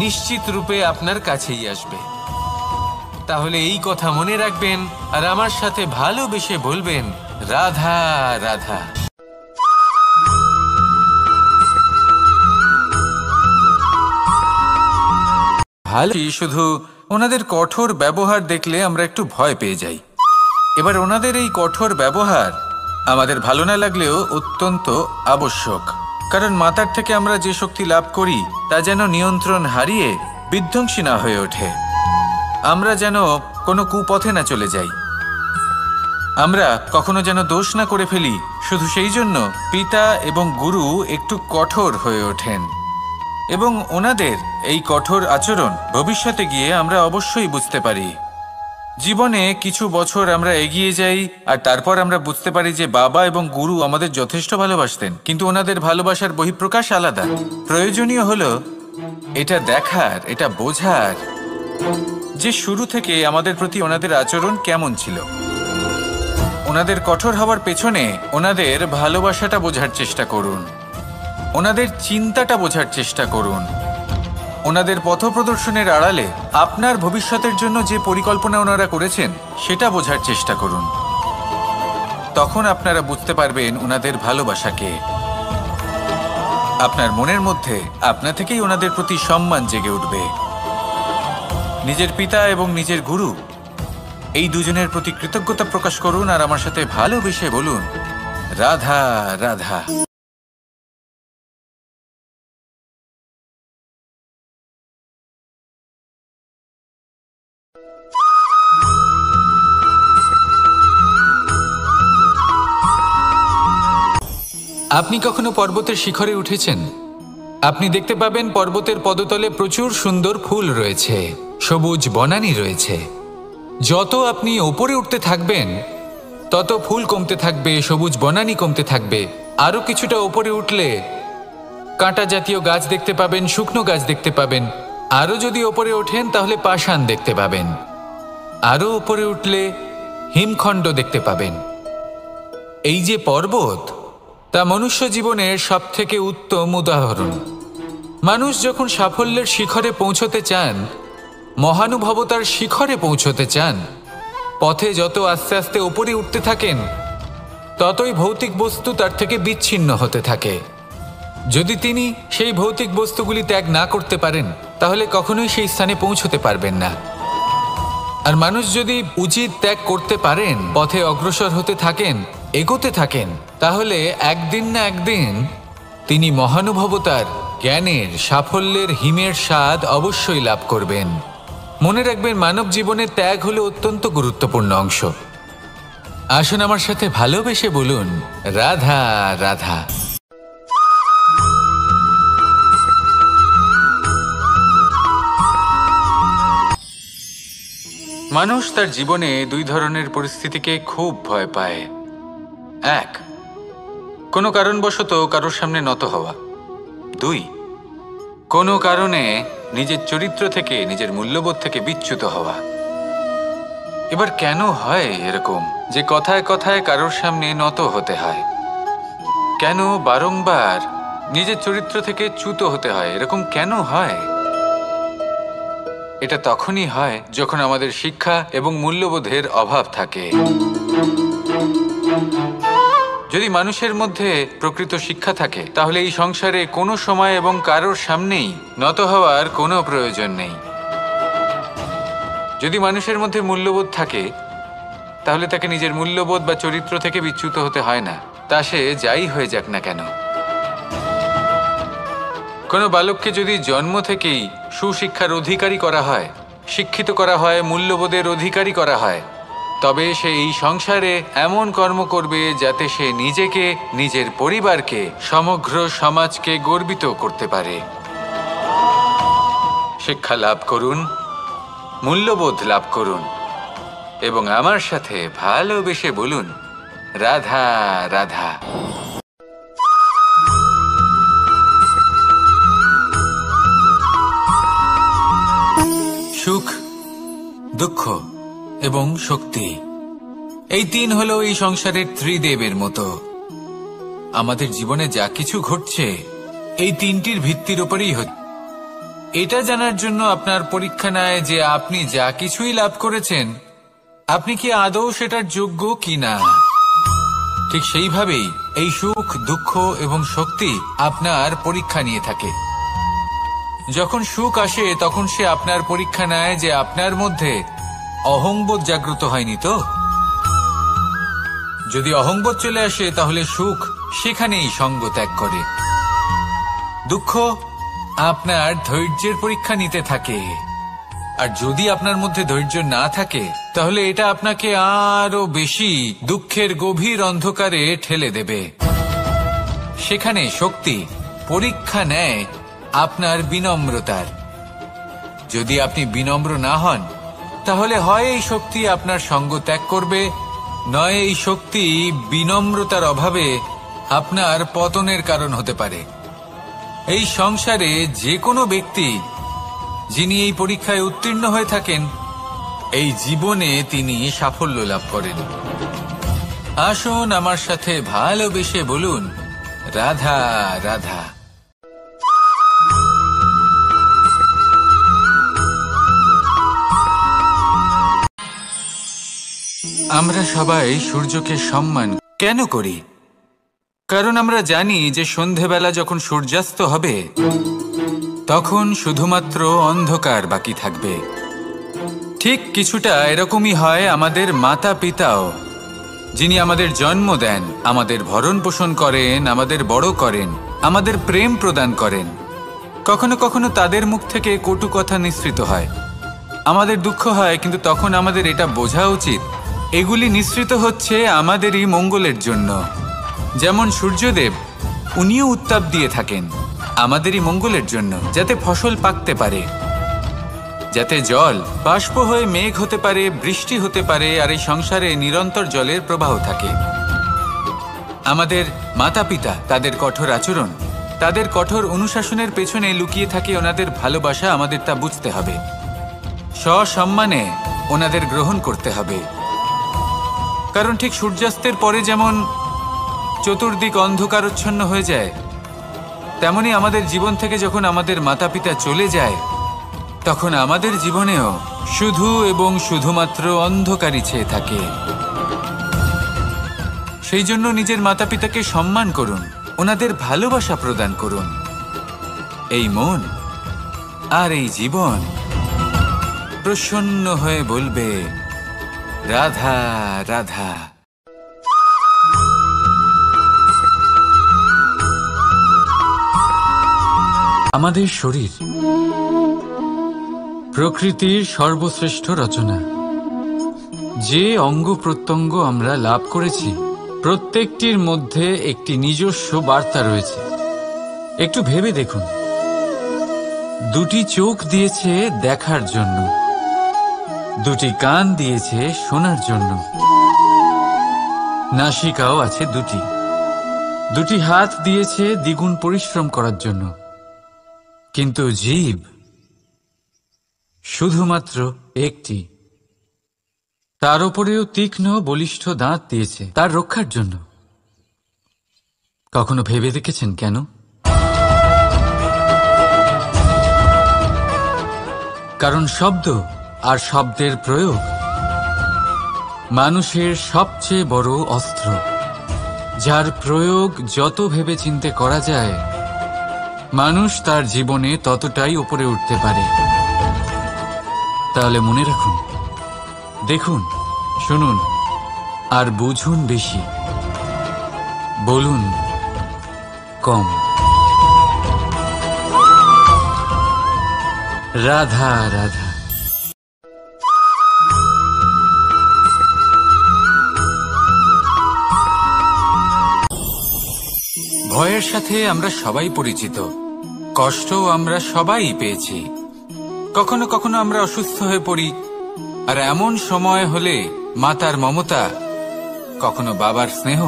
নিশ্চিত রূপে আপনার কাছেই আসবে। তাহলে এই কথা মনে রাখবেন আর আমার সাথে ভালোবেসে বলবেন, রাধা রাধা। ভালো, শুধু ওনাদের কঠোর ব্যবহার দেখলে আমরা একটু ভয় পেয়ে যাই। এবার ওনাদের এই কঠোর ব্যবহার আমাদের ভালো না লাগলেও অত্যন্ত আবশ্যক, কারণ মাতার থেকে আমরা যে শক্তি লাভ করি তা যেন নিয়ন্ত্রণ হারিয়ে বিধ্বংসী না হয়ে ওঠে। আমরা যেন কোনো কুপথে না চলে যাই, আমরা কখনো যেন দোষ না করে ফেলি। শুধু সেই জন্য পিতা এবং গুরু একটু কঠোর হয়ে ওঠেন, এবং ওনাদের এই কঠোর আচরণ ভবিষ্যতে গিয়ে আমরা অবশ্যই বুঝতে পারি। জীবনে কিছু বছর আমরা এগিয়ে যাই আর তারপর আমরা বুঝতে পারি যে বাবা এবং গুরু আমাদের যথেষ্ট ভালোবাসতেন, কিন্তু ওনাদের ভালোবাসার বহিঃপ্রকাশ আলাদা। প্রয়োজনীয় হলো এটা দেখার, এটা বোঝার যে শুরু থেকে আমাদের প্রতি ওনাদের আচরণ কেমন ছিল। ওনাদের কঠোর হওয়ার পেছনে ওনাদের ভালোবাসাটা বোঝার চেষ্টা করুন, ওনাদের চিন্তাটা বোঝার চেষ্টা করুন, ওনাদের পথপ্রদর্শনের আড়ালে আপনার ভবিষ্যতের জন্য যে পরিকল্পনা ওনারা করেছেন সেটা বোঝার চেষ্টা করুন। তখন আপনারা বুঝতে পারবেন ওনাদের ভালোবাসাকে। আপনার মনের মধ্যে আপনা থেকেই ওনাদের প্রতি সম্মান জেগে উঠবে। নিজের পিতা এবং নিজের গুরু এই দুজনের প্রতি কৃতজ্ঞতা প্রকাশ করুন আর আমার সাথে ভালোবেসে বলুন, রাধা রাধা। আপনি কখনো পর্বতের শিখরে উঠেছেন? আপনি দেখতে পাবেন পর্বতের পদতলে প্রচুর সুন্দর ফুল রয়েছে, সবুজ বনানী রয়েছে। যত আপনি ওপরে উঠতে থাকবেন তত ফুল কমতে থাকবে, সবুজ বনানী কমতে থাকবে। আরও কিছুটা ওপরে উঠলে কাঁটা জাতীয় গাছ দেখতে পাবেন, শুকনো গাছ দেখতে পাবেন। আরও যদি ওপরে ওঠেন তাহলে পাষাণ দেখতে পাবেন। আরও ওপরে উঠলে হিমখণ্ড দেখতে পাবেন। এই যে পর্বত, তা মনুষ্য জীবনের সবথেকে উত্তম উদাহরণ। মানুষ যখন সাফল্যের শিখরে পৌঁছতে চান, মহানুভবতার শিখরে পৌঁছতে চান, পথে যত আস্তে আস্তে ওপরে উঠতে থাকেন ততই ভৌতিক বস্তু তার থেকে বিচ্ছিন্ন হতে থাকে। যদি তিনি সেই ভৌতিক বস্তুগুলি ত্যাগ না করতে পারেন তাহলে কখনোই সেই স্থানে পৌঁছতে পারবেন না। আর মানুষ যদি উচিত ত্যাগ করতে পারেন, পথে অগ্রসর হতে থাকেন, এগোতে থাকেন, তাহলে একদিন না একদিন তিনি মহানুভবতার, জ্ঞানের, সাফল্যের হিমের স্বাদ অবশ্যই লাভ করবেন। মনে রাখবেন, মানব জীবনে ত্যাগ হলো অত্যন্ত গুরুত্বপূর্ণ অংশ। আসুন আমার সাথে ভালোবেসে বলুন, রাধা রাধা। মানুষ তার জীবনে দুই ধরনের পরিস্থিতিকে খুব ভয় পায়। এক, কোনো কারণবশত কারোর সামনে নত হওয়া। দুই, কোনো কারণে নিজের চরিত্র থেকে, নিজের মূল্যবোধ থেকে বিচ্যুত হওয়া। এবার কেন হয় এরকম যে কথায় কথায় কারোর সামনে নত হতে হয়? কেন বারংবার নিজের চরিত্র থেকে চ্যুত হতে হয়? এরকম কেন হয়? এটা তখনই হয় যখন আমাদের শিক্ষা এবং মূল্যবোধের অভাব থাকে। যদি মানুষের মধ্যে প্রকৃত শিক্ষা থাকে তাহলে এই সংসারে কোনো সময় এবং কারোর সামনেই নত হওয়ার কোনো প্রয়োজন নেই। যদি মানুষের মধ্যে মূল্যবোধ থাকে তাহলে তাকে নিজের মূল্যবোধ বা চরিত্র থেকে বিচ্যুত হতে হয় না, তা সে যাই হয়ে যাক না কেন। কোনো বালককে যদি জন্ম থেকেই সুশিক্ষার অধিকারী করা হয়, শিক্ষিত করা হয়, মূল্যবোধের অধিকারী করা হয়, তবে সে এই সংসারে এমন কর্ম করবে যাতে সে নিজেকে, নিজের পরিবারকে, সমগ্র সমাজকে গর্বিত করতে পারে। শিক্ষা লাভ করুন, মূল্যবোধ লাভ করুন এবং আমার সাথে ভালোবেসে বলুন, রাধা রাধা। সুখ, দুঃখ এবং শক্তি, এই তিন হলো এই সংসারের ত্রিদেবের মতো। আমাদের জীবনে যা কিছু ঘটছে এই তিনটির ভিত্তির উপরেই হচ্ছে। এটা জানার জন্য আপনার পরীক্ষা নেয় যে আপনি যা কিছুই লাভ করেছেন আপনি কি আদৌ সেটার যোগ্য কিনা। ঠিক সেইভাবেই এই সুখ, দুঃখ এবং শক্তি আপনার পরীক্ষা নিয়ে থাকে। যখন সুখ আসে তখন সে আপনার পরীক্ষা নেয় যে আপনার মধ্যে অহংবোধ জাগ্রত হয়নি তো। যদি অহংবোধ চলে আসে তাহলে সুখ সেখানেই সঙ্গ ত্যাগ করে। দুঃখ আপনার ধৈর্যের পরীক্ষা নিতে থাকে, আর যদি আপনার মধ্যে ধৈর্য না থাকে তাহলে এটা আপনাকে আরো বেশি দুঃখের গভীর অন্ধকারে ঠেলে দেবে। সেখানে শক্তি পরীক্ষা নেয় আপনার বিনম্রতার। যদি আপনি বিনম্র না হন তাহলে হয় এই শক্তি আপনার সঙ্গ ত্যাগ করবে, নয় এই শক্তি বিনম্রতার অভাবে আপনার পতনের কারণ হতে পারে। এই সংসারে যে কোনো ব্যক্তি যিনি এই পরীক্ষায় উত্তীর্ণ হয়ে থাকেন এই জীবনে তিনি সাফল্য লাভ করেন। আসুন আমার সাথে ভালোবেসে বলুন, রাধা রাধা। আমরা সবাই সূর্যকে সম্মান কেন করি? কারণ আমরা জানি যে সন্ধেবেলা যখন সূর্যাস্ত হবে তখন শুধুমাত্র অন্ধকার বাকি থাকবে। ঠিক কিছুটা এরকমই হয় আমাদের মাতা পিতাও, যিনি আমাদের জন্ম দেন, আমাদের ভরণ পোষণ করেন, আমাদের বড় করেন, আমাদের প্রেম প্রদান করেন। কখনো কখনো তাদের মুখ থেকে কটু কথা নিঃসৃত হয়, আমাদের দুঃখ হয়, কিন্তু তখন আমাদের এটা বোঝা উচিত এগুলি নিঃসৃত হচ্ছে আমাদেরই মঙ্গলের জন্য। যেমন সূর্যদেব, উনিও উত্তাপ দিয়ে থাকেন আমাদেরই মঙ্গলের জন্য, যাতে ফসল পাকতে পারে, যাতে জল বাষ্প হয়ে মেঘ হতে পারে, বৃষ্টি হতে পারে, আর এই সংসারে নিরন্তর জলের প্রবাহ থাকে। আমাদের মাতা পিতা, তাদের কঠোর আচরণ, তাদের কঠোর অনুশাসনের পেছনে লুকিয়ে থাকে ওনাদের ভালোবাসা। আমাদের তা বুঝতে হবে, সসম্মানে ওনাদের গ্রহণ করতে হবে। কারণ ঠিক সূর্যাস্তের পরে যেমন চতুর্দিক অন্ধকারচ্ছন্ন হয়ে যায়, তেমনি আমাদের জীবন থেকে যখন আমাদের মাতা পিতা চলে যায় তখন আমাদের জীবনেও শুধু এবং শুধুমাত্র অন্ধকারই ছেয়ে থাকে। সেই জন্য নিজের মাতা পিতাকে সম্মান করুন, ওনাদের ভালোবাসা প্রদান করুন। এই মন আর এই জীবন প্রসন্ন হয়ে বলবে, রাধা রাধা। আমাদের শরীর প্রকৃতির সর্বশ্রেষ্ঠ রচনা। যে অঙ্গ প্রত্যঙ্গ আমরা লাভ করেছি প্রত্যেকটির মধ্যে একটি নিজস্ব বার্তা রয়েছে। একটু ভেবে দেখুন, দুটি চোখ দিয়েছে দেখার জন্য, দুটি কান দিয়েছে শোনার জন্য, নাসিকাও আছে দুটি, দুটি হাত দিয়েছে দ্বিগুণ পরিশ্রম করার জন্য। কিন্তু জীব শুধুমাত্র একটি, তার উপরেও তীক্ষ্ণ বলিষ্ঠ দাঁত দিয়েছে তার রক্ষার জন্য। কখনো ভেবে দেখেছেন কেন? কারণ শব্দ আর শব্দের প্রয়োগ মানুষের সবচেয়ে বড় অস্ত্র, যার প্রয়োগ যত ভেবে চিন্তে করা যায় মানুষ তার জীবনে ততটাই উপরে উঠতে পারে। তাহলে মনে রাখুন, দেখুন, শুনুন আর বুঝুন বেশি, বলুন কম। রাধা রাধা। ভয়ের সাথে আমরা সবাই পরিচিত, কষ্টও আমরা সবাই পেয়েছি। কখনো কখনো আমরা অসুস্থ হয়ে পড়ি, আর এমন সময় হলে মাতার মমতা, কখনো বাবার স্নেহ,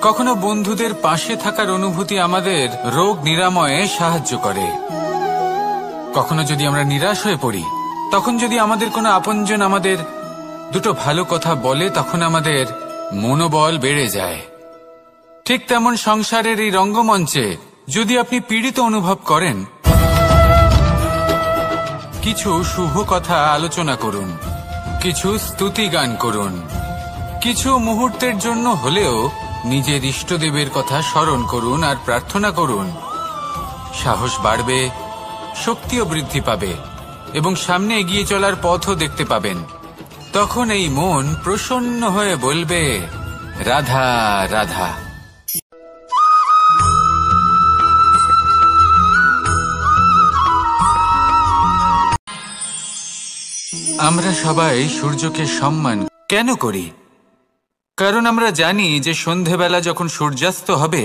কখনো বন্ধুদের পাশে থাকার অনুভূতি আমাদের রোগ নিরাময়ে সাহায্য করে। কখনো যদি আমরা নিরাশ হয়ে পড়ি, তখন যদি আমাদের কোনো আপনজন আমাদের দুটো ভালো কথা বলে, তখন আমাদের মনোবল বেড়ে যায়। ঠিক তেমন সংসারের এই রঙ্গমঞ্চে যদি আপনি পীড়িত অনুভব করেন, কিছু শুভ কথা আলোচনা করুন, কিছু স্তুতি গান করুন, কিছু মুহূর্তের জন্য হলেও নিজের ইষ্টদেবের কথা স্মরণ করুন আর প্রার্থনা করুন। সাহস বাড়বে, শক্তিও বৃদ্ধি পাবে এবং সামনে এগিয়ে চলার পথও দেখতে পাবেন। তখন এই মন প্রসন্ন হয়ে বলবে, রাধা রাধা। আমরা সবাই সূর্যকে সম্মান কেন করি? কারণ আমরা জানি যে সন্ধেবেলা যখন সূর্যাস্ত হবে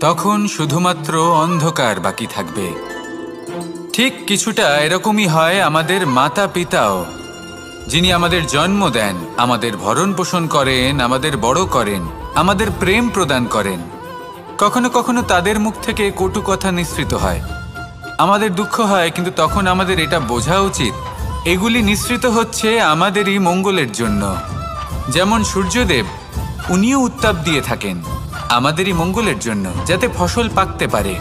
তখন শুধুমাত্র অন্ধকার বাকি থাকবে। ঠিক কিছুটা এরকমই হয় আমাদের মাতা পিতাও, যিনি আমাদের জন্ম দেন, আমাদের ভরণ পোষণ করেন, আমাদের বড় করেন, আমাদের প্রেম প্রদান করেন। কখনো কখনো তাদের মুখ থেকে কটু কথা নিঃসৃত হয়, আমাদের দুঃখ হয়, কিন্তু তখন আমাদের এটা বোঝা উচিত এগুলি নিঃসৃত হচ্ছে আমাদেরই মঙ্গলের জন্য। যেমন সূর্যদেব, উনিও উত্তাপ দিয়ে থাকেন আমাদেরই মঙ্গলের জন্য, যাতে ফসল পাকতে পারে,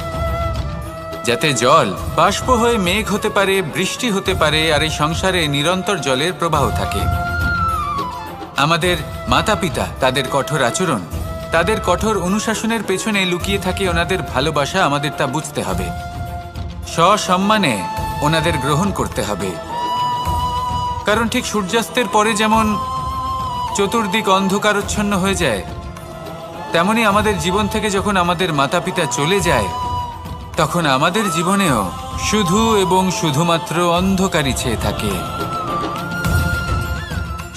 যাতে জল বাষ্প হয়ে মেঘ হতে পারে, বৃষ্টি হতে পারে, আর এই সংসারে নিরন্তর জলের প্রবাহ থাকে। আমাদের মাতা পিতা, তাদের কঠোর আচরণ, তাদের কঠোর অনুশাসনের পেছনে লুকিয়ে থাকে ওনাদের ভালোবাসা। আমাদের তা বুঝতে হবে, সসম্মানে ওনাদের গ্রহণ করতে হবে। কারণ ঠিক সূর্যাস্তের পরে যেমন চতুর্দিক অন্ধকারচ্ছন্ন হয়ে যায়, তেমনি আমাদের জীবন থেকে যখন আমাদের মাতা পিতা চলে যায় তখন আমাদের জীবনেও শুধু এবং শুধুমাত্র অন্ধকারই ছেয়ে থাকে।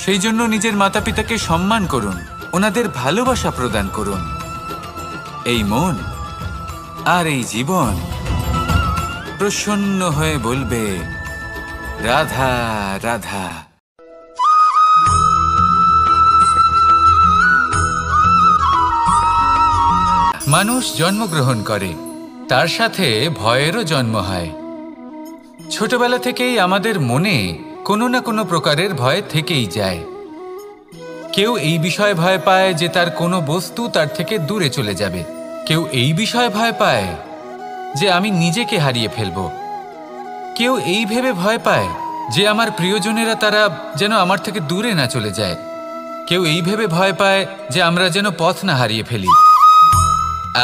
সেই জন্য নিজের মাতা পিতাকে সম্মান করুন, ওনাদের ভালোবাসা প্রদান করুন। এই মন আর এই জীবন প্রসন্ন হয়ে বলবে, রাধা রাধা। মানুষ জন্মগ্রহণ করে, তার সাথে ভয়েরও জন্ম হয়। ছোটবেলা থেকেই আমাদের মনে কোনো না কোনো প্রকারের ভয় থেকেই যায়। কেউ এই বিষয়ে ভয় পায় যে তার কোনো বস্তু তার থেকে দূরে চলে যাবে, কেউ এই বিষয়ে ভয় পায় যে আমি নিজেকে হারিয়ে ফেলব, কেউ এই ভেবে ভয় পায় যে আমার প্রিয়জনেরা তারা যেন আমার থেকে দূরে না চলে যায়, কেউ এই ভেবে ভয় পায় যে আমরা যেন পথ না হারিয়ে ফেলি,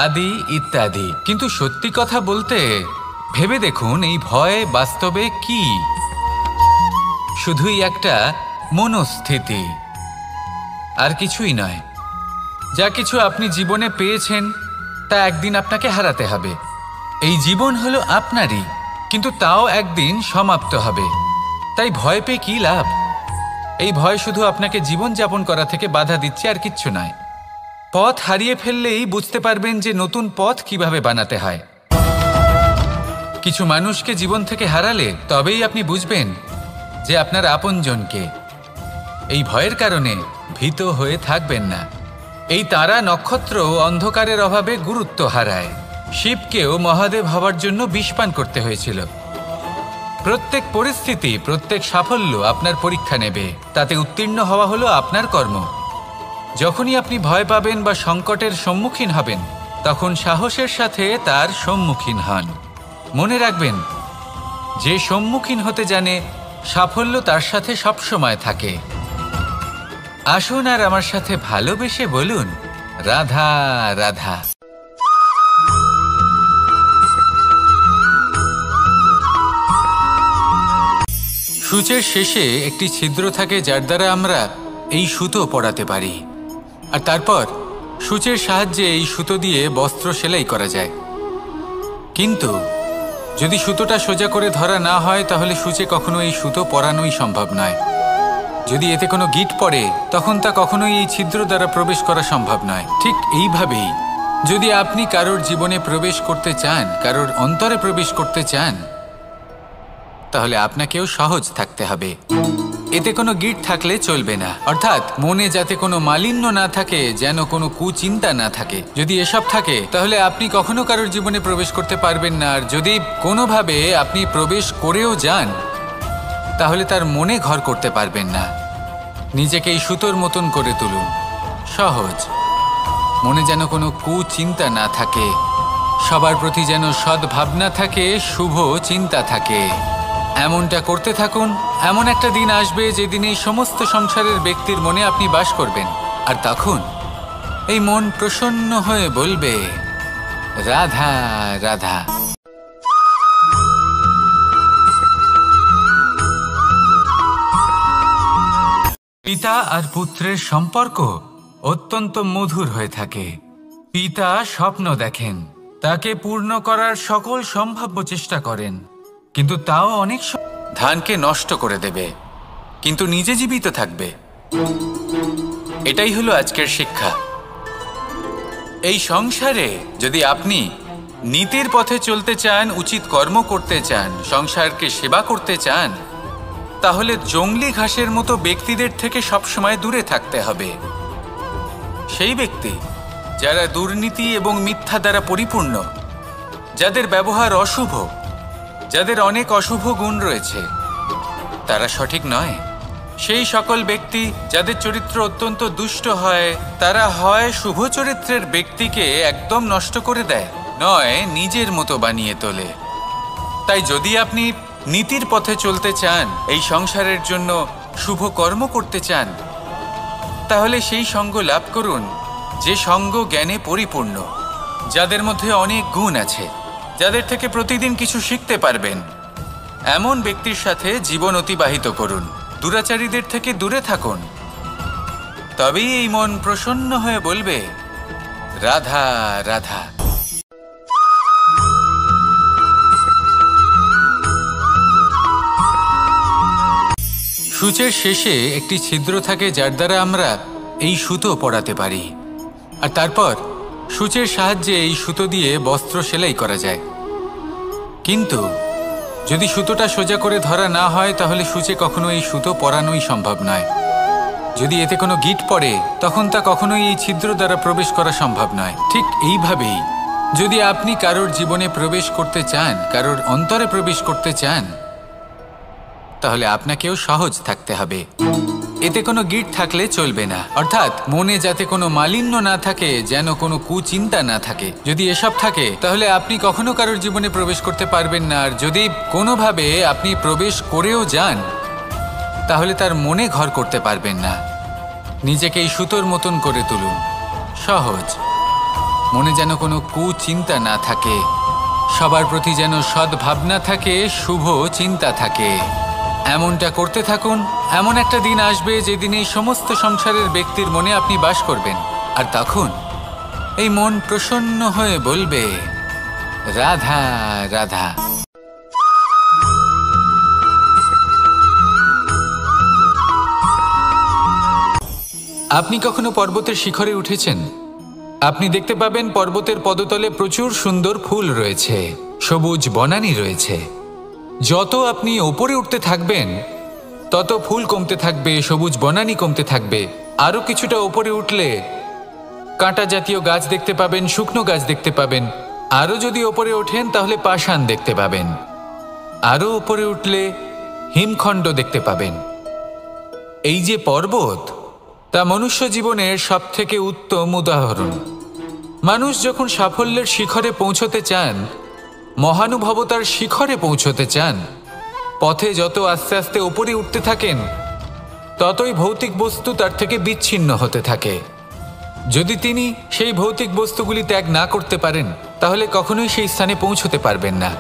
আদি ইত্যাদি। কিন্তু সত্যি কথা বলতে ভেবে দেখুন, এই ভয় বাস্তবে কি? শুধুই একটা মনস্থিতি, আর কিছুই নয়। যা কিছু আপনি জীবনে পেয়েছেন তা একদিন আপনাকে হারাতে হবে। এই জীবন হলো আপনারই, কিন্তু তাও একদিন সমাপ্ত হবে। তাই ভয় পেয়ে কি লাভ? এই ভয় শুধু আপনাকে জীবনযাপন করা থেকে বাধা দিচ্ছে, আর কিচ্ছু নয়। পথ হারিয়ে ফেললেই বুঝতে পারবেন যে নতুন পথ কিভাবে বানাতে হয়। কিছু মানুষকে জীবন থেকে হারালে তবেই আপনি বুঝবেন যে আপনার আপনজনকে। এই ভয়ের কারণে ভীত হয়ে থাকবেন না। এই তারা নক্ষত্র অন্ধকারের অভাবে গুরুত্ব হারায়। শিবকেও মহাদেব হওয়ার জন্য বিষপান করতে হয়েছিল। প্রত্যেক পরিস্থিতি, প্রত্যেক সাফল্য আপনার পরীক্ষা নেবে, তাতে উত্তীর্ণ হওয়া হলো আপনার কর্ম। যখনই আপনি ভয় পাবেন বা সংকটের সম্মুখীন হবেন, তখন সাহসের সাথে তার সম্মুখীন হন। মনে রাখবেন, যে সম্মুখীন হতে জানে সাফল্য তার সাথে সবসময় থাকে। আসুন আর আমার সাথে ভালোবেসে বলুন, রাধা রাধা। সূচের শেষে একটি ছিদ্র থাকে, যার দ্বারা আমরা এই সুতো পরাতে পারি, আর তারপর সূচের সাহায্যে এই সুতো দিয়ে বস্ত্র সেলাই করা যায়। কিন্তু যদি সুতোটা সোজা করে ধরা না হয়, তাহলে সূচে কখনো এই সুতো পরানোই সম্ভব নয়। যদি এতে কোনো গিঁট পড়ে, তখন তা কখনোই এই ছিদ্র দ্বারা প্রবেশ করা সম্ভব নয়। ঠিক এইভাবেই যদি আপনি কারোর জীবনে প্রবেশ করতে চান, কারোর অন্তরে প্রবেশ করতে চান, তাহলে আপনাকেও সহজ থাকতে হবে। এতে কোনো গিঁট থাকলে চলবে না, অর্থাৎ মনে যাতে কোনো মালিন্য না থাকে, যেন কোনো কুচিন্তা না থাকে। যদি এসব থাকে, তাহলে আপনি কখনো কারোর জীবনে প্রবেশ করতে পারবেন না। আর যদি কোনোভাবে আপনি প্রবেশ করেও যান, তাহলে তার মনে ঘর করতে পারবেন না। নিজেকে এই সুতোর মতন করে তুলুন, সহজ। মনে যেন কোনো কুচিন্তা না থাকে, সবার প্রতি যেন সদ্ভাবনা থাকে, শুভ চিন্তা থাকে। এমনটা করতে থাকুন। এমন একটা দিন আসবে যেদিন এই সমস্ত সংসারের ব্যক্তির মনে আপনি বাস করবেন, আর তখন এই মন প্রসন্ন হয়ে বলবে, রাধা রাধা। পিতা আর পুত্রের সম্পর্ক অত্যন্ত মধুর হয়ে থাকে। পিতা স্বপ্ন দেখেন, তাকে পূর্ণ করার সকল সম্ভাব্য চেষ্টা করেন, কিন্তু তাও অনেক ধানকে নষ্ট করে দেবে, কিন্তু নিজে জীবিত থাকবে। এটাই হলো আজকের শিক্ষা। এই সংসারে যদি আপনি নীতির পথে চলতে চান, উচিত কর্ম করতে চান, সংসারকে সেবা করতে চান, তাহলে জংলি ঘাসের মতো ব্যক্তিদের থেকে সবসময় দূরে থাকতে হবে। সেই ব্যক্তি যারা দুর্নীতি এবং মিথ্যা দ্বারা পরিপূর্ণ, যাদের ব্যবহার অশুভ, যাদের অনেক অশুভ গুণ রয়েছে, তারা সঠিক নয়। সেই সকল ব্যক্তি যাদের চরিত্র অত্যন্ত দুষ্ট হয়, তারা হয় শুভ চরিত্রের ব্যক্তিকে একদম নষ্ট করে দেয়, নয় নিজের মতো বানিয়ে তোলে। তাই যদি আপনি নীতির পথে চলতে চান, এই সংসারের জন্য শুভ কর্ম করতে চান, তাহলে সেই সঙ্গ লাভ করুন যে সঙ্গ জ্ঞানে পরিপূর্ণ, যাদের মধ্যে অনেক গুণ আছে, যাদের থেকে প্রতিদিন কিছু শিখতে পারবেন। এমন ব্যক্তির সাথে জীবন অতিবাহিত করুন, দুরাচারীদের থেকে দূরে থাকুন। তবেই এই মন প্রসন্ন হয়ে বলবে, রাধা রাধা। সূচের শেষে একটি ছিদ্র থাকে, যার দ্বারা আমরা এই সুতো পরাতে পারি, আর তারপর সূচের সাহায্যে এই সুতো দিয়ে বস্ত্র সেলাই করা যায়। কিন্তু যদি সুতোটা সোজা করে ধরা না হয়, তাহলে সূচে কখনো এই সুতো পরানোই সম্ভব নয়। যদি এতে কোনো গিঁট পড়ে, তখন তা কখনোই এই ছিদ্র দ্বারা প্রবেশ করা সম্ভব নয়। ঠিক এইভাবেই যদি আপনি কারোর জীবনে প্রবেশ করতে চান, কারোর অন্তরে প্রবেশ করতে চান, তাহলে আপনাকেও সহজ থাকতে হবে। এতে কোনো গিঁট থাকলে চলবে না, অর্থাৎ মনে যাতে কোনো মালিন্য না থাকে, যেন কোনো কুচিন্তা না থাকে। যদি এসব থাকে, তাহলে আপনি কখনো কারোর জীবনে প্রবেশ করতে পারবেন না। আর যদি কোনোভাবে আপনি প্রবেশ করেও যান, তাহলে তার মনে ঘর করতে পারবেন না। নিজেকে এই সুতোর মতন করে তুলুন, সহজ। মনে যেন কোনো কুচিন্তা না থাকে, সবার প্রতি যেন সদ্ভাবনা থাকে, শুভ চিন্তা থাকে। এমনটা করতে থাকুন। এমন একটা দিন আসবে যেদিন এই সমস্ত সংসারের ব্যক্তির মনে আপনি বাস করবেন, আর তখন এই মন প্রসন্ন হয়ে বলবে, রাধা রাধা। আপনি কখনো পর্বতের শিখরে উঠেছেন? আপনি দেখতে পাবেন পর্বতের পদতলে প্রচুর সুন্দর ফুল রয়েছে, সবুজ বনানী রয়েছে। যত আপনি ওপরে উঠতে থাকবেন, তত ফুল কমতে থাকবে, সবুজ বনানী কমতে থাকবে। আরও কিছুটা ওপরে উঠলে কাঁটা জাতীয় গাছ দেখতে পাবেন, শুকনো গাছ দেখতে পাবেন। আরও যদি ওপরে ওঠেন, তাহলে পাষাণ দেখতে পাবেন। আরও ওপরে উঠলে হিমখণ্ড দেখতে পাবেন। এই যে পর্বত, তা মনুষ্য জীবনের সবথেকে উত্তম উদাহরণ। মানুষ যখন সাফল্যের শিখরে পৌঁছতে চান, মহানুভবতার শিখরে পৌঁছতে চান, পথে যত আস্তে আস্তে ওপরে উঠতে থাকেন, ততই ভৌতিক বস্তু তার থেকে বিচ্ছিন্ন হতে থাকে। যদি তিনি সেই ভৌতিক বস্তুগুলি ত্যাগ না করতে পারেন, তাহলে কখনোই সেই স্থানে পৌঁছতে পারবেন না।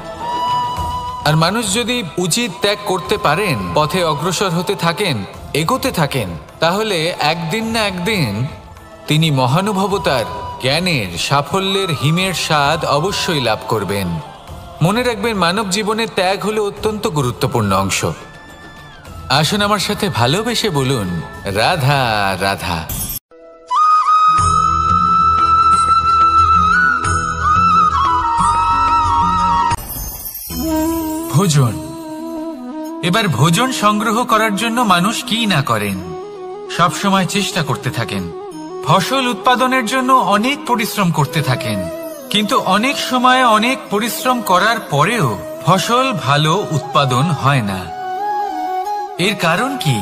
আর মানুষ যদি উচিত ত্যাগ করতে পারেন, পথে অগ্রসর হতে থাকেন, এগোতে থাকেন, তাহলে একদিন না একদিন তিনি মহানুভবতার, জ্ঞানের, সাফল্যের হিমের স্বাদ অবশ্যই লাভ করবেন। মনে রাখবেন, মানব জীবনে ত্যাগ হলো অত্যন্ত গুরুত্বপূর্ণ অংশ। আসুন আমার সাথে ভালোবেসে বলুন, রাধা রাধা। ভোজন। এবার ভোজন সংগ্রহ করার জন্য মানুষ কি না করেন, সবসময় চেষ্টা করতে থাকেন। ফসল উৎপাদনের জন্য অনেক পরিশ্রম করতে থাকেন, কিন্তু অনেক সময় অনেক পরিশ্রম করার পরেও ফসল ভালো উৎপাদন হয় না। এর কারণ কি?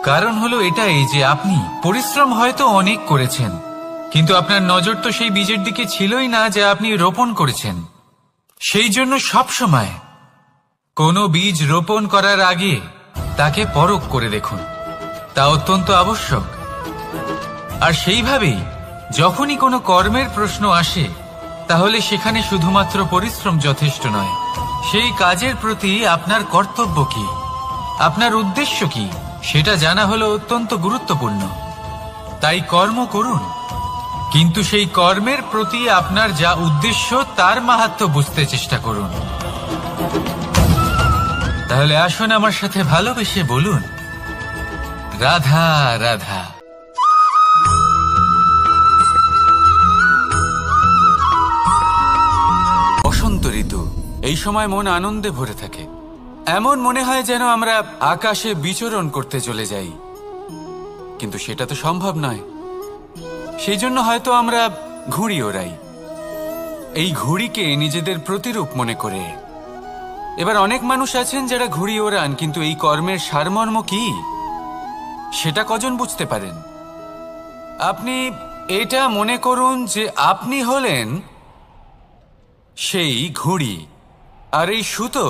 কারণ হলো এটাই যে আপনি পরিশ্রম হয়তো অনেক করেছেন, কিন্তু আপনার নজর তো সেই বীজের দিকে ছিলই না যা আপনি রোপণ করেছেন। সেই জন্য সবসময় কোনো বীজ রোপণ করার আগে তাকে পরখ করে দেখুন, তা অত্যন্ত আবশ্যক। আর সেইভাবেই যখনই কোনো কর্মের প্রশ্ন আসে, তাহলে সেখানে শুধুমাত্র পরিশ্রম যথেষ্ট নয়, সেই কাজের প্রতি আপনার কর্তব্য কি, আপনার উদ্দেশ্য কি, সেটা জানা হলো অত্যন্ত গুরুত্বপূর্ণ। তাই কর্ম করুন, কিন্তু সেই কর্মের প্রতি আপনার যা উদ্দেশ্য তার মাহাত্ম্য বুঝতে চেষ্টা করুন। তাহলে আসুন আমার সাথে ভালোবেসে বলুন, রাধা রাধা। বসন্ত ঋতু, এই সময় মন আনন্দে ভরে থাকে। এমন মনে হয় যেন আমরা আকাশে বিচরণ করতে চলে যাই, কিন্তু সেটা তো সম্ভব নয়। সেই জন্য হয়তো আমরা ঘুড়ি ওড়াই, এই ঘুড়িকে নিজেদের প্রতিরূপ মনে করে। এবার অনেক মানুষ আছেন যারা ঘুড়ি ওড়ান, কিন্তু এই কর্মের সারমর্ম কি সেটা কজন বুঝতে পারেন? আপনি এটা মনে করুন যে আপনি হলেন সেই ঘুড়ি, আর এই সুতো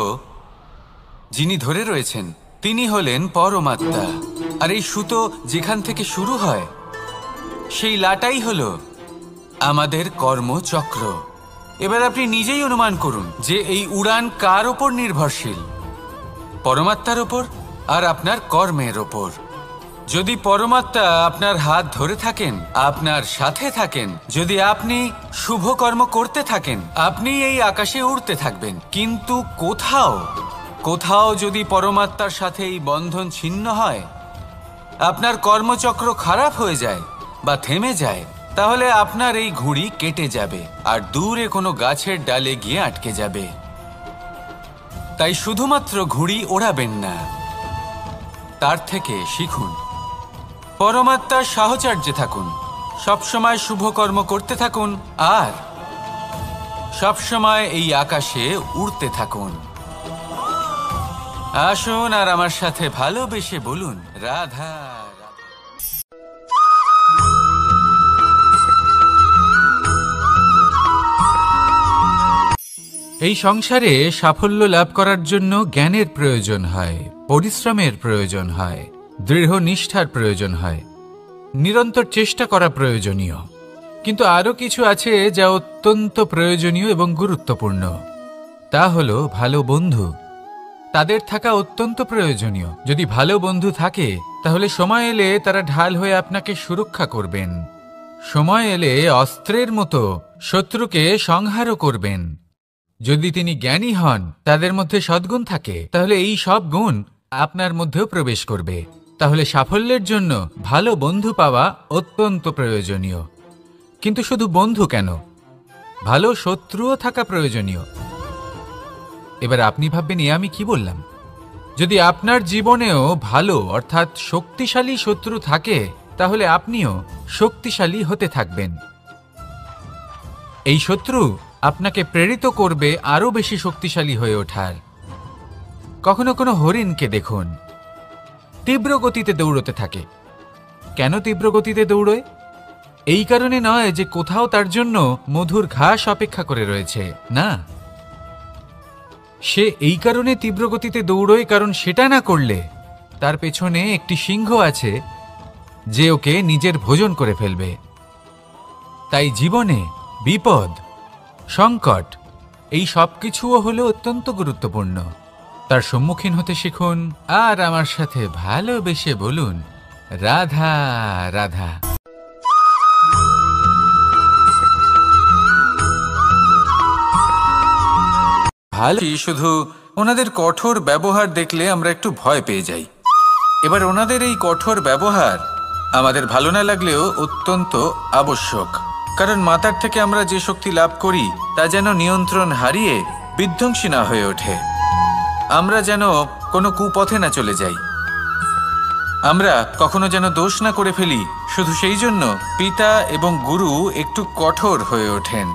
যিনি ধরে রয়েছেন তিনি হলেন পরমাত্মা। আর এই সুতো যেখান থেকে শুরু হয় সেই লাটাই হলো আমাদের কর্মচক্র। এবার আপনি নিজেই অনুমান করুন যে এই উড়ান কার ওপর নির্ভরশীল, পরমাত্মার ওপর আর আপনার কর্মের ওপর। যদি পরমাত্মা আপনার হাত ধরে থাকেন, আপনার সাথে থাকেন, যদি আপনি শুভ কর্ম করতে থাকেন, আপনি এই আকাশে উড়তে থাকবেন। কিন্তু কোথাও যদি পরমাত্মার সাথে এই বন্ধন ছিন্ন হয়, আপনার কর্মচক্র খারাপ হয়ে যায় বা থেমে যায়, তাহলে আপনার এই ঘুড়ি কেটে যাবে আর দূরে কোনো গাছের ডালে গিয়ে আটকে যাবে। তাই শুধুমাত্র ঘুড়ি ওড়াবেন না, তার থেকে শিখুন, পরমাত্মার সাহচর্যে থাকুন, সবসময় শুভ কর্ম করতে থাকুন আর সবসময় এই আকাশে উড়তে থাকুন। আসুন আর আমার সাথে ভালোবেসে বলুন, রাধা রাধা। এই সংসারে সাফল্য লাভ করার জন্য জ্ঞানের প্রয়োজন হয়, পরিশ্রমের প্রয়োজন হয়, দৃঢ় নিষ্ঠার প্রয়োজন হয়, নিরন্তর চেষ্টা করা প্রয়োজনীয়। কিন্তু আরও কিছু আছে যা অত্যন্ত প্রয়োজনীয় এবং গুরুত্বপূর্ণ। তা হলো ভালো বন্ধু। তাদের থাকা অত্যন্ত প্রয়োজনীয়। যদি ভালো বন্ধু থাকে, তাহলে সময় এলে তারা ঢাল হয়ে আপনাকে সুরক্ষা করবেন। সময় এলে অস্ত্রের মতো শত্রুকে সংহারও করবেন। যদি তিনি জ্ঞানী হন, তাদের মধ্যে সদ্গুণ থাকে, তাহলে এই সব গুণ আপনার মধ্যেও প্রবেশ করবে। তাহলে সাফল্যের জন্য ভালো বন্ধু পাওয়া অত্যন্ত প্রয়োজনীয়। কিন্তু শুধু বন্ধু কেন, ভালো শত্রুও থাকা প্রয়োজনীয়। এবার আপনি ভাববেন, আমি কি বললাম? যদি আপনার জীবনেও ভালো অর্থাৎ শক্তিশালী শত্রু থাকে, তাহলে আপনিও শক্তিশালী হতে থাকবেন। এই শত্রু আপনাকে প্রেরিত করবে আরো বেশি শক্তিশালী হয়ে ওঠার। কখনো কোনো হরিণকে দেখুন, তীব্র গতিতে দৌড়তে থাকে। কেন তীব্র গতিতে দৌড়য়? এই কারণে নয় যে কোথাও তার জন্য মধুর ঘাস অপেক্ষা করে রয়েছে, না। সে এই কারণে তীব্র গতিতে দৌড়য় কারণ সেটা না করলে তার পেছনে একটি সিংহ আছে যে ওকে নিজের ভোজন করে ফেলবে। তাই জীবনে বিপদ, সংকট, এই সব কিছুও হলো অত্যন্ত গুরুত্বপূর্ণ। তার সম্মুখীন হতে শিখুন আর আমার সাথে ভালোবেসে বলুন, রাধা রাধা। ভালো, শুধু ওনাদের কঠোর ব্যবহার দেখলে আমরা একটু ভয় পেয়ে যাই। এবার ওনাদের এই কঠোর ব্যবহার আমাদের ভালো না লাগলেও অত্যন্ত আবশ্যক, কারণ মাতার থেকে আমরা যে শক্তি লাভ করি তা যেন নিয়ন্ত্রণ হারিয়ে বিধ্বংসী না হয়ে ওঠে। আমরা যেন কোনো কুপথে না চলে যাই, আমরা কখনো যেন দোষ না করে ফেলি। শুধু সেই জন্য পিতা এবং গুরু একটু কঠোর হয়ে ওঠেন,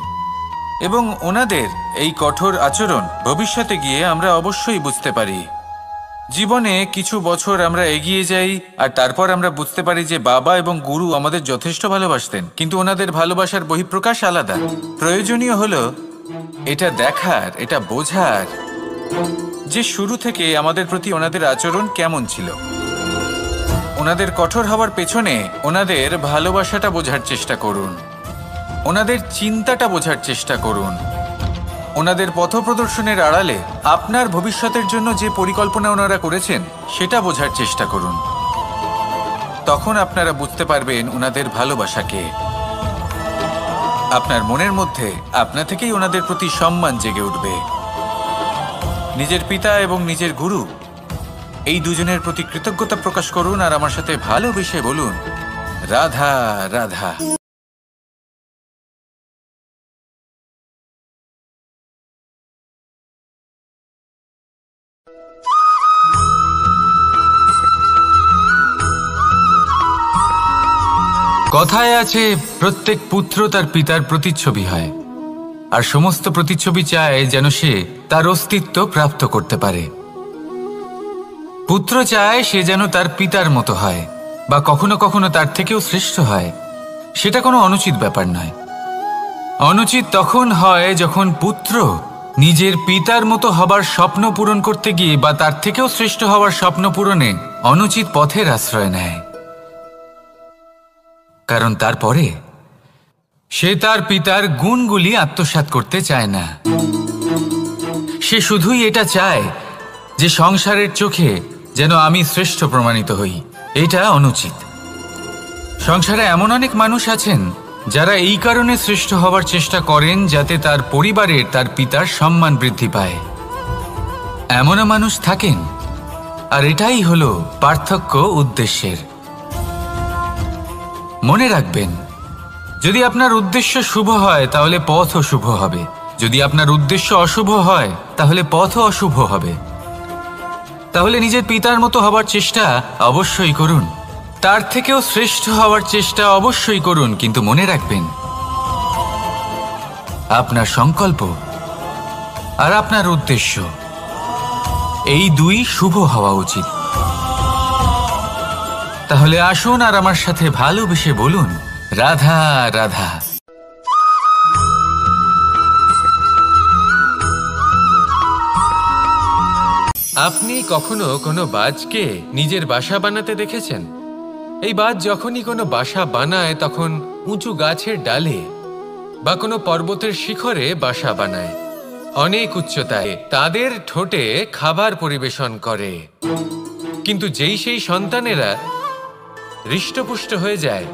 এবং ওনাদের এই কঠোর আচরণ ভবিষ্যতে গিয়ে আমরা অবশ্যই বুঝতে পারি জীবনে কিছু বছর আমরা এগিয়ে যাই আর তারপর আমরা বুঝতে পারি যে বাবা এবং গুরু আমাদের যথেষ্ট ভালোবাসতেন, কিন্তু ওনাদের ভালোবাসার বহিঃপ্রকাশ আলাদা। প্রয়োজনীয় হলো এটা দেখার, এটা বোঝার যে শুরু থেকে আমাদের প্রতি ওনাদের আচরণ কেমন ছিল। ওনাদের কঠোর হওয়ার পেছনে ওনাদের ভালোবাসাটা বোঝার চেষ্টা করুন, ওনাদের চিন্তাটা বোঝার চেষ্টা করুন, ওনাদের পথপ্রদর্শনের আড়ালে আপনার ভবিষ্যতের জন্য যে পরিকল্পনা ওনারা করেছেন সেটা বোঝার চেষ্টা করুন। তখন আপনারা বুঝতে পারবেন ওনাদের ভালোবাসাকে। আপনার মনের মধ্যে আপনা থেকেই ওনাদের প্রতি সম্মান জেগে উঠবে। নিজের পিতা এবং নিজের গুরু এই দুজনের প্রতি কৃতজ্ঞতা প্রকাশ করুন আর আমার সাথে ভালোবেসে বলুন, রাধা রাধা। কথায় আছে, প্রত্যেক পুত্র তার পিতার প্রতিচ্ছবি হয়, আর সমস্ত প্রতিচ্ছবি চায় যেন সে তার অস্তিত্ব প্রাপ্ত করতে পারে। পুত্র চায় সে যেন তার পিতার মতো হয়, বা কখনো কখনো তার থেকেও শ্রেষ্ঠ হয়। সেটা কোনো অনুচিত ব্যাপার নয়। অনুচিত তখন হয় যখন পুত্র নিজের পিতার মতো হবার স্বপ্ন পূরণ করতে গিয়ে বা তার থেকেও শ্রেষ্ঠ হওয়ার স্বপ্ন পূরণে অনুচিত পথের আশ্রয় নেয়। কারণ তারপরে সে তার পিতার গুণগুলি আত্মসাৎ করতে চায় না। সে শুধুই এটা চায় যে সংসারের চোখে যেন আমি শ্রেষ্ঠ প্রমাণিত হই। এটা অনুচিত। সংসারে এমন অনেক মানুষ আছেন যারা এই কারণে শ্রেষ্ঠ হবার চেষ্টা করেন যাতে তার পরিবারের, তার পিতার সম্মান বৃদ্ধি পায়। এমনও মানুষ থাকেন, আর এটাই হলো পার্থক্য উদ্দেশ্যের। মনে রাখবেন, যদি আপনার উদ্দেশ্য শুভ হয় তাহলে পথও শুভ হবে, যদি আপনার উদ্দেশ্য অশুভ হয় তাহলে পথও অশুভ হবে। তাহলে নিজের পিতার মতো হবার চেষ্টা অবশ্যই করুন, তার থেকেও শ্রেষ্ঠ হওয়ার চেষ্টা অবশ্যই করুন, কিন্তু মনে রাখবেন আপনার সংকল্প আর আপনার উদ্দেশ্য এই দুই শুভ হওয়া উচিত। তাহলে আসুন আর আমার সাথে ভালোবেসে বলুন, রাধা রাধা। আপনি কখনো কোনো বাজকে নিজের বাসা বানাতে দেখেছেন? এই বাজ যখনই কোনো বাসা বানায় তখন উঁচু গাছের ডালে বা কোনো পর্বতের শিখরে বাসা বানায়, অনেক উচ্চতায়। তাদের ঠোঁটে খাবার পরিবেশন করে। কিন্তু যেই সেই সন্তানেরা হৃষ্টপুষ্ট হয়ে যায়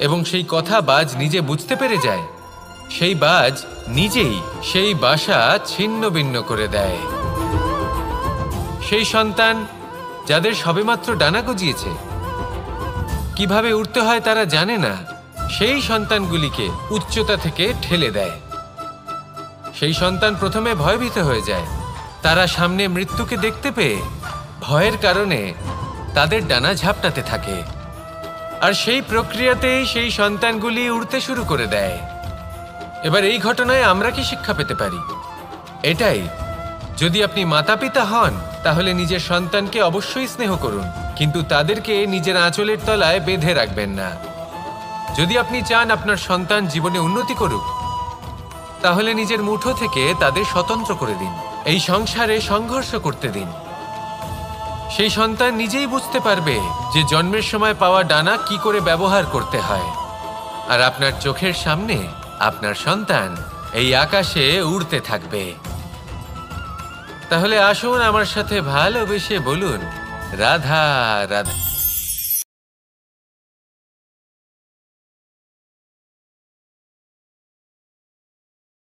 এবং সেই কথা বাজ নিজে বুঝতে পেরে যায়, সেই বাজ নিজেই সেই বাসা ছিন্ন ভিন্ন করে দেয়। সেই সন্তান যাদের সবেমাত্র ডানা গজিয়েছে, কিভাবে উড়তে হয় তারা জানে না, সেই সন্তানগুলিকে উচ্চতা থেকে ঠেলে দেয়। সেই সন্তান প্রথমে ভয়ভীত হয়ে যায়। তারা সামনে মৃত্যুকে দেখতে পেয়ে ভয়ের কারণে তাদের ডানা ঝাপটাতে থাকে, আর সেই প্রক্রিয়াতেই সেই সন্তানগুলি উড়তে শুরু করে দেয়। এবার এই ঘটনায় আমরা কি শিক্ষা পেতে পারি? এটাই, যদি আপনি মাতা পিতা হন তাহলে নিজের সন্তানকে অবশ্যই স্নেহ করুন, কিন্তু তাদেরকে নিজের আঁচলের তলায় বেঁধে রাখবেন না। যদি আপনি চান আপনার সন্তান জীবনে উন্নতি করুক, তাহলে নিজের মুঠো থেকে তাদের স্বতন্ত্র করে দিন। এই সংসারে সংঘর্ষ করতে দিন। সেই সন্তান নিজেই বুঝতে পারবে যে জন্মের সময় পাওয়া ডানা কি করে ব্যবহার করতে হয়। আর আপনার চোখের সামনে আপনার সন্তান এই আকাশে উড়তে থাকবে। তাহলে আসুন আমার সাথে ভালোবেসে বলুন, রাধা রাধা।